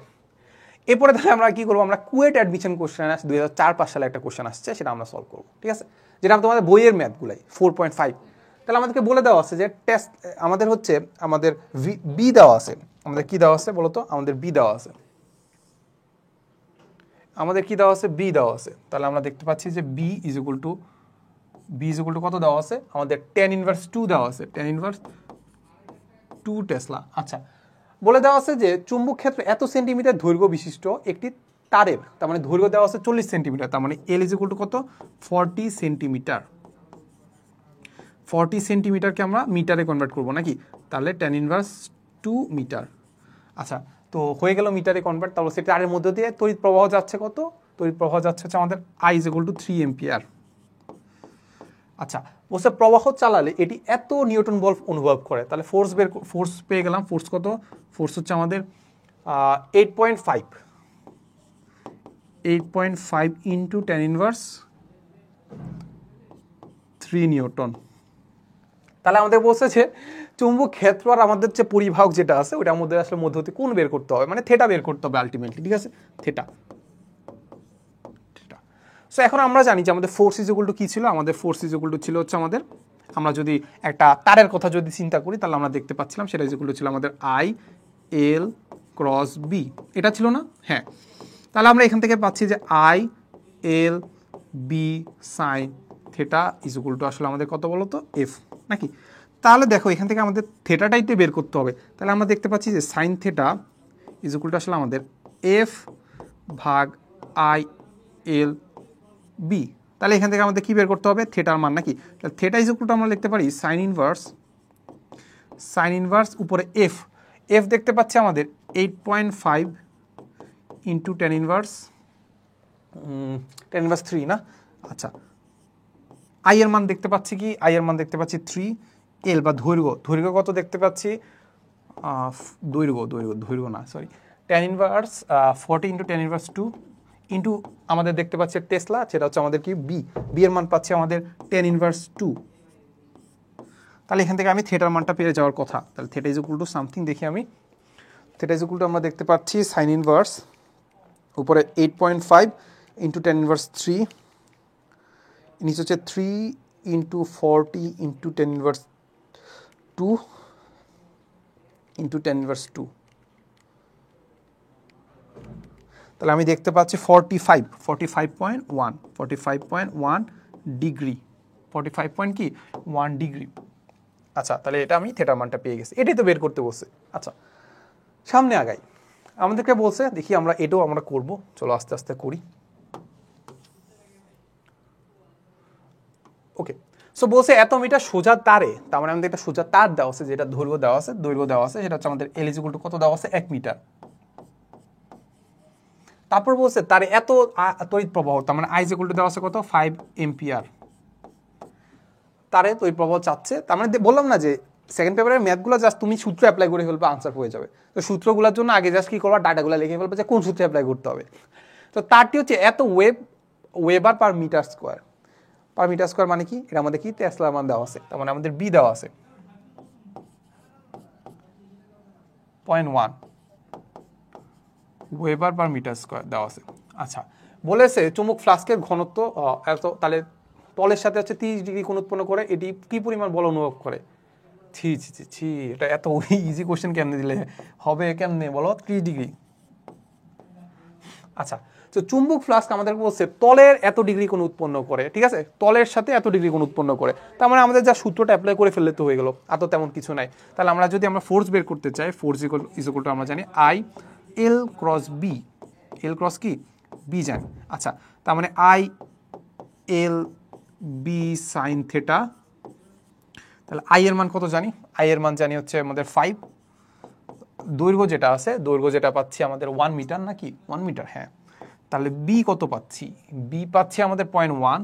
তাহলে আমরা কি করবো, আমরা কুয়েট অ্যাডমিশন কোশ্চেন 2004-05 সালে একটা কোশ্চেন আসছে, সেটা আমরা সলভ করবো, ঠিক আছে। যেটা তোমাদের বইয়ের ম্যাথগুলাই 4.5। তাহলে আমাদেরকে বলে দেওয়া আছে যে টেস্ট আমাদের হচ্ছে, আমাদের বি দেওয়া আছে, আমাদের কি দেওয়া আছে বলতো, আমাদের বি দেওয়া আছে, আমাদের কি দেওয়া আছে, বি দেওয়া আছে। তাহলে আমরা দেখতে পাচ্ছি যে বি ইজ ইকুয়াল টু কত দেওয়া আছে, আমাদের tan−2 দেওয়া আছে, tan−2 টেসলা। আচ্ছা, বলে দেওয়া আছে যে চুম্বক ক্ষেত্র এত সেন্টিমিটার দৈর্ঘ্য বিশিষ্ট একটি তারের, তার মানে দৈর্ঘ্য দেওয়া আছে 40 সেন্টিমিটার, তার মানে এল ইজ ইকুয়াল টু কত, 40 সেন্টিমিটার। 40 সেন্টিমিটারকে আমরা মিটারে কনভার্ট করবো নাকি, তাহলে tan−2 মিটার। আচ্ছা, তো হয়ে গেল মিটারে কনভার্ট। তাহলে সেই তারের মধ্যে দিয়ে তড়িৎ প্রবাহ যাচ্ছে কত, তড়িৎ প্রবাহ যাচ্ছে হচ্ছে আমাদের I is equal two 3 ampere. আচ্ছা, বলছে প্রবাহ চালালে এটি এত নিউটন বল অনুভব করে, তাহলে ফোর্স পেয়ে গেলাম। ফোর্স কত, ফোর্স হচ্ছে আমাদের 8.5 ইন্টু tan−3 নিউটন। তাহলে আমাদের বলছে যে চুম্বক ক্ষেত্র আর আমাদের যে পরিবাহক যেটা আছে ওটার মধ্যে আসলে মধ্যবর্তী কোণ বের করতে হবে, মানে থেটা বের করতে হবে আলটিমেটলি, ঠিক আছে, থেটা। সো এখন আমরা জানি যে আমাদের ফোর্স ইজ ইকুয়াল টু কি ছিল, আমাদের ফোর্স ইজ ইকুয়াল টু ছিল হচ্ছে আমাদের, আমরা যদি একটা তারের কথা যদি চিন্তা করি তাহলে আমরা দেখতে পাচ্ছিলাম সেটা ইজ ইকুয়াল টু ছিল আমাদের I/L × B, এটা ছিল না, হ্যাঁ। তাহলে আমরা এখান থেকে পাচ্ছি যে I/L B sin theta is equal to আসলে আমাদের কত বলো তো, F নাকি। তাহলে দেখো এখান থেকে আমাদের থেটাটাই তো বের করতে হবে, তাহলে আমরা দেখতে পাচ্ছি যে sine theta is equal to আসলে আমাদের F/I/L B। তাহলে এখান থেকে আমাদের কি বের করতে হবে, থেটার মান নাকি। তাহলে থেটা ইজ ইকুয়াল টু আমরা লিখতে পারি সাইন ইনভার্স উপরে F দেখতে পাচ্ছি আমাদের 8.5 ইন্টু tan−3 না। আচ্ছা, I এর মান দেখতে পাচ্ছি কি, I এর মান দেখতে পাচ্ছি 3, L বা দৈর্ঘ্য কত দেখতে পাচ্ছি, দৈর্ঘ্য না sorry, tan−40 into tan−2 into আমাদের দেখতে পাচ্ছি টেসলা, সেটা হচ্ছে আমাদের কি বি এর মান পাচ্ছি আমাদের tan−2। তাহলে এখান থেকে আমি থেটার মানটা পেয়ে যাওয়ার কথা। তাহলে theta is equal to something দেখি আমি, থেটা ইজ ইকুয়াল টু আমরা দেখতে পাচ্ছি সাইন ইনভার্স উপরে 8.5 ইন্টু tan−3, নিচে হচ্ছে 3 into 40 into tan−2 into tan−2। তাহলে আমি দেখতে পাচ্ছি 45.1 ডিগ্রি, 45.1 ডিগ্রি। আচ্ছা, তাহলে এটা আমি থেটার মানটা পেয়ে গেছি, এটাই তো বের করতে বলছে। আচ্ছা, সামনে আগাই, আমাদেরকে বলছে দেখি আমরা এটাও আমরা করব, চলো আস্তে আস্তে করি। ওকে, সো বলছে এত মিটার সোজা তারে, তার মানে আমাদের একটা সোজা তার দেওয়া আছে, যেটা দৈর্ঘ্য দেওয়া আছে সেটা হচ্ছে আমাদের L ইকুয়াল টু কত দেওয়া আছে, 1 মিটার। তারপর বলছে তার এত তড়িৎ প্রবাহ, তার মানে I ইকুয়াল টু দেওয়া আছে কত, 5 এম্পিয়ার। তারে তড়িৎ প্রবাহ চাচ্ছে, তার মানে বললাম না যে সেকেন্ড পেপারের ম্যাথগুলো জাস্ট তুমি সূত্র অ্যাপ্লাই করে ফেলবে, আনসার হয়ে যাবে। তো সূত্রগুলোর জন্য আগে জাস্ট কি করবা, ডাটাগুলো লিখে ফেলবে যে কোন সূত্রে অ্যাপ্লাই করতে হবে। তো তারটি হচ্ছে এত ওয়েবার পার মিটার স্কোয়ার, মানে কি, এটা আমাদের কি টেসলার মান দেওয়া আছে, তার মানে আমাদের বি দেওয়া আছে। 0.1 ওয়েবার পার মিটার স্কোয়ার দেওয়া আছে। আচ্ছা, বলেছে চুম্বক ফ্লাস্কের ঘনত্ব এত, তাহলে তলের সাথে হচ্ছে 30 ডিগ্রি কোণ উৎপন্ন করে, এটি কি পরিমাণ বল অনুভব করে? ছি ছি ছি ছি, এটা এত ইজি কোশ্চেন কেমনে দিলে হবে, কেমনে বলো? 30 ডিগ্রি। আচ্ছা, তো চুম্বক ফ্লাস্ক আমাদের বলছে তলের এত ডিগ্রি কোণ উৎপন্ন করে, ঠিক আছে, তলের সাথে এত ডিগ্রি কোণ উৎপন্ন করে, তার মানে আমাদের যা সূত্রটা অ্যাপ্লাই করে ফেললে তো হয়ে গেল, আর তো তেমন কিছু নাই। তাহলে আমরা যদি আমরা ফোর্স বের করতে চাই, ফোর্স ইকুয়াল টু আমরা জানি I L cross B, L cross কি বি জানি। আচ্ছা, তার মানে I L B sine theta, তাহলে আই এর মান কত জানি? আই এর মান জানি হচ্ছে আমাদের 5, দৈর্ঘ্য যেটা আছে, দৈর্ঘ্য যেটা পাচ্ছি আমাদের 1 মিটার নাকি 1 মিটার, হ্যাঁ। তাহলে বি কত পাচ্ছি? বি পাচ্ছি আমাদের 0.1,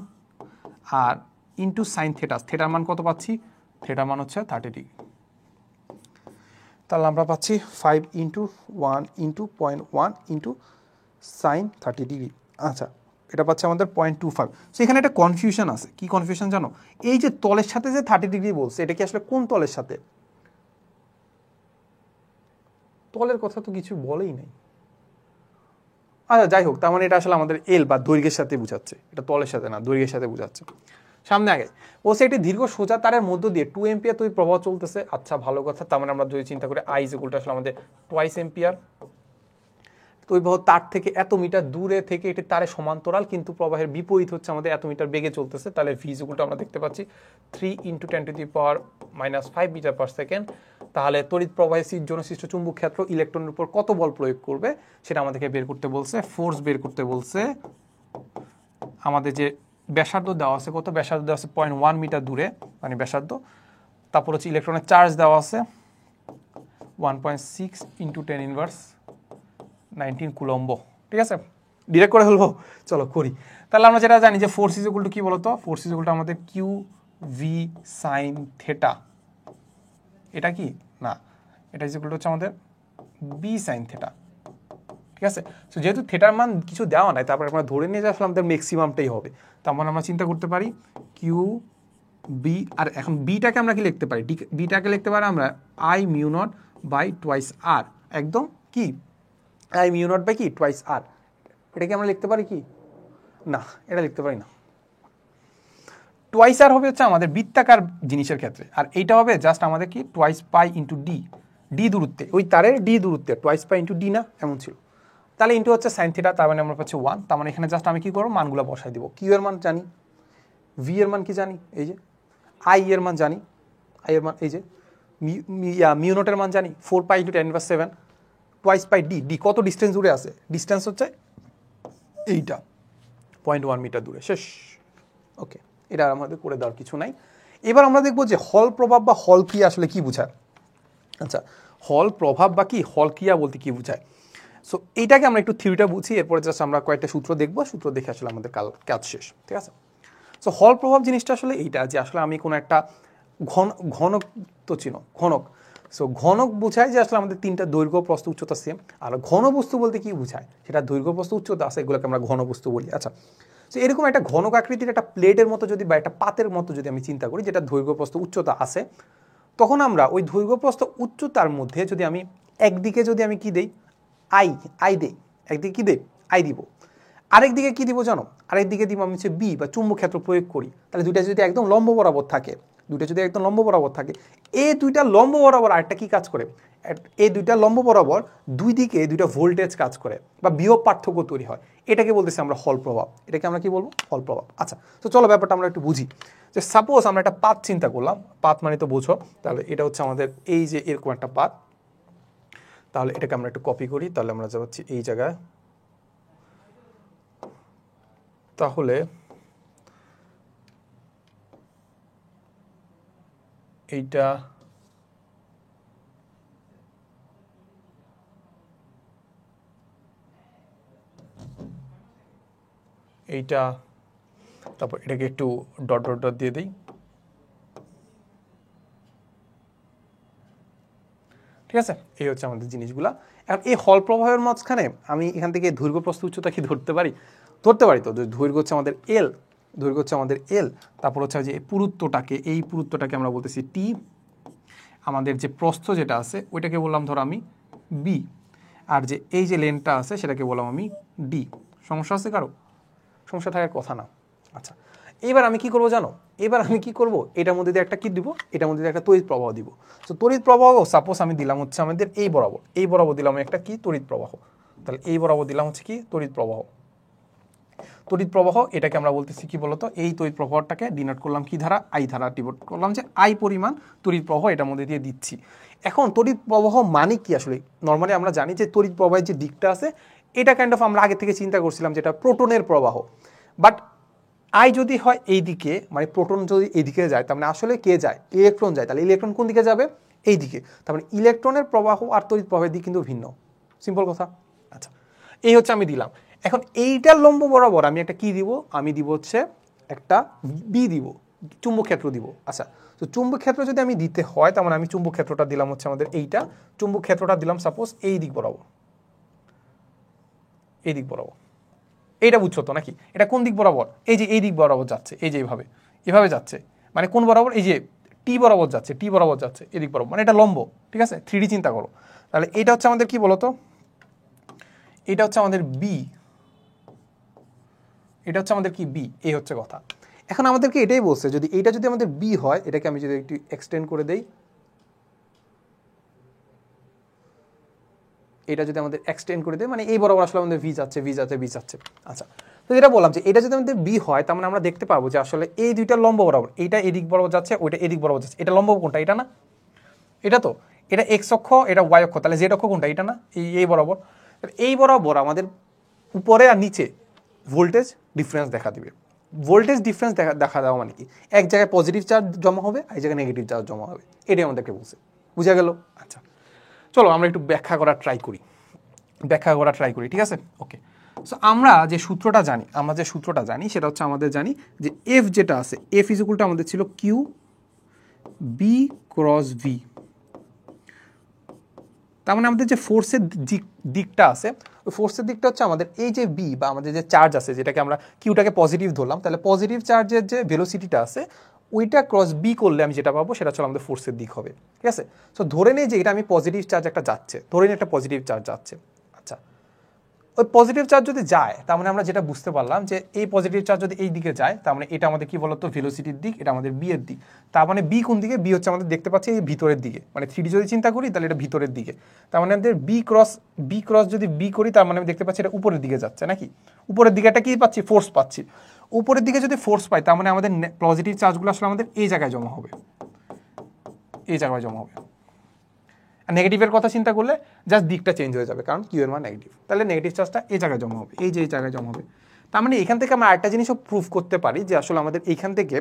আর ইন্টু সাইন থেটা, থেটার মান কত পাচ্ছি? থেটার মান হচ্ছে 30 ডিগ্রি। তাহলে আমরা পাচ্ছি 5 into 1 into 0.1 into sign 30 degree. আচ্ছা, এটা পাচ্ছে আমাদের 0.25। সো এখানে একটা কনফিউশন আছে। কি কনফিউশন জানো? এই যে তলের সাথে যে 30 ডিগ্রি বলছে, এটা কি আসলে কোন তলের সাথে? তলের কথা তো কিছু বলেই নাই। আচ্ছা, যাই হোক, তার মানে এটা আসলে আমাদের এল বা দৈর্ঘ্যের সাথে বোঝাচ্ছে, এটা তলের সাথে না, দৈর্ঘ্যের সাথে বোঝাচ্ছে। সামনে আগে বলছে একটি দীর্ঘ সোজা তারের মধ্য দিয়ে 2 এম্পিয়ার তড়িৎ প্রবাহ চলতেছে। আচ্ছা, ভালো কথা। তার মানে আমরা যদি চিন্তা করি আই ইকুয়াল টু আসলে আমাদের 2 এম্পিয়ার, তড়িৎ প্রবাহ তার থেকে এত মিটার দূরে থেকে এটি তারের সমান্তরাল, কিন্তু প্রবাহের বিপরীত হচ্ছে আমাদের এত মিটার বেগে চলতেছে। তাহলে ভি ইকুয়াল টু আমরা দেখতে পাচ্ছি 3 × 10⁻⁻5 মিটার পার সেকেন্ড। তাহলে তড়িৎ প্রবাহের জন্য সৃষ্ট চুম্বক ক্ষেত্র ইলেকট্রনের উপর কত বল প্রয়োগ করবে সেটা আমাদেরকে বের করতে বলছে, ফোর্স বের করতে বলছে। আমাদের যে ব্যাসার্ধ দেওয়া আছে, কত ব্যাসার্ধ দেওয়া আছে? 0.1 মিটার দূরে, মানে ব্যাসার্ধ। তারপর হচ্ছে ইলেকট্রনের চার্জ দেওয়া আছে 1.6 × 10⁻19 কুলম্ব, ঠিক আছে। ডিরেক্ট করে ফেলবো, চলো করি। তাহলে আমরা যেটা জানি যে ফোর্স ইকুয়াল টু কি বলতো? ফোর্স ইকুয়াল টু আমাদের কিউ ভি সাইন থেটা। এটা কি না, এটা ইকুয়াল টু হচ্ছে আমাদের বি সাইন থেটা, ঠিক আছে। সো যেহেতু থেটার মান কিছু দেওয়া নাই, তারপরে আমরা ধরে নিয়ে যে আসলে আমাদের ম্যাক্সিমামটাই হবে, তারপর আমরা চিন্তা করতে পারি কিউ বি, আর এখন বিটাকে আমরা কি লিখতে পারি? বিটাকে লিখতে পারি আমরা I mu naught by twice R, একদম কি আই মিউ নট বাই কি টুয়াইস আর। এটাকে আমরা লিখতে পারি কি না, এটা লিখতে পারি না। টুয়াইস আর হবে হচ্ছে আমাদের বৃত্তাকার জিনিসের ক্ষেত্রে, আর এইটা হবে জাস্ট আমাদের কি twice pi into D, D দূরত্বে, ওই তারের ডি দূরত্বে টুয়াইস পাই ইন্টু ডি না, এমন ছিল। তাহলে ইন্টু হচ্ছে সাইন থিটা, তার মানে আমরা পাচ্ছি 1। তার মানে এখানে জাস্ট আমি কি করবো, মানগুলো বসাই দিব। কিউ এর মান জানি, ভি এর মান কি জানি, এই যে আই এর মান জানি, আই এর মান এই যে মিউ নটের মান জানি 4 পাই ইন্টু 10⁻7 টুয়াইস পাই ডি, ডি কত ডিস্টেন্স দূরে আছে? ডিস্টেন্স হচ্ছে এইটা 0.1 মিটার দূরে, শেষ। ওকে, এটা আমাদের করে দেওয়ার কিছু নাই। এবার আমরা দেখবো যে হল প্রভাব বা হল ক্রিয়া আসলে কি বোঝায়। আচ্ছা, হল প্রভাব বা কি হল ক্রিয়া বলতে কি বোঝায়? সো এইটাকে আমরা একটু থিওরিটা বুঝি, এরপরে জাস্ট আমরা কয়েকটা সূত্র দেখবো, সূত্র দেখে আসলে আমাদের কাজ শেষ, ঠিক আছে। সো হল প্রভাব জিনিসটা আসলে এইটা যে আসলে আমি কোনো একটা ঘনক তো চিনো, ঘনক। সো ঘনক বোঝায় যে আসলে আমাদের 3টা দৈর্ঘ্য প্রস্থ উচ্চতা সেম, আর ঘনবস্তু বলতে কি বোঝায়? সেটা দৈর্ঘ্য প্রস্থ উচ্চতা আছে, এগুলোকে আমরা ঘনবস্তু বলি। আচ্ছা, সো এরকম একটা ঘনক আকৃতির একটা প্লেটের মতো যদি বা একটা পাতের মতো যদি আমি চিন্তা করি, যেটা দৈর্ঘ্য প্রস্থ উচ্চতা আছে, তখন আমরা ওই দৈর্ঘ্য প্রস্থ উচ্চতার মধ্যে যদি আমি একদিকে যদি আমি কি দেই, আই দেই, একদিকে কি দেই, আই দিব, আরেকদিকে কি দিব জানো? আরেকদিকে দিব আমি হচ্ছে বি বা চুম্বক ক্ষেত্র প্রয়োগ করি। তাহলে দুইটা যদি একদম লম্ব বরাবর থাকে, এই দুইটা লম্ব বরাবর আরেকটা কি কাজ করে? এই দুইটা লম্ব বরাবর দুই দিকে দুইটা ভোল্টেজ কাজ করে বা বিভব পার্থক্য তৈরি হয়, এটাকে বলতেছি আমরা হল প্রভাব। এটাকে আমরা কি বলবো? হল প্রভাব। আচ্ছা, তো চলো ব্যাপারটা আমরা একটু বুঝি। যে সাপোজ আমরা একটা পাত চিন্তা করলাম, পাত মানে তো বোঝো, তাহলে এটা হচ্ছে আমাদের এই যে এরকম একটা পাত। তাহলে এটাকে আমরা একটু কপি করি, তাহলে আমরা যাচ্ছি এই জায়গায়। তাহলে এইটা এইটা, তারপর এটাকে একটু ডট ডট ডট দিয়ে দিই, ঠিক আছে। এই হচ্ছে আমাদের জিনিসগুলা। এখন এই হল প্রভাবের মাঝখানে আমি এখান থেকে দৈর্ঘ্য প্রস্থ উচ্চতা কি ধরতে পারি? ধরতে পারি। তো দৈর্ঘ্য হচ্ছে আমাদের এল, দৈর্ঘ্য হচ্ছে আমাদের এল, তারপর হচ্ছে যে এই পুরুত্বটাকে আমরা বলতেছি টি। আমাদের যে প্রস্থ যেটা আছে ওইটাকে বললাম ধরো আমি বি, আর যে এই যে লেনটা আছে সেটাকে বললাম আমি ডি। সমস্যা আছে কারো? সমস্যা থাকার কথা না। আচ্ছা, এবার আমি কি করব জানো? এবার আমি কি করব, এটার মধ্যে দিয়ে একটা কি দিব, এটার মধ্যে দিয়ে একটা তড়িৎ প্রবাহ দিব। তো তড়িৎ প্রবাহ সাপোজ আমি দিলাম হচ্ছে আমাদের এই বরাবর দিলাম একটা কি তড়িৎ প্রবাহ। তাহলে এই বরাবর দিলাম হচ্ছে কি তড়িৎ প্রবাহ। তড়িৎ প্রবাহ এটাকে আমরা বলতেছি কি বলতো, এই তড়িৎ প্রবাহটাকে ডিনোট করলাম কি ধারা, আই ধারা ডিনোট করলাম, যে আই পরিমাণ তড়িৎ প্রবাহ এটার মধ্যে দিয়ে দিচ্ছি। এখন তড়িৎ প্রবাহ মানে কি আসলে? নর্মালি আমরা জানি যে তড়িৎ প্রবাহের যে দিকটা আছে এটা কাইন্ড অফ আমরা আগে থেকে চিন্তা করছিলাম যেটা প্রোটনের প্রবাহ। বাট আই যদি হয় এই দিকে, মানে প্রোটন যদি এইদিকে যায়, তার মানে আসলে কে যায়? ইলেকট্রন যায়। তাহলে ইলেকট্রন কোন দিকে যাবে? এই দিকে। তার মানে ইলেকট্রনের প্রবাহ আর তড়িৎ প্রবাহের দিক কিন্তু ভিন্ন। সিম্পল কথা। আচ্ছা, এই হচ্ছে আমি দিলাম। এখন এইটার লম্ব বরাবর আমি একটা কি দিব? আমি দিব হচ্ছে একটা বি দিব, চুম্বক ক্ষেত্র দিব। আচ্ছা, তো চুম্বক ক্ষেত্র যদি আমি দিতে হয়, তার মানে আমি চুম্বক ক্ষেত্রটা দিলাম হচ্ছে আমাদের এইটা, চুম্বক ক্ষেত্রটা দিলাম সাপোজ এই দিক বরাবর, এই দিক বরাবর। এইটা বুঝছো তো নাকি? এটা কোন দিক বরাবর? এই যে এই দিক বরাবর যাচ্ছে, এই যে এইভাবে এভাবে যাচ্ছে। মানে কোন বরাবর? এই যে টি বরাবর যাচ্ছে, টি বরাবর যাচ্ছে এদিক বরাবর, মানে এটা লম্ব। ঠিক আছে, 3D চিন্তা করো। তাহলে এটা হচ্ছে আমাদের কি বলতো, এটা হচ্ছে আমাদের বি, এটা হচ্ছে আমাদের কি বি, এই হচ্ছে কথা। এখন আমাদেরকে এটাই বলছে, যদি এইটা যদি আমাদের বি হয়, এটাকে আমি যদি একটু এক্সটেন্ড করে দেই, এটা যদি আমাদের এক্সটেন্ড করে দেয়, মানে এই বরাবর আসলে আমাদের ভি যাচ্ছে, ভি যাচ্ছে, ভি যাচ্ছে। আচ্ছা, তো যেটা বললাম যে এটা যদি আমাদের বি হয়, তার মানে আমরা দেখতে পাবো যে আসলে এই দুইটা লম্ব বরাবর, এইটা এদিক বরাবর যাচ্ছে, ওইটা এদিক বরাবর যাচ্ছে। এটা লম্ব কোনটা? এটা না, এটা তো, এটা এক্স অক্ষ, এটা ওয়াই অক্ষ। তাহলে জেড অক্ষ কোনটা? এটা না, এই বরাবর। এই বরাবর আমাদের উপরে আর নিচে ভোল্টেজ ডিফারেন্স দেখা দিবে। ভোল্টেজ ডিফারেন্স দেখা দেওয়া মানে কি? এক জায়গায় পজিটিভ চার্জ জমা হবে, এক জায়গায় নেগেটিভ চার্জ জমা হবে। এটাই আমাদেরকে বলছে। বুঝা গেল? আচ্ছা, চলো আমরা একটু ব্যাখ্যা করার ট্রাই করি, ঠিক আছে? ওকে, সো আমরা যে সূত্রটা জানি, সেটা হচ্ছে আমাদের জানি যে এফ যেটা আছে, এফ ইজ ইকুয়াল টু আমাদের ছিল কিউ বি ক্রস ভি। তার মানে আমাদের যে ফোর্সের দিকটা আছে, ওই ফোর্সের দিকটা হচ্ছে আমাদের এই যে বি বা আমাদের যে চার্জ আছে, যেটাকে আমরা কিউটাকে পজিটিভ ধরলাম, তাহলে পজিটিভ চার্জের যে ভেলোসিটিটা আছে ওইটা ক্রস বি করলে আমি যেটা পাবো সেটা হচ্ছে আমাদের ফোর্সের দিক হবে। ঠিক আছে, সো ধরে নেই যে এটা আমি পজিটিভ চার্জ একটা যাচ্ছে, ধরে নিই একটা পজিটিভ চার্জ যাচ্ছে। আচ্ছা, ওই পজিটিভ চার্জ যদি যায়, তার মানে আমরা যেটা বুঝতে পারলাম যে এই পজিটিভ চার্জ যদি এই দিকে যায়, তার মানে এটা আমাদের কি বলতো ভেলোসিটির দিক, এটা আমাদের বি এর দিক। তার মানে বি কোন দিকে? বি হচ্ছে আমাদের দেখতে পাচ্ছি এই ভিতরের দিকে, মানে 3D যদি চিন্তা করি তাহলে এটা ভিতরের দিকে। তার মানে আমাদের বি ক্রস যদি বি করি, তার মানে আমি দেখতে পাচ্ছি এটা উপরের দিকে যাচ্ছে নাকি? উপরের দিকে একটা কি পাচ্ছি? ফোর্স পাচ্ছি। উপরের দিকে যদি ফোর্স পাই, তার মানে আমাদের পজিটিভ চার্জগুলো আসলে আমাদের এই জায়গায় জমা হবে, এই জায়গায় জমা হবে। নেগেটিভের কথা চিন্তা করলে জাস্ট দিকটা চেঞ্জ হয়ে যাবে, কারণ কিউ এর মান নেগেটিভ। তাহলে নেগেটিভ চার্জটা এই জায়গায় জমা হবে, এই যে এই জায়গায় জমা হবে। তার মানে এখান থেকে আমরা আরেকটা জিনিসও প্রুফ করতে পারি যে আসলে আমাদের এইখান থেকে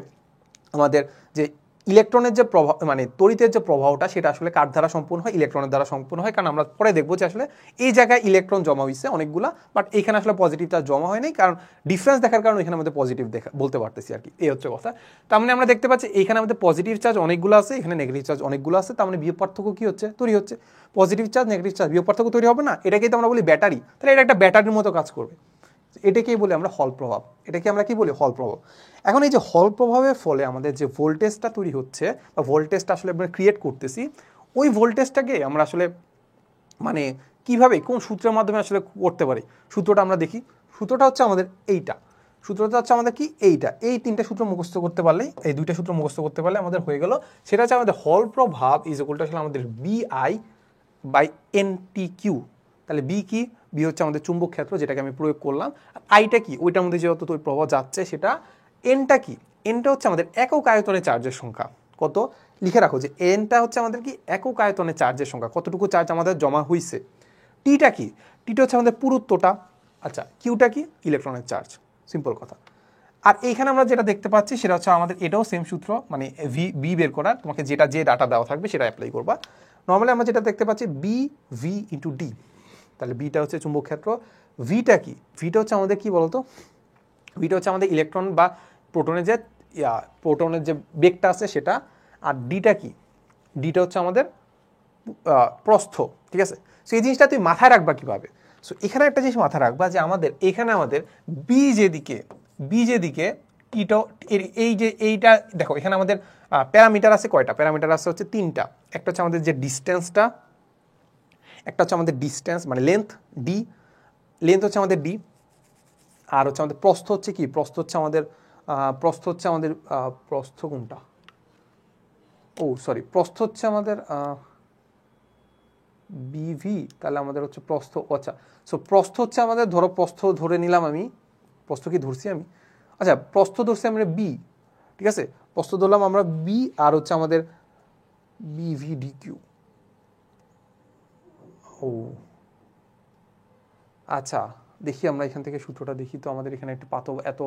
আমাদের যে ইলেকট্রনের যে প্রভাব, মানে তড়িতের যে প্রবাহটা, সেটা আসলে কার দ্বারা সম্পূর্ণ হয়? ইলেকট্রনের দ্বারা সম্পূর্ণ হয়। কারণ আমরা পরে দেখবো যে আসলে এই জায়গায় ইলেকট্রন জমা হয়েছে অনেকগুলা, বাট এখানে আসলে পজিটিভ চার্জ জমা হয় নাই, কারণ ডিফারেন্স দেখার কারণে এখানে আমাদের পজিটিভ বলতে পারতেছি আর কি। এই হচ্ছে কথা। তার মানে আমরা দেখতে পাচ্ছি এখানে আমাদের পজিটিভ চার্জ অনেকগুলো আছে, এখানে নেগেটিভ চার্জ অনেকগুলো আছে। তার মানে বিয়োগ পার্থক্য কি হচ্ছে? তৈরি হচ্ছে। পজিটিভ চার্জ নেগেটিভ চার্জ বিয়োগ পার্থক্য তৈরি হবে না? এটাকেই তো আমরা বলি ব্যাটারি। তাহলে এটা একটা ব্যাটারির মতো কাজ করবে। এটাকেই বলি আমরা হল প্রভাব। এটাকে আমরা কি বলি? হল প্রভাব। এখন এই যে হল প্রভাবের ফলে আমাদের যে ভোল্টেজটা তৈরি হচ্ছে বা ভোল্টেজটা আসলে আমরা ক্রিয়েট করতেছি, ওই ভোল্টেজটাকে আমরা আসলে মানে কিভাবে, কোন সূত্রের মাধ্যমে আসলে করতে পারি? সূত্রটা আমরা দেখি। সূত্রটা হচ্ছে আমাদের এইটা, সূত্রটা হচ্ছে আমাদের কি এইটা। এই তিনটা সূত্র মুখস্থ করতে পারলে, এই দুইটা সূত্র মুখস্থ করতে পারলে আমাদের হয়ে গেল। সেটা হচ্ছে আমাদের হল প্রভাব ইজ ইকুয়াল টু আসলে আমাদের বিআই বাই এনটি কিউ। তাহলে বি কি? বি হচ্ছে আমাদের চুম্বক ক্ষেত্র, যেটাকে আমি প্রয়োগ করলাম। আর আইটা কি? ওইটার মধ্যে যেহেতু তড়িৎ প্রবাহ যাচ্ছে সেটা। এনটা কি? এনটা হচ্ছে আমাদের একক আয়তনে চার্জের সংখ্যা। কত? লিখে রাখো যে এনটা হচ্ছে আমাদের কি? একক আয়তনে চার্জের সংখ্যা, কতটুকু চার্জ আমাদের জমা হয়েছে। টিটা কি? টিটা হচ্ছে আমাদের পুরুত্বটা। আচ্ছা, কিউটা কি? ইলেকট্রনের চার্জ। সিম্পল কথা। আর এইখানে আমরা যেটা দেখতে পাচ্ছি সেটা হচ্ছে আমাদের এটাও সেম সূত্র, মানে বি বের করার, তোমাকে যেটা যে ডাটা দেওয়া থাকবে সেটা অ্যাপ্লাই করবা। নর্মালি আমরা যেটা দেখতে পাচ্ছি বি ভি ইন্টু ডি। তাহলে বিটা হচ্ছে চুম্বক ক্ষেত্র, ভিটা কি? ভিটা হচ্ছে আমাদের কি বলতো? ভিটা হচ্ছে আমাদের ইলেকট্রন বা প্রোটনের যে বেগটা আছে সেটা। আর ডিটা কি? ডিটা হচ্ছে আমাদের প্রস্থ। ঠিক আছে, সো এই জিনিসটা তুই মাথায় রাখবা কিভাবে? সো এখানে একটা জিনিস মাথায় রাখবা যে আমাদের এখানে আমাদের বি যেদিকে টিটো, এই যে এইটা দেখো, এখানে আমাদের প্যারামিটার আছে কয়টা? প্যারামিটার আছে হচ্ছে তিনটা। একটা হচ্ছে আমাদের যে ডিস্টেন্সটা, একটা হচ্ছে আমাদের ডিস্টেন্স মানে লেন্থ ডি, লেন্থ হচ্ছে আমাদের ডি, আর হচ্ছে আমাদের প্রস্থ হচ্ছে কি, প্রস্থ হচ্ছে আমাদের প্রস্থ কোনটা, ও সরি প্রস্থ হচ্ছে আমাদের বিভি, তাহলে আমাদের হচ্ছে প্রস্থ, আচ্ছা সো প্রস্থ হচ্ছে আমাদের, ধরো প্রস্থ ধরে নিলাম আমি, প্রস্থ কি ধরছি আমি, আচ্ছা প্রস্থ ধরছি আমরা বি, ঠিক আছে, প্রস্থ ধরলাম আমরা বি, আর হচ্ছে আমাদের বিভি ডি কিউ, ও আচ্ছা দেখি আমরা এখান থেকে সূত্রটা দেখি তো, আমাদের এখানে একটা এত,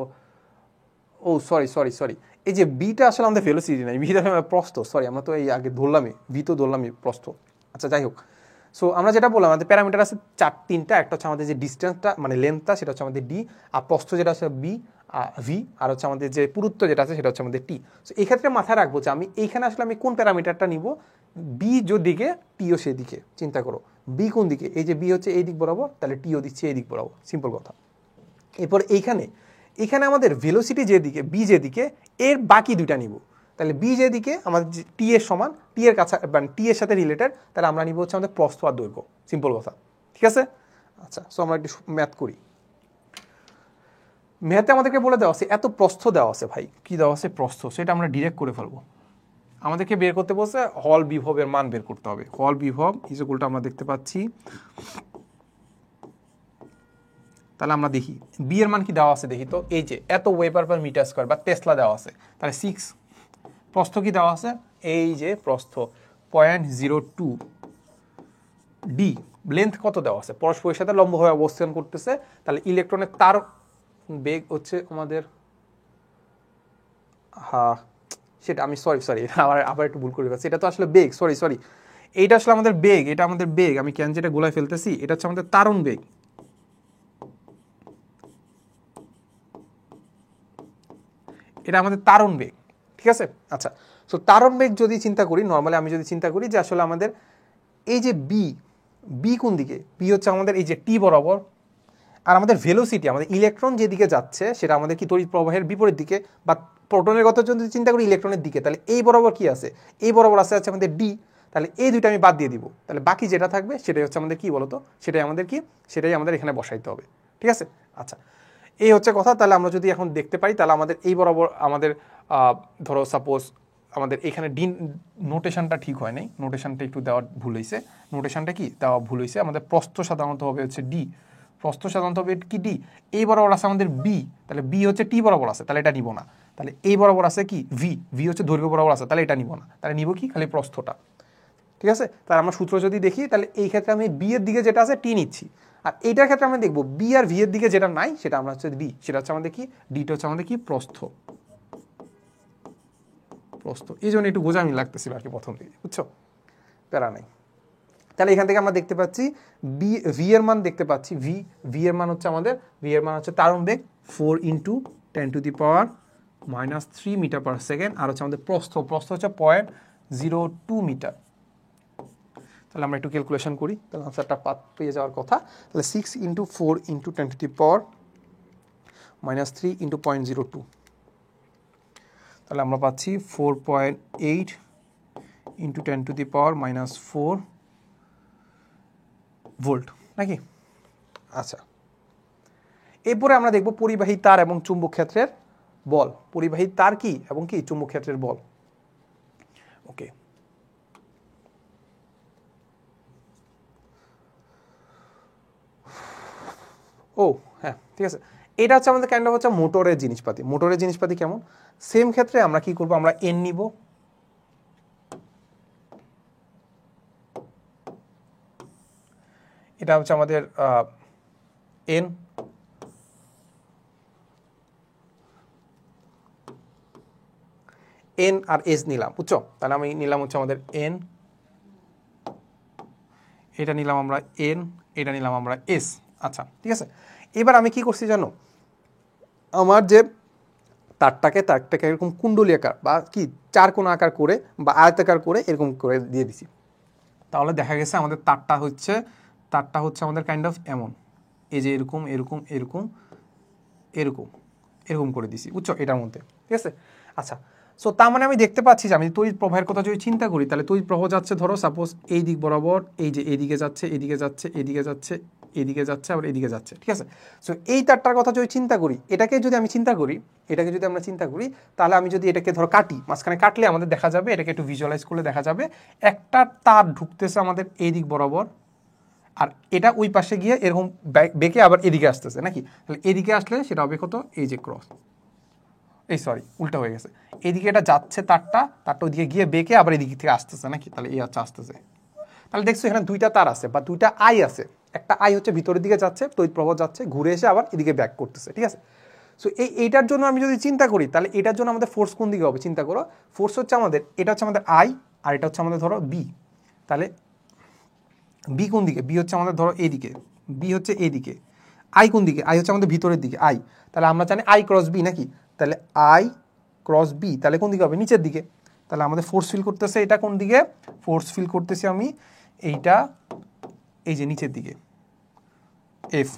ও সরি এই যে বিটা আসলে আমাদের ভেলোসিটি নাই, বিটা প্রস্থ, সরি আমরা তো এই আগে ধরলামই, ভি তো ধরলামই প্রস্থ, আচ্ছা যাই হোক। সো আমরা যেটা বললাম আমাদের প্যারামিটার আছে তিনটা, একটা হচ্ছে আমাদের যে ডিস্টেন্সটা মানে লেন্থটা সেটা হচ্ছে আমাদের ডি, আর প্রস্থ যেটা হচ্ছে বি ভি, আর হচ্ছে আমাদের যে পুরুত্ব যেটা আছে সেটা হচ্ছে আমাদের টি। সো এই ক্ষেত্রে মাথায় রাখবো যে আমি এইখানে আসলে আমি কোন প্যারামিটারটা নিব, বি দিকে টিও সেই দিকে, চিন্তা করো বি কোন দিকে, এই যে বি হচ্ছে এই দিক বরাবর, তাহলে টিও দিচ্ছে এই দিক বরাবর, সিম্পল কথা। এরপর এখানে আমাদের ভেলোসিটি যেদিকে বি যেদিকে, এর বাকি দুইটা নিব, তাহলে বি যেদিকে আমাদের টি এর সমান, টি এর কাছে মানে টি এর সাথে রিলেটেড, তাহলে আমরা নিব হচ্ছে আমাদের প্রস্থ আর দৈর্ঘ্য, সিম্পল কথা, ঠিক আছে। আচ্ছা সো আমরা একটু ম্যাথ করি। ম্যাথে আমাদেরকে বলে দেওয়া আছে এত প্রস্থ দেওয়া আছে, ভাই কি দেওয়া আছে প্রস্থ, সেটা আমরা ডিরেক্ট করে ফেলবো। আমাদেরকে বের করতে বলছে হল বিভবের মান বের করতে হবে, হল বিভব ইকুয়ালটা আমরা দেখতে পাচ্ছি, তাহলে আমরা দেখি বি এর মান কি দেওয়া আছে দেখি তো, এই যে এত ওয়েবার পার মিটার স্কয়ার বা টেসলা দেওয়া আছে, তাহলে 6, প্রস্থ কি দেওয়া আছে, এই যে প্রস্থ 0.02 ডি, লেন্থ কত দেওয়া আছে, পরস্পরের সাথে লম্বভাবে অবস্থান করতেছে, তাহলে ইলেকট্রনের তার বেগ হচ্ছে আমাদের, হ্যাঁ সেটা আমি সরি আবার একটু ভুল করে ফেলছি, এটা তো আসলে বেগ, সরি এইটা আসলে আমাদের বেগ, এটা আমাদের বেগ, আমি কেন যেটা গোলায় ফেলতেছি, এটা হচ্ছে আমাদের তারণ বেগ, এটা আমাদের তারণ বেগ, ঠিক আছে। আচ্ছা সো তারণ বেগ যদি চিন্তা করি, নর্মালি আমি যদি চিন্তা করি যে আসলে আমাদের এই যে বি কোন দিকে, বি হচ্ছে আমাদের এই যে টি বরাবর, আর আমাদের ভেলোসিটি আমাদের ইলেকট্রন যেদিকে যাচ্ছে সেটা আমাদের কি তড়িৎ প্রবাহের বিপরীত দিকে, বা প্রোটনের কথা যদি চিন্তা করি ইলেকট্রনের দিকে, তাহলে এই বরাবর কি আছে, এই বরাবর আছে আমাদের ডি, তাহলে এই দুইটা আমি বাদ দিয়ে দিব, তাহলে বাকি যেটা থাকবে সেটাই হচ্ছে আমাদের কি বলতো, সেটাই আমাদের এখানে বসাইতে হবে, ঠিক আছে। আচ্ছা এই হচ্ছে কথা, তাহলে আমরা যদি এখন দেখতে পাই তাহলে আমাদের এই বরাবর আমাদের ধরো সাপোজ আমাদের এখানে ডি নোটেশনটা ঠিক হয় নাই, নোটেশনটা একটু দেওয়া ভুল হয়েছে, নোটেশনটা কি দেওয়া ভুল হয়েছে, আমাদের প্রস্থ সাধারণত হবে হচ্ছে ডি, প্রস্থ সাধারণত হবে কি ডি, এই বরাবর আছে আমাদের বি, তাহলে বি হচ্ছে টি বরাবর আছে, তাহলে এটা নিব না, তাহলে এই বরাবর আছে কি ভি হচ্ছে দৈর্ঘ্য বরাবর আছে, তাহলে এটা নিব না, তাহলে নিব কি খালি প্রস্থটা, ঠিক আছে। তাহলে আমরা সূত্র যদি দেখি তাহলে এই ক্ষেত্রে আমি বি এর দিকে যেটা আছে টি নিচ্ছি, আর এইটার ক্ষেত্রে আমরা দেখবো বি আর ভি এর দিকে যেটা নাই সেটা আমরা হচ্ছে ডি, সেটা হচ্ছে আমাদের কি ডিটা হচ্ছে আমাদের কি প্রস্থ, এই জন্য একটু গোজামি লাগতেছিল আর কি প্রথম থেকে, বুঝছো, প্যারা নাই। তাহলে এখান থেকে আমরা দেখতে পাচ্ছি ভি এর মান দেখতে পাচ্ছি, ভি এর মান হচ্ছে আমাদের, ভি এর মান হচ্ছে তারণ বেগ 4 × 10⁻³ মিটার পার সেকেন্ড, আর হচ্ছে আমাদের প্রস্থ হচ্ছে 0.02 মিটার। তাহলে আমরা একটু ক্যালকুলেশন করি, তাহলে আনসারটা পেয়ে যাওয়ার কথা, তাহলে 6 × 4 × 10⁻³ × 0.02, তাহলে আমরা পাচ্ছি 4.8 × 10⁻⁻4 ভোল্ট নাকি। আচ্ছা এরপরে আমরা দেখব পরিবাহী তার এবং চুম্বক ক্ষেত্রের বল, পরিবাহী তার কি এবং কি চুম্বক ক্ষেত্রের বল, ওকে। ও হ্যাঁ ঠিক আছে, এটা হচ্ছে আমাদের কাইন্ড অফ হচ্ছে মোটরের জিনিসপাতি কেমন, সেম ক্ষেত্রে আমরা কি করব, আমরা এন নিব, এটা হচ্ছে আমাদের এন, এন আর এস নিলাম, বুঝছো, তাহলে আমি নিলাম হচ্ছে আমাদের এন, এটা নিলাম আমরা এন, এটা নিলাম আমরা এস। আচ্ছা ঠিক আছে, এবার আমি কি করছি জানো, আমার যে তারটাকে এরকম কুণ্ডলী আকার বা কি চার কোণ আকার করে বা আয়তাকার করে এরকম করে দিয়ে দিছি, তাহলে দেখা গেছে আমাদের তারটা হচ্ছে আমাদের কাইন্ড অফ এমন, এই যে এরকম এরকম এরকম এরকম এরকম করে দিছি, বুঝছো, এটার মধ্যে, ঠিক আছে। আচ্ছা সো তার মানে আমি দেখতে পাচ্ছি যে আমি তড়িৎ প্রবাহের কথা যদি চিন্তা করি তাহলে তড়িৎ প্রবাহ যাচ্ছে ধরো সাপোজ এই দিক বরাবর, এই যে এদিকে যাচ্ছে, এদিকে যাচ্ছে, এদিকে যাচ্ছে, এদিকে যাচ্ছে, আবার এদিকে যাচ্ছে, ঠিক আছে। সো এই তারটার কথা যদি চিন্তা করি, এটাকে যদি আমরা চিন্তা করি তাহলে আমি যদি এটাকে ধরো কাটি, মাঝখানে কাটলে আমাদের দেখা যাবে, এটাকে একটু ভিজুয়ালাইজ করলে দেখা যাবে একটা তার ঢুকতেছে আমাদের এই দিক বরাবর, আর এটা ওই পাশে গিয়ে এরকম বেঁকে আবার এদিকে আসতেছে নাকি। তাহলে এদিকে আসলে সেটা হবে কত, এই যে ক্রস, এই সরি উল্টা হয়ে গেছে, এদিকে এটা যাচ্ছে তারটা ওইদিকে গিয়ে বেঁকে আবার এদিক থেকে আসতেছে নাকি, তাহলে এই হচ্ছে আসতেছে। তাহলে দেখছো এখানে দুইটা তার আছে বা দুইটা আই আছে, একটা আই হচ্ছে ভিতরের দিকে যাচ্ছে, তড়িৎ প্রবাহ যাচ্ছে, ঘুরে এসে আবার এদিকে ব্যাক করতেছে, ঠিক আছে। সো এইটার জন্য আমি যদি চিন্তা করি তাহলে এটার জন্য আমাদের ফোর্স কোন দিকে হবে চিন্তা করো। ফোর্স হচ্ছে আমাদের, এটা হচ্ছে আমাদের আই, আর এটা হচ্ছে আমাদের ধরো বি। তাহলে বি কোন দিকে, বি হচ্ছে আমাদের ধরো এইদিকে, বি হচ্ছে এইদিকে, আই কোন দিকে, আই হচ্ছে আমাদের ভিতরের দিকে আই। তাহলে আমরা জানি আই ক্রস বি নাকি, তাহলে আই ক্রস বি তাহলে কোন দিকে হবে, নিচের দিকে। তাহলে আমাদের ফোর্স ফিল করতেছে এটা কোন দিকে, ফোর্স ফিল করতেছি আমি এইটা এই যে নিচের দিকে এফ।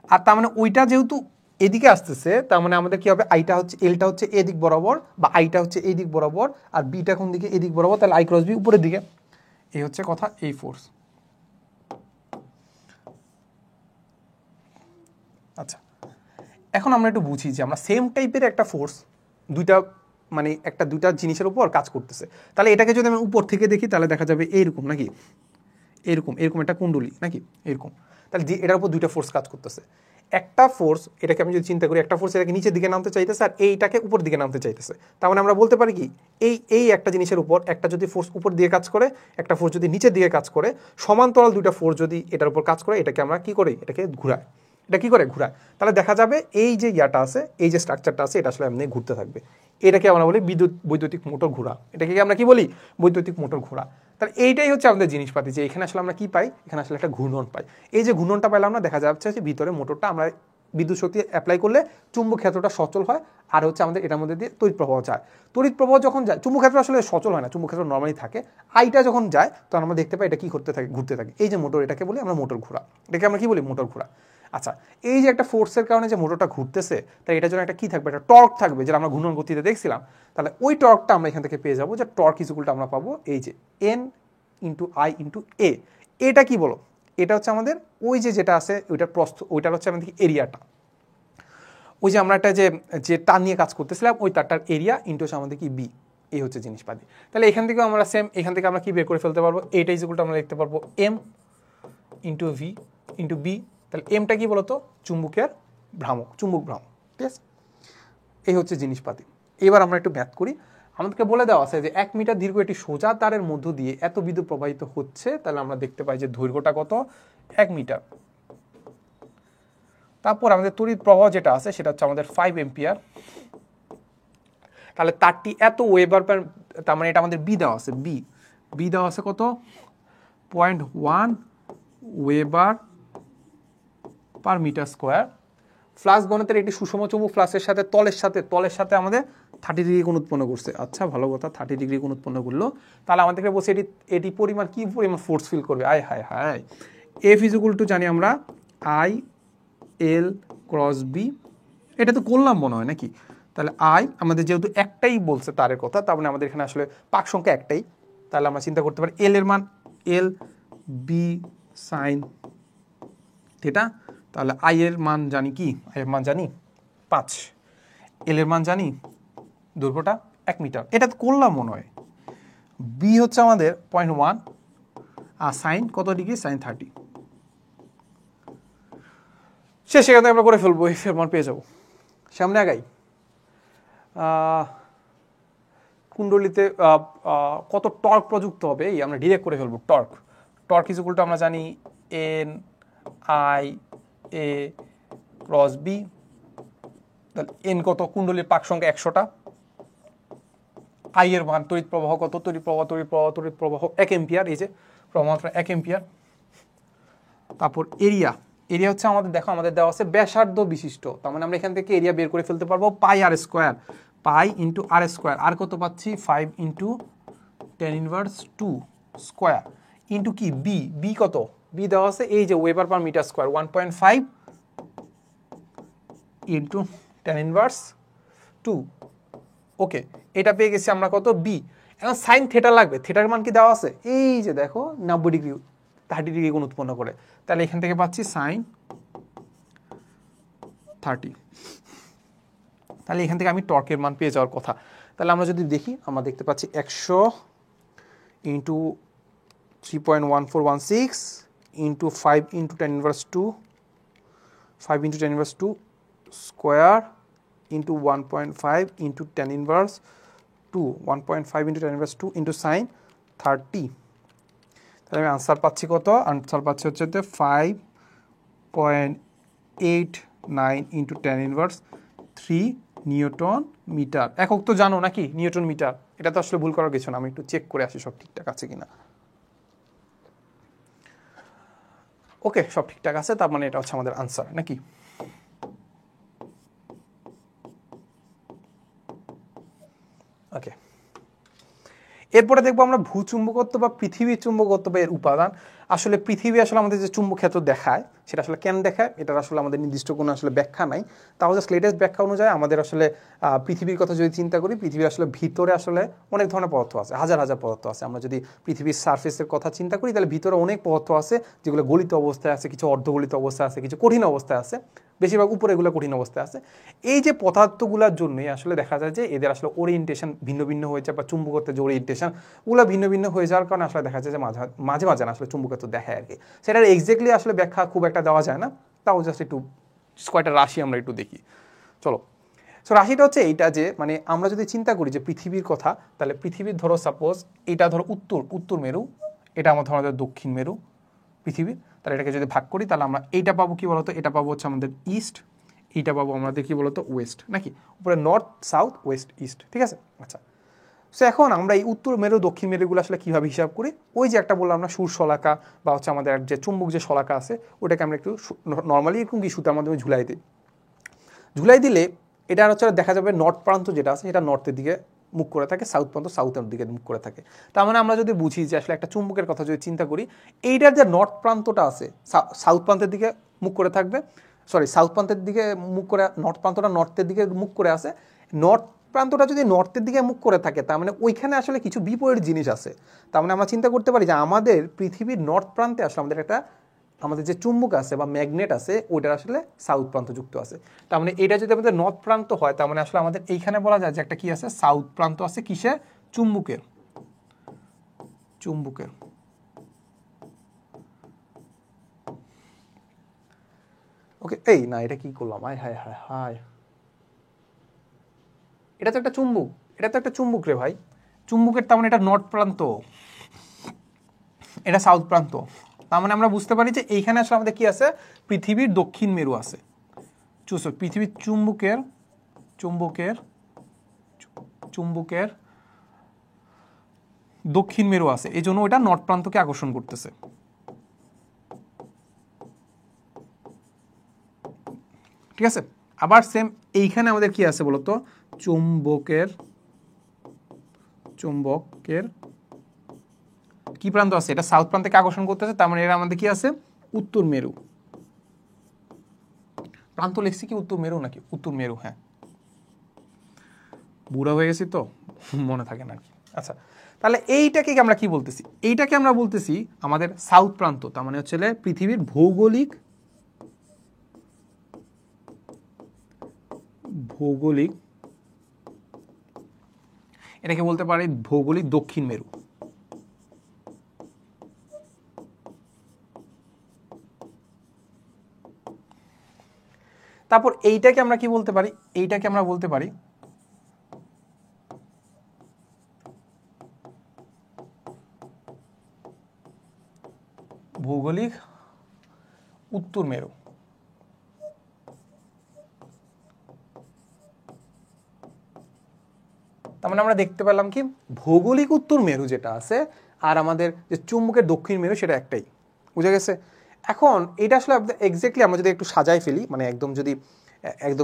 আর তার মানে ওইটা যেহেতু এদিকে আসতেছে, তার মানে আমাদের কি হবে, আইটা হচ্ছে, এলটা হচ্ছে এদিক বরাবর বা আইটা হচ্ছে এই দিক বরাবর, আর বিটা কোন দিকে, এদিক বরাবর, তাহলে আই ক্রস বি উপরের দিকে। এই হচ্ছে কথা, এই ফোর্স। আচ্ছা, এখন আমরা একটু বুঝি যে আমরা সেম টাইপের একটা ফোর্স দুইটা জিনিসের উপর কাজ করতেছে। তাহলে এটাকে যদি আমি উপর থেকে দেখি তাহলে দেখা যাবে এইরকম নাকি, এরকম একটা কুণ্ডলী নাকি এরকম। তাহলে এটার উপর দুইটা ফোর্স কাজ করতেছে। একটা ফোর্স, এটাকে আমি যদি চিন্তা করি, একটা ফোর্স এটাকে নিচের দিকে নামতে চাইতেছে আর এইটাকে উপর দিকে নামতে চাইতেছে। তার মানে আমরা বলতে পারি কি, এই একটা জিনিসের উপর একটা যদি ফোর্স উপর দিয়ে কাজ করে, একটা ফোর্স যদি নিচের দিকে কাজ করে, সমান্তরাল দুইটা ফোর্স যদি এটার উপর কাজ করে, এটাকে আমরা কি করি, এটাকে ঘুরায়। এটা কি করে ঘুরায়, তাহলে দেখা যাবে এই যে ইয়াটা আছে, এই যে স্ট্রাকচারটা আছে, এটা আসলে এমনি ঘুরতে থাকবে। এটাকে আমরা বলি বৈদ্যুতিক মোটর ঘোরা। এটাকে আমরা কি বলি, বৈদ্যুতিক মোটর ঘোরা। তাহলে এইটাই হচ্ছে আমাদের জিনিসপাতি, যে এখানে আসলে আমরা কি পাই, এখানে আসলে একটা ঘূর্ণন পাই। এই যে ঘূর্ণনটা পাইলাম না, দেখা যাচ্ছে যে ভিতরে মোটরটা আমরা বিদ্যুৎ শক্তি অ্যাপ্লাই করলে চুম্বক ক্ষেত্রটা সচল হয়, আর হচ্ছে আমাদের এটার মধ্যে দিয়ে তড়িৎ প্রবাহ যায়। তড়িৎ প্রবাহ যখন যায়, চুম্বক ক্ষেত্র আসলে সচল হয় না, চুম্বক ক্ষেত্র নর্মালি থাকে। আইটা যখন যায় তখন আমরা দেখতে পাই এটা কি করতে থাকে, ঘুরতে থাকে। এই যে মোটর, এটাকে বলি আমরা মোটর ঘোরা। এটাকে আমরা কি বলি, মোটর ঘোরা। আচ্ছা, এই যে একটা ফোর্সের কারণে যে মোটরটা ঘুরতেছে, তাই এটার জন্য একটা কি থাকবে, একটা টর্ক থাকবে, যেটা আমরা ঘূর্ণন গতিতে দেখছিলাম। তাহলে ওই টর্কটা আমরা এখান থেকে পেয়ে যাবো, যে টর্ক ইকুয়ালটা আমরা পাবো এই যে N into I into A. এটা কি বলো, এটা হচ্ছে আমাদের ওই যে যেটা আছে ওইটার প্রস্থ, ওইটার হচ্ছে আমাদের এরিয়াটা। ওই যে আমরা একটা যে তার নিয়ে কাজ করতেছিলাম, ওই তারটার এরিয়া ইন্টু হচ্ছে আমাদের কি বি। এই হচ্ছে জিনিসপাতি। তাহলে এখান থেকে আমরা সেম, এখান থেকে আমরা কি বের করে ফেলতে পারবো, এইটা ইকুয়ালটা আমরা লিখতে পারবো M into V into B. তাহলে এমটা কি বলতো, চুম্বকের ভ্রামক, চুম্বক ভ্রামক, ঠিক আছে। এই হচ্ছে জিনিসপাতি। এবার আমরা একটু ম্যাথ করি। আমাদেরকে বলে দেওয়া আছে যে 1 মিটার দীর্ঘ একটি সোজা তারের মধ্য দিয়ে এত বিদ্যুৎ প্রবাহিত হচ্ছে, তাহলে আমরা দেখতে পাই যে দৈর্ঘ্যটা কত, 1 মিটার। তারপর আমাদের তড়িৎ প্রবাহ যেটা আছে সেটা হচ্ছে আমাদের 5 এম্পিয়ার। তাহলে তারটি এত ওয়েবার পার, তার মানে এটা আমাদের বি দেওয়া আছে, বি দেওয়া আছে কত, 0.1 weber per metre square. Flux ঘনত্বের একটি সুষম চুম্বক ফ্লাক্সের সাথে তলের সাথে আমাদের 30 ডিগ্রি কোণ উৎপন্ন করছে। আচ্ছা, ভালো কথা, 30 ডিগ্রি কোণ উৎপন্ন করলো। তাহলে আমাদেরকে বলছে এটি পরিমাণ কি পরিমাণ ফোর্স ফিল করবে। আয় হায় হায়, এফ ইজ ইকুয়াল টু জানি আমরা আই এল ক্রস বি। এটা তো করলাম মনে হয় নাকি। তাহলে আই আমাদের যেহেতু একটাই বলছে তারের কথা, তার মানে আমাদের এখানে আসলে পাক সংখ্যা একটাই। তাহলে আমরা চিন্তা করতে পারি এল এর মান এল বি সাইন থিটা। তাহলে আই এর মান জানি কি, আই এর মান জানি 5, এল এর মান জানি দৈর্ঘ্যটা 1 মিটার। এটা তো করলাম মনে হয়। বি হচ্ছে আমাদের 0.1 আর সাইন কত ডিগ্রি, সাইন 30। সেখান থেকে আমরা করে ফেলবো, এফ এর মান পেয়ে যাবো। সামনে আগাই। কুণ্ডলিতে কত টর্ক প্রযুক্ত হবে, এই আমরা ডিরেক্ট করে ফেলবো। টর্ক ইজ ইকুয়াল টু আমরা জানি N I A cross B. তাহলে এন কত, কুণ্ডলীর পাক সংখ্যা 100টা। আই এর মান, তড়িৎ প্রবাহ কত, তড়িৎ প্রবাহ 1 এম্পিয়ার, এই যে প্রবাহমাত্রা 1 এম্পিয়ার। তারপর এরিয়া হচ্ছে আমাদের, দেখো আমাদের দেওয়া আছে ব্যাসার্ধ বিশিষ্ট, তার মানে আমরা এখান থেকে এরিয়া বের করে ফেলতে পারবো pi R square, pi into R square. R কত পাচ্ছি, 5 ইন্টু 10 ইনভার্স 2 স্কোয়ার ইন্টু কি বি কত, বি দেওয়া আছে এই যে weber per metre square 1.5 into 10 inverse 2 okay, এটা পেয়ে গেছি আমরা কত বি। এখন সাইন থিটা লাগবে, থিটার মান কি দেওয়া আছে, এই যে দেখো 90 ডিগ্রি 30 ডিগ্রি কোণ উৎপন্ন করে, তাহলে এখান থেকে পাচ্ছি সাইন 30। তাহলে এখান থেকে আমি টর্কের মান পেয়ে যাওয়ার কথা। তাহলে আমরা যদি দেখি আমরা দেখতে পাচ্ছি 100 into 3.1416 into 5 into 10 inverse 2, 5 into 10 inverse 2 square into 1.5 into 10 inverse 2, 1.5 into 10 inverse 2 into sign 30। তাহলে আমি আনসার পাচ্ছি কত, আনসার পাচ্ছি হচ্ছে 5.89 ইন্টু 10 ইনভার্স 3 নিউটন মিটার। একক তো জানো নাকি, নিউটন মিটার, এটা তো আসলে ভুল করার কিছু না, আমি একটু চেক করে আসি সব ঠিকঠাক আছে কিনা। ওকে, সব ঠিকঠাক আছে, তার মানে এটা হচ্ছে আমাদের আনসার নাকি। ওকে, এরপরে দেখবো আমরা ভূচুম্বকত্ব বা পৃথিবীর চুম্বকত্ব বা এর উপাদান। আসলে পৃথিবী আসলে আমাদের যে চুম্বক ক্ষেত্র দেখায় সেটা আসলে কেন দেখায়, এটার আসলে আমাদের নির্দিষ্ট কোনো আসলে ব্যাখ্যা নাই। তাও জাস্ট লেটেস্ট ব্যাখ্যা অনুযায়ী আমাদের আসলে পৃথিবীর কথা যদি চিন্তা করি, পৃথিবীর আসলে ভিতরে আসলে অনেক ধরনের পদার্থ আছে, হাজার হাজার পদার্থ আছে। আমরা যদি পৃথিবীর সারফেসের কথা চিন্তা করি তাহলে ভিতরে অনেক পদার্থ আছে যেগুলো গলিত অবস্থায় আছে, কিছু অর্ধগলিত অবস্থায় আছে, কিছু কঠিন অবস্থায় আছে, বেশিরভাগ উপরে এগুলো কঠিন অবস্থায় আছে। এই যে পদার্থগুলোর জন্যই আসলে দেখা যায় যে এদের আসলে ওরিয়েন্টেশন ভিন্ন ভিন্ন হয়ে যায়, বা চুম্বকত্বের যে ওরিয়েন্টেশন ওগুলো ভিন্ন ভিন্ন হয়ে যাওয়ার কারণে আসলে দেখা যায় যে মাঝে মাঝে না আসলে চুম্বকত্ব দেখায় আর কি। সেটার এক্স্যাক্টলি আসলে ব্যাখ্যা খুব একটা দেওয়া যায় না, তাও জাস্ট একটু কয়টা রাশি আমরা একটু দেখি, চলো। সো রাশিটা হচ্ছে এইটা যে মানে আমরা যদি চিন্তা করি যে পৃথিবীর কথা, তাহলে পৃথিবীর ধরো সাপোজ এটা ধরো উত্তর মেরু, এটা আমার ধরো দক্ষিণ মেরু পৃথিবীর, তাহলে এটাকে যদি ভাগ করি তাহলে আমরা এইটা পাবো কি বলতো, এটা পাবো হচ্ছে আমাদের ইস্ট, এইটা পাবো আমাদের কি বলতো ওয়েস্ট নাকি, উপরে নর্থ সাউথ ওয়েস্ট ইস্ট, ঠিক আছে। আচ্ছা, সো এখন আমরা এই উত্তর মেরু দক্ষিণ মেরুগুলো আসলে কীভাবে হিসাব করি, ওই যে একটা বললাম আমরা সুর শলাকা বা হচ্ছে আমাদের যে চুম্বক যে শলাকা আছে ওটাকে আমরা একটু নর্মালি এরকম কি সুতার মাধ্যমে ঝুলাই দিই, ঝুলাই দিলে এটা হচ্ছে দেখা যাবে নর্থ প্রান্ত যেটা আছে সেটা নর্থের দিকে মুখ করে থাকে, সাউথ প্রান্ত সাউথের দিকে মুখ করে থাকে। তার মানে আমরা যদি বুঝি যে আসলে একটা চুম্বকের কথা যদি চিন্তা করি, এইটার যে নর্থ প্রান্তটা আছে সাউথ প্রান্তের দিকে মুখ করে থাকবে, সাউথ প্রান্তের দিকে মুখ করে, নর্থ প্রান্তটা নর্থের দিকে মুখ করে আছে, নর্থ প্রান্তটা যদি নর্থের দিকে মুখ করে থাকে তার মানে ওইখানে আসলে কিছু বিপরীত জিনিস আছে। তার মানে আমরা চিন্তা করতে পারি যে আমাদের পৃথিবীর নর্থ প্রান্তে আসলে আমাদের যে চুম্বক আছে বা ম্যাগনেট আছে ওইটার আসলে সাউথ প্রান্ত যুক্ত আছে। তার মানে এটা যদি আমাদের নর্থ প্রান্ত হয় তার মানে আসলে আমাদের এইখানে বলা যায় যে একটা কি আছে, সাউথ প্রান্ত আছে কিসে, চুম্বকের। ওকে, এই না এটা কি করলাম, হায় হায় হায় হায়, এটা তো একটা চুম্বক, এটা তো একটা চুম্বক রে ভাই, চুম্বকের তার মানে এটা নর্থ প্রান্ত, এটা সাউথ প্রান্ত। তার মানে আমরা বুঝতে পারি যে এইখানে আসলে আমাদের কি আছে, পৃথিবীর দক্ষিণ মেরু আছে, পৃথিবীর চুম্বকের দক্ষিণ মেরু আছে, এই জন্য ওটা নর্থ প্রান্তকে আকর্ষণ করতেছে। ঠিক আছে, আবার সেম এইখানে আমাদের কি আছে বলতো, চুম্বকের কি প্রান্ত আছে, এটা সাউথ প্রান্তকে আকর্ষণ করতেছে, তার মানে এটা আমাদের কি আছে, উত্তর মেরু। প্রান্ত লিখছি কি উত্তর মেরু নাকি, উত্তর মেরু, হ্যাঁ বুড়া হয়ে গেছি তো মনে থাকে না কি। আচ্ছা, তাহলে এইটাকে আমরা কি বলতেছি, এইটাকে আমরা বলতেছি আমাদের সাউথ প্রান্ত, তার মানে হচ্ছে পৃথিবীর ভৌগোলিক এটাকে বলতে পারি ভৌগোলিক দক্ষিণ মেরু। তারপর এইটাকে আমরা কি বলতে পারি, এইটাকে আমরা বলতে পারি ভৌগোলিক উত্তর মেরু। তার মানে আমরা দেখতে পেলাম কি ভৌগোলিক উত্তর মেরু যেটা আছে আর আমাদের যে চুম্বকের দক্ষিণ মেরু সেটা একটাই, বুঝা গেছে। এখন এটা আসলে এক্স্যাক্টলি আমরা যদি একটু সাজাই ফেলি, মানে একদম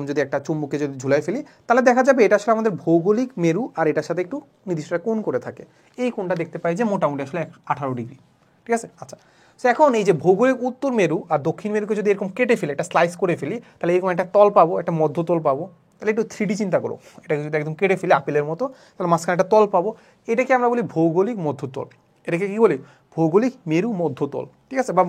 যদি একটা চুম্বকে যদি ঝুলাই ফেলি তাহলে দেখা যাবে এটা আসলে আমাদের ভৌগোলিক মেরু আর এটার সাথে একটু নির্দিষ্ট কোণ করে থাকে, এই কোণটা দেখতে পাই যে মোটামুটি আসলে 18 ডিগ্রি, ঠিক আছে। আচ্ছা, সো এখন এই যে ভৌগোলিক উত্তর মেরু আর দক্ষিণ মেরুকে যদি এরকম কেটে ফেলি, একটা স্লাইস করে ফেলি, তাহলে এরকম একটা তল পাবো, একটা মধ্যতল পাবো, তাহলে একটু 3D চিন্তা করো, এটাকে যদি একদম কেটে ফেলে আপেলের মতো, তাহলে মাঝখানে একটা তল পাবো, এটাকে আমরা বলি ভৌগোলিক মধ্যতল। এটাকে কি বলি? ভৌগোলিক মেরু মধ্যতল, ঠিক আছে, বা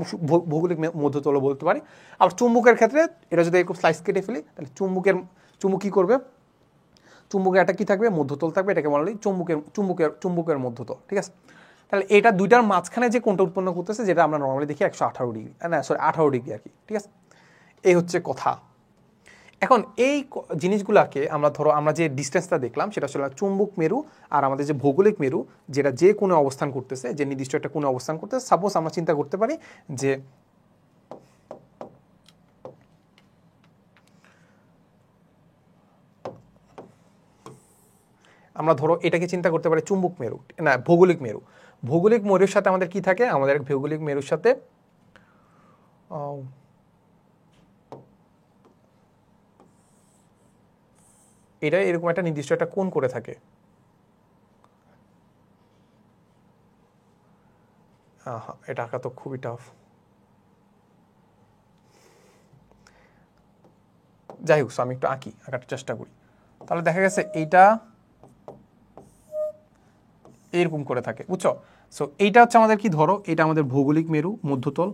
ভৌগোলিক মধ্যতলও বলতে পারি। আবার চুম্বকের ক্ষেত্রে এটা যদি একটু স্লাইস কেটে ফেলি, তাহলে চুম্বক কী করবে? চুম্বকের একটা কী থাকবে? মধ্যতল থাকবে, এটাকে বলা হয় চুম্বকের মধ্যতল, ঠিক আছে। তাহলে এটা দুইটার মাঝখানে যে কোণটা উৎপন্ন করতেছে, যেটা আমরা নর্মালি দেখি 118 ডিগ্রি, না সরি 18 ডিগ্রি আর কি, ঠিক আছে। এই হচ্ছে কথা। এখন এই জিনিসগুলোকে আমরা যে ডিস্টেন্সটা দেখলাম সেটা আসলে চুম্বক মেরু আর আমাদের যে ভৌগোলিক মেরু, যেটা যে কোণে অবস্থান করতেছে, যে নির্দিষ্ট একটা কোণে অবস্থান করতেছে। সাপোজ আমরা চিন্তা করতে পারি যে আমরা ধরো এটাকে চিন্তা করতে পারি চুম্বক মেরু, না ভৌগোলিক মেরু। ভৌগোলিক মেরুর সাথে আমাদের কি থাকে? আমাদের ভৌগোলিক মেরুর সাথে এটা এরকম একটা নির্দিষ্ট একটা কোণ করে থাকে। এটা আঁকা তো খুবই টাফ। যাই হোক, আমি একটু আঁকার চেষ্টা করি। তাহলে দেখা গেছে এইটা এরকম করে থাকে, বুঝছো? সো এইটা হচ্ছে আমাদের কি, ধরো এটা আমাদের ভৌগোলিক মেরু মধ্যতল,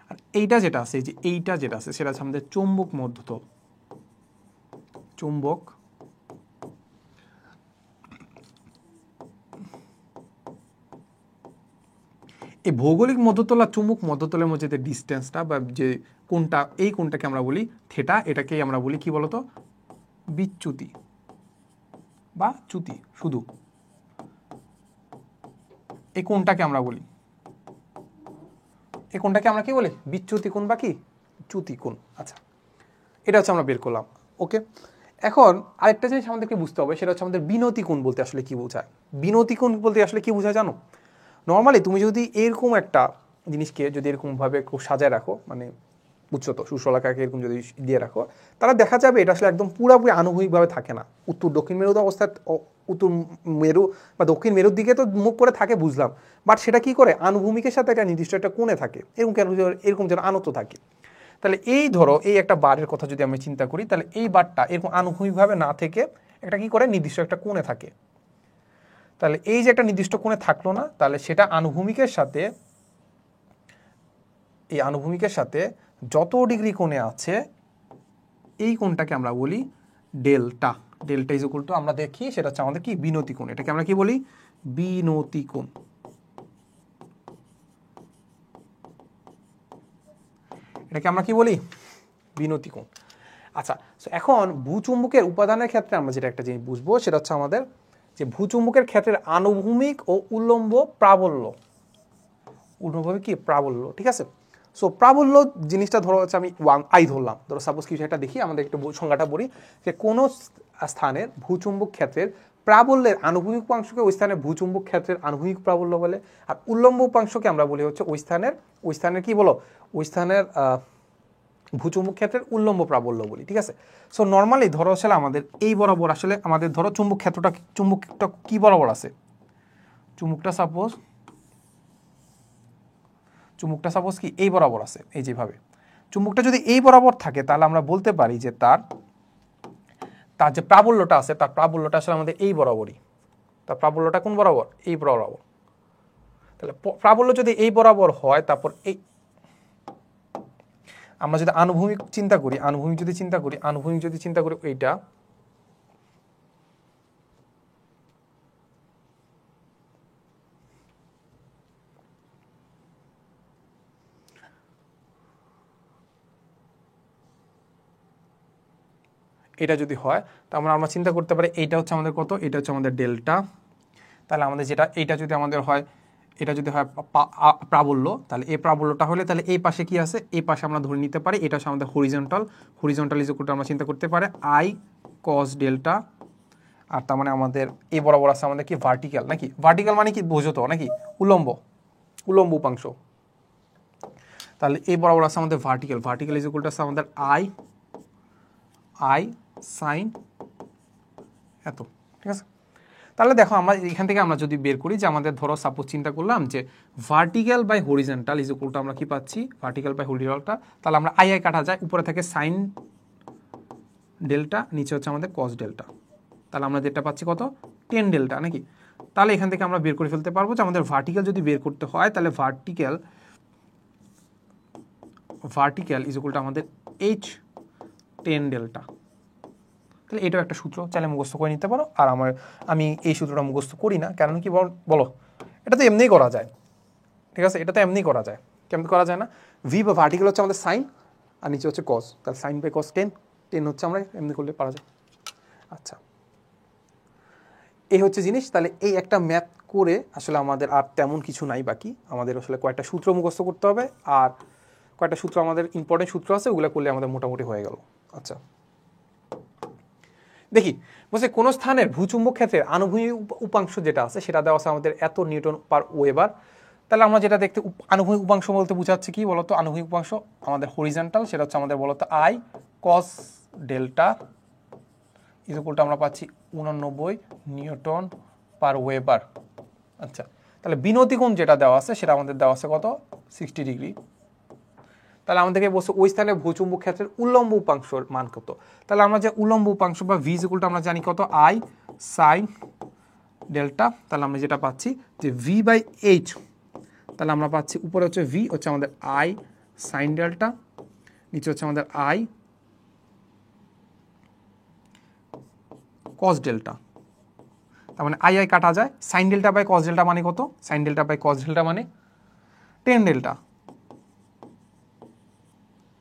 আর এইটা যেটা আছে, এইটা যেটা আছে সেটা হচ্ছে আমাদের চুম্বক মধ্যতল। চুম্বক এই ভৌগোলিক মধ্যতল আর চুম্বক মধ্যতলের মধ্যে যে ডিস্টেন্সটা বা যে কোণটা, এই কোণটাকে আমরা বলি থেটা। এটাকেই আমরা বলি কি বলতো? বিচ্যুতি বা চ্যুতি। শুধু এই কোণটাকে আমরা বলি, এই কোণটাকে আমরা কি বলি? বিচ্যুতি কোণ বা কি চ্যুতি কোণ। আচ্ছা, এটা হচ্ছে আমরা বের করলাম। ওকে, এখন আরেকটা জিনিস আমাদেরকে বুঝতে হবে, সেটা হচ্ছে আমাদের বিনতি কোণ বলতে আসলে কি বোঝায়। বিনতি কোণ বলতে আসলে কি বোঝায় জানো? নর্মালি তুমি যদি এরকম একটা জিনিসকে যদি এরকমভাবে খুব সাজায় রাখো, মানে বুঝছো তো, সুশলাকাকে এরকম যদি দিয়ে রাখো, তাহলে দেখা যাবে এটা আসলে একদম পুরোপুরি আনুভূমিকভাবে থাকে না। উত্তর দক্ষিণ মেরুতে অবস্থায় উত্তর মেরু বা দক্ষিণ মেরুর দিকে তো মুখ করে থাকে, বুঝলাম, বাট সেটা কি করে? আনুভূমিকের সাথে একটা নির্দিষ্ট একটা কোণে থাকে, এরকম যেন আনত থাকে। তাহলে এই ধরো এই একটা বারের কথা যদি আমি চিন্তা করি, তাহলে এই বারটা এরকম আনুভূমিকভাবে না থেকে একটা কি করে? নির্দিষ্ট একটা কোণে থাকে। তাহলে এই যে একটা নির্দিষ্ট কোণে থাকলো না, তাহলে সেটা আনুভূমিকের সাথে, এই আনুভূমিকের সাথে যত ডিগ্রি কোণে আছে এই কোণটাকে আমরা বলি delta. Delta is equal to, আমরা দেখি সেটা হচ্ছে আমাদের কি? বিনতি কোণ। এটাকে আমরা কি বলি? বিনতি কোণ। এটাকে আমরা কি বলি? বিনতি কোণ। আচ্ছা, এখন ভূচুম্বকের উপাদানের ক্ষেত্রে আমরা যেটা একটা জিনিস বুঝবো, সেটা হচ্ছে আমাদের যে ভূচুম্বকের ক্ষেত্রে আনুভূমিক ও উল্লম্ব প্রাবল্য। উল্লম্বভাবে কি? প্রাবল্য, ঠিক আছে। সো প্রাবল্য জিনিসটা ধরো হচ্ছে আমি আই ধরলাম, ধরো সাপোজ কিছু একটা দেখি, আমাদের একটু সংজ্ঞাটা বলি যে কোনো স্থানের ভূচুম্বক ক্ষেত্রের প্রাবল্যের আনুভূমিক উপাংশকে ওই স্থানের ভূচুম্বক ক্ষেত্রের আনুভূমিক প্রাবল্য বলে, আর উল্লম্ব উপাংশকে আমরা বলি হচ্ছে ওই স্থানের কি বলো? ওই স্থানের ভূচুম্বক ক্ষেত্রের উল্লম্ব প্রাবল্য বলি, ঠিক আছে। সো নর্মালি ধরো আসলে আমাদের এই বরাবর আসলে আমাদের ধরো চুম্বকটা কি বরাবর আছে? চুম্বকটা সাপোজ কি এই বরাবর আছে, এই যেভাবে চুম্বকটা যদি এই বরাবর থাকে, তাহলে আমরা বলতে পারি যে তার যে প্রাবল্যটা আছে, তার প্রাবল্যটা আসলে আমাদের এই বরাবরই। তার প্রাবল্যটা কোন বরাবর? এই বরাবর। তাহলে প্রাবল্য যদি এই বরাবর হয়, তারপর এই আমরা যদি আনুভূমিক চিন্তা করি, আনুভূমিক যদি চিন্তা করি এইটা, এটা যদি হয়, তাহলে আমরা চিন্তা করতে পারি এইটা হচ্ছে আমাদের কত? এটা হচ্ছে আমাদের ডেল্টা। তাহলে আমাদের যেটা এইটা যদি আমাদের হয়, এটা যদি হয় প্রাবল্য, তাহলে এই প্রাবল্যটা হলে তাহলে এই পাশে কি আছে? এই পাশে আমরা ধরে নিতে পারি এটা হচ্ছে আমাদের হরিজন্টাল ইজ ইকুয়াল টু আমরা চিন্তা করতে পারি আই কস ডেল্টা। আর তার মানে আমাদের এই বরাবর আছে আমাদের কি? ভার্টিক্যাল, নাকি? ভার্টিক্যাল মানে কি বোঝো তো, নাকি? উল্লম্ব উপাংশ। তাহলে এই বরাবর আছে আমাদের ভার্টিক্যাল ইজ ইকুয়াল টু আছে আমাদের আই সাইন এত, ঠিক আছে। তাহলে দেখো আমরা এখান থেকে আমরা যদি বের করি যে আমাদের ধরো সাপোজ চিন্তা করলাম যে vertical by horizontal is equal to আমরা কি পাচ্ছি ভার্টিক্যাল বাই হরিজন্টালটা, তাহলে আমরা আই কাটা যায়, উপরে থাকে সাইন ডেল্টা, নিচে হচ্ছে আমাদের কস ডেল্টা, তাহলে আমরা যেটা পাচ্ছি কত 10 ডেল্টা নাকি। তাহলে এখান থেকে আমরা বের করে ফেলতে পারবো যে আমাদের ভার্টিক্যাল যদি বের করতে হয় তাহলে ভার্টিক্যাল ইজ ইকুয়াল টু আমাদের এইচ 10 ডেল্টা। তাহলে এটাও একটা সূত্র, চাইলে মুখস্থ করে নিতে পারো। আর আমি এই সূত্রটা মুখস্থ করি না, কারণ কি বলো, এটা তো এমনিই করা যায়, ঠিক আছে, এটা তো এমনিই করা যায়। কেমন করা যায় না, ভি বা ভার্টিক্যাল হচ্ছে আমাদের সাইন আর নিচে হচ্ছে কস, তাহলে সাইন বাই কস 10 হচ্ছে আমরা এমনি করলে পারা যায়। আচ্ছা, এই হচ্ছে জিনিস। তাহলে এই একটা ম্যাথ করে আসলে আমাদের আর তেমন কিছু নাই বাকি, আমাদের আসলে কয়েকটা সূত্র মুখস্থ করতে হবে, আর কয়েকটা সূত্র আমাদের ইম্পর্টেন্ট সূত্র আছে, ওগুলো করলে আমাদের মোটামুটি হয়ে গেল। আচ্ছা দেখি, বলছে কোন স্থানের ভূচুম্বক ক্ষেত্রের আনুভূমিক উপাংশ যেটা আছে সেটা দেওয়া আছে আমাদের এত নিউটন পার ওয়েবার। তাহলে আমরা যেটা দেখতে আনুভূমিক উপাংশ বলতে বোঝাচ্ছে কি বলতো, আনুভূমিক উপাংশ আমাদের হরিজন্টাল, সেটা হচ্ছে আমাদের বলতো I cos delta is equal to আমরা পাচ্ছি 89 নিউটন পার ওয়েবার। আচ্ছা, তাহলে বিনতি কোণ যেটা দেওয়া আছে সেটা আমাদের দেওয়া আছে কত 60 ডিগ্রি। তাহলে আমাদেরকে বলছে ওই স্থানে ভূচুম্বক ক্ষেত্রের উল্লম্ব উপাংশের মান কত। তাহলে আমরা যে উল্লম্ব উপাংশ বা ভি ইকুয়াল টু আমরা জানি কত আই সাইন ডেল্টা, তাহলে আমরা যেটা পাচ্ছি যে ভি বাই এইচ, তাহলে আমরা পাচ্ছি উপরে হচ্ছে ভি হচ্ছে আমাদের আই সাইন ডেল্টা, নিচে হচ্ছে আমাদের আই কস ডেল্টা। তার মানে আই কাটা যায়, sine delta by cos delta মানে কত, sine delta by cos delta মানে 10 ডেল্টা।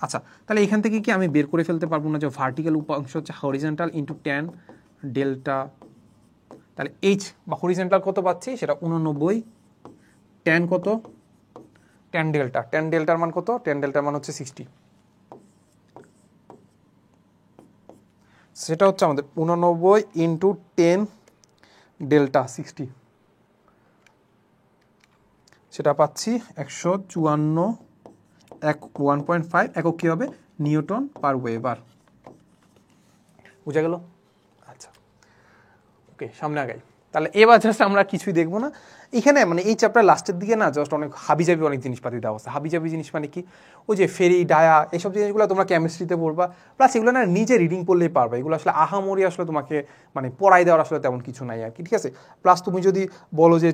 আচ্ছা, তাহলে এখান থেকে কি আমি বের করে ফেলতে পারবো না যে ভার্টিক্যাল উপাংশ হচ্ছে হরিজন্টাল ইন্টু 10 ডেল্টা, তাহলে এইচ বা হরিজন্টাল কত পাচ্ছি সেটা 89, 10 কত 10 ডেল্টা, 10 ডেল্টার মান কত, 10 ডেল্টার মান হচ্ছে 60, সেটা হচ্ছে আমাদের 89 ইন্টু 10 ডেল্টা 60, সেটা পাচ্ছি 154 1.5 একক কী হবে নিউটন পার ওয়েবার। বুঝা গেল? আচ্ছা ওকে, সামনে আগাই। তাহলে এবার জাস্ট আমরা কিছুই দেখবো না এখানে, মানে এই চ্যাপ্টার লাস্টের দিকে না জাস্ট অনেক হাবিজাবি অনেক জিনিসপাতি দেওয়া আছে। হাবিজাবি জিনিস মানে কি, ওই যে ফেরি ডায়া এইসব জিনিসগুলো তোমরা কেমিস্ট্রিতে পড়বা, প্লাস এগুলো না নিজে রিডিং পড়লেই পারবে, এগুলো আসলে আহামরি আসলে তোমাকে মানে পড়াই দেওয়ার আসলে তেমন কিছু নাই আর কি, ঠিক আছে। প্লাস তুমি যদি বলো যে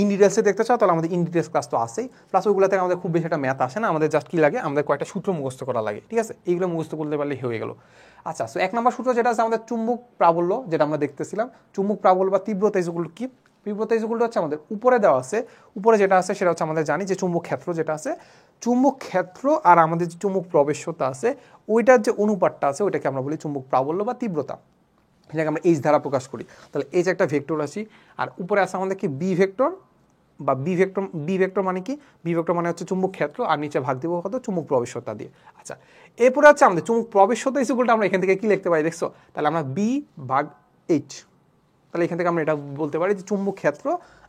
ইন ডিটেলসে দেখতে চাও তাহলে আমাদের ইন ডিটেলস ক্লাস তো আসেই, প্লাস ওইগুলো থেকে আমাদের খুব বেশি একটা ম্যাথ আসে না, আমাদের জাস্ট কি লাগে, আমাদের কয়েকটা সূত্র মুখস্থ করা লাগে, ঠিক আছে, এইগুলো মুখস্থ করতে পারলে হয়ে গেল। আচ্ছা, সো 1 নম্বর সূত্র যেটা আছে আমাদের চুম্বক প্রাবল্য, যেটা আমরা দেখতেছিলাম, চুম্বক প্রাবল্য বা তীব্রতা ইজুকুল কি, তীব্রতা ইজুকুল হচ্ছে আমাদের উপরে দেওয়া আছে, উপরে যেটা আছে সেটা হচ্ছে আমাদের জানি যে চুম্বক ক্ষেত্র যেটা আছে, চুম্বক ক্ষেত্র আর আমাদের যে চুম্বক প্রবেশ্যতা আছে ওইটার যে অনুপাতটা আছে ওইটাকে আমরা বলি চুম্বক প্রাবল্য বা তীব্রতা, এটাকে আমরা এইচ দ্বারা প্রকাশ করি। তাহলে এই যে একটা ভেক্টর রাশি, আর উপরে আছে আমাদের কি বি ভেক্টর বা বি ভেক্টর মানে কি, বি ভেক্টর মানে হচ্ছে চুম্বক ক্ষেত্র, আর নিচে ভাগ দিব কত চুম্বক প্রবেশ্যতা দিয়ে। আচ্ছা, এরপরে আছে আমাদের চুম্বক প্রবেশ্যতা ইকুয়ালটা আমরা এখান থেকে কি লিখতে পারি দেখছো, তাহলে আমরা বি ভাগ এইচ, তাহলে এখান থেকে আমরা এটা বলতে পারি যে চুম্বক ক্ষেত্র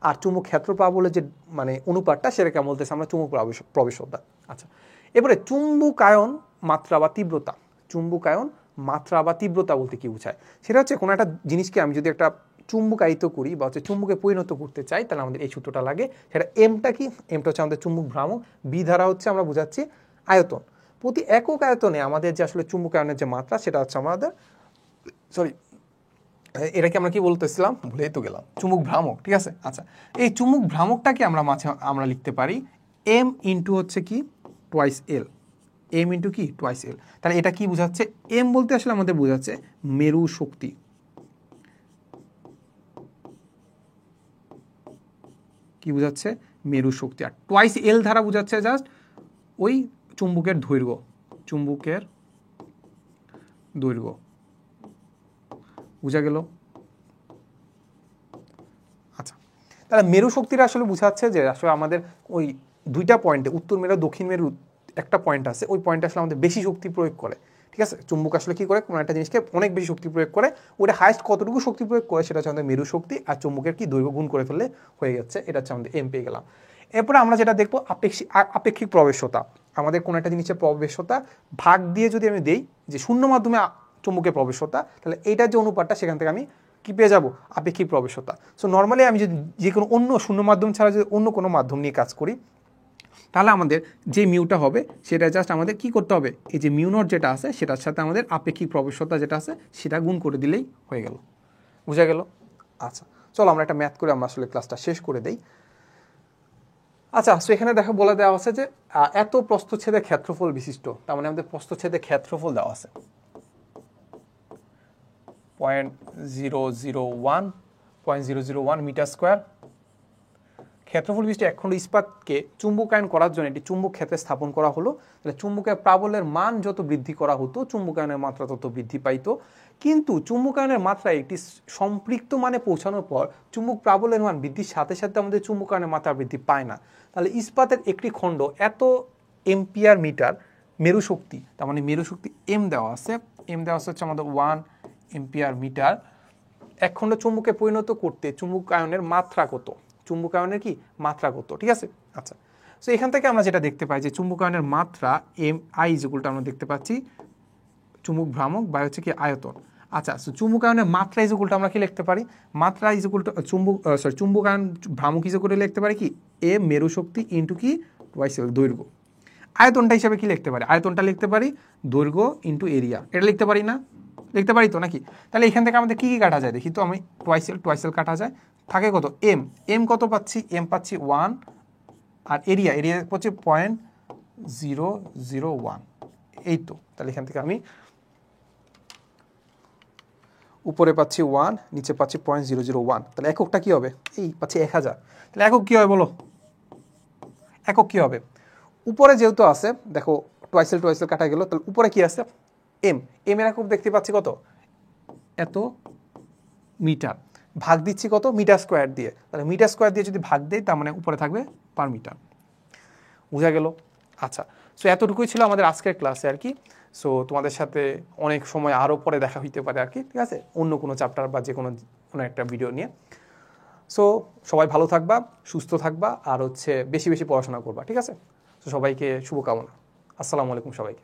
আর চুম্বক ক্ষেত্র প্রাবল্যের যে মানে অনুপাতটা সেটাকে বলতেছে আমরা চুম্বক প্রবেশ্যতা। আচ্ছা, এবারে চুম্বকায়ন মাত্রা বা তীব্রতা, চুম্বকায়ন মাত্রা বা তীব্রতা বলতে কি বোঝায়, সেটা হচ্ছে কোনো একটা জিনিসকে আমি যদি একটা চুম্বকায়িত করি বা হচ্ছে চুম্বকে পরিণত করতে চাই তাহলে আমাদের এই সূত্রটা লাগে, সেটা এমটা কি, এমটা হচ্ছে আমাদের চুম্বক ভ্রামক, বি ধারা হচ্ছে আমরা বুঝাচ্ছি আয়তন, প্রতি একক আয়তনে আমাদের যে আসলে চুম্বকায়নের যে মাত্রা সেটা হচ্ছে আমাদের এটাকে আমরা কি বলতেছিলাম ভুলেই তো গেলাম, চুম্বক ভ্রামক, ঠিক আছে। আচ্ছা, এই চুম্বক ভ্রামকটাকে আমরা লিখতে পারি এম ইন্টু হচ্ছে কি টোয়াইস এল, এম ইন্টু কি টোয়াইস এল। তাহলে এটা কি বোঝাচ্ছে, এম বলতে আসলে আমাদের বোঝাচ্ছে মেরু শক্তি, কি বোঝাচ্ছে মেরু শক্তি, আর টোয়াইস এল ধারা বোঝাচ্ছে জাস্ট ওই চুম্বকের দৈর্ঘ্য, চুম্বকের দৈর্ঘ্য। বুঝা গেল? আচ্ছা, তাহলে মেরু শক্তিটা আসলে বোঝাচ্ছে যে আসলে আমাদের ওই দুইটা পয়েন্টে উত্তর মেরু দক্ষিণ মেরু একটা পয়েন্ট আছে, ওই পয়েন্টে আসলে আমাদের বেশি শক্তি প্রয়োগ করে, ঠিক আছে। চুম্বক আসলে কি করে, কোনো একটা জিনিসকে অনেক বেশি শক্তি প্রয়োগ করে, ওটা হাইস্ট কতটুকু শক্তি প্রয়োগ করে সেটা হচ্ছে আমাদের মেরু শক্তি, আর চুম্বকের কি দৈর্ঘ্য গুণ করে ফেললে হয়ে যাচ্ছে, এটা হচ্ছে আমাদের এম পেয়ে গেলাম। এরপরে আমরা যেটা দেখবো আপেক্ষিক প্রবেশ্যতা, আমাদের কোনো একটা জিনিসের প্রবেশ্যতা ভাগ দিয়ে যদি আমি দেই যে শূন্য মাধ্যমে চুম্বকের প্রবেশ্যতা, তাহলে এইটার যে অনুপাতটা সেখান থেকে আমি কি পেয়ে যাব, আপেক্ষিক প্রবেশতা। সো নর্মালি আমি যদি যে কোনো অন্য শূন্য মাধ্যম ছাড়া যদি অন্য কোনো মাধ্যম নিয়ে কাজ করি, তাহলে আমাদের যে মিউটা হবে সেটা জাস্ট আমাদের কি করতে হবে, এই যে মিউ নট যেটা আছে সেটার সাথে আমাদের আপেক্ষিক প্রবেশতা যেটা আছে সেটা গুণ করে দিলেই হয়ে গেল। বুঝা গেল? আচ্ছা, চলো আমরা একটা ম্যাথ করে আমরা আসলে ক্লাসটা শেষ করে দেই। আচ্ছা, সো এখানে দেখো বলে দেওয়া আছে যে এত প্রস্থচ্ছেদের ক্ষেত্রফল বিশিষ্ট, তার মানে আমাদের প্রস্থচ্ছেদের ক্ষেত্রফল দেওয়া আছে 0.001 মিটার স্কোয়ার। ক্ষেত্রফল বিশিষ্ট একখণ্ড ইস্পাতকে চুম্বকায়ন করার জন্য একটি চুম্বক ক্ষেত্রে স্থাপন করা হলো। তাহলে চুম্বকের প্রাবল্যের মান যত বৃদ্ধি করা হতো চুম্বকায়নের মাত্রা তত বৃদ্ধি পাইতো, কিন্তু চুম্বকায়নের মাত্রা একটি সম্পৃক্ত মানে পৌঁছানোর পর চুম্বক প্রাবল্যের মান বৃদ্ধির সাথে সাথে আমাদের চুম্বকায়নের মাত্রা বৃদ্ধি পায় না। তাহলে ইস্পাতের একটি খণ্ড এত এম্পিয়ার মিটার মেরু শক্তি, তার মানে মেরু শক্তি এম দেওয়া আছে হচ্ছে আমাদের 1 এম্পিয়ার মিটার, এক খণ্ড চুম্বকে পরিণত করতে চুম্বকায়নের মাত্রা কত, চুম্বকায়নের কি মাত্রা কত, ঠিক আছে। আচ্ছা, সো এখান থেকে আমরা যেটা দেখতে পাই যে চুম্বকায়নের মাত্রা এম আই যেগুলোটা আমরা দেখতে পাচ্ছি চুম্বক ভ্রামক বা হচ্ছে কি আয়তন। আচ্ছা, সো চুম্বকায়নের মাত্রা ইজুকুলটা আমরা কি লিখতে পারি, মাত্রা ইজুকুলটা চুম্বকায়ন ভ্রামক ইজুকুলে লিখতে পারি কি এ মেরু শক্তি ইন্টু কি টুয়াইস দৈর্ঘ্য। আয়তনটা হিসাবে কি লিখতে পারি, আয়তনটা লিখতে পারি দৈর্ঘ্য ইন্টু এরিয়া, এটা লিখতে পারি না, লিখতে পারি তো নাকি। তাহলে এখান থেকে আমাদের কি কি কাটা যায় দেখি তো, আমি টুয়াইসেল কাটা যায়, থাকে কত এম কত পাচ্ছি, এম পাচ্ছি 1, আর এরিয়া হচ্ছে 0.001, এই তো। তাহলে এখান থেকে আমি উপরে পাচ্ছি 1, নিচে পাচ্ছি 0.001, তাহলে এককটা কি হবে, এই পাচ্ছি 1000। তাহলে একক কি হবে বলো, একক কি হবে, উপরে যেহেতু আছে দেখো টুয়াইসেল কাটা গেল, তাহলে উপরে কি আছে এম এর একক দেখতে পাচ্ছি কত, এত মিটার, ভাগ দিচ্ছি কত মিটার স্কোয়ার দিয়ে, তাহলে মিটার স্কোয়ার দিয়ে যদি ভাগ দেই তার মানে উপরে থাকবে পার মিটার। বুঝা গেল? আচ্ছা, সো এতটুকুই ছিল আমাদের আজকের ক্লাসে আর কি। সো তোমাদের সাথে অনেক সময় আরও পরে দেখা হইতে পারে আর কি, ঠিক আছে, অন্য কোনো চ্যাপ্টার বা যে কোনো একটা ভিডিও নিয়ে। সো সবাই ভালো থাকবা, সুস্থ থাকবা, আর হচ্ছে বেশি বেশি পড়াশোনা করবা, ঠিক আছে। সো সবাইকে শুভকামনা, আসসালামু আলাইকুম সবাইকে।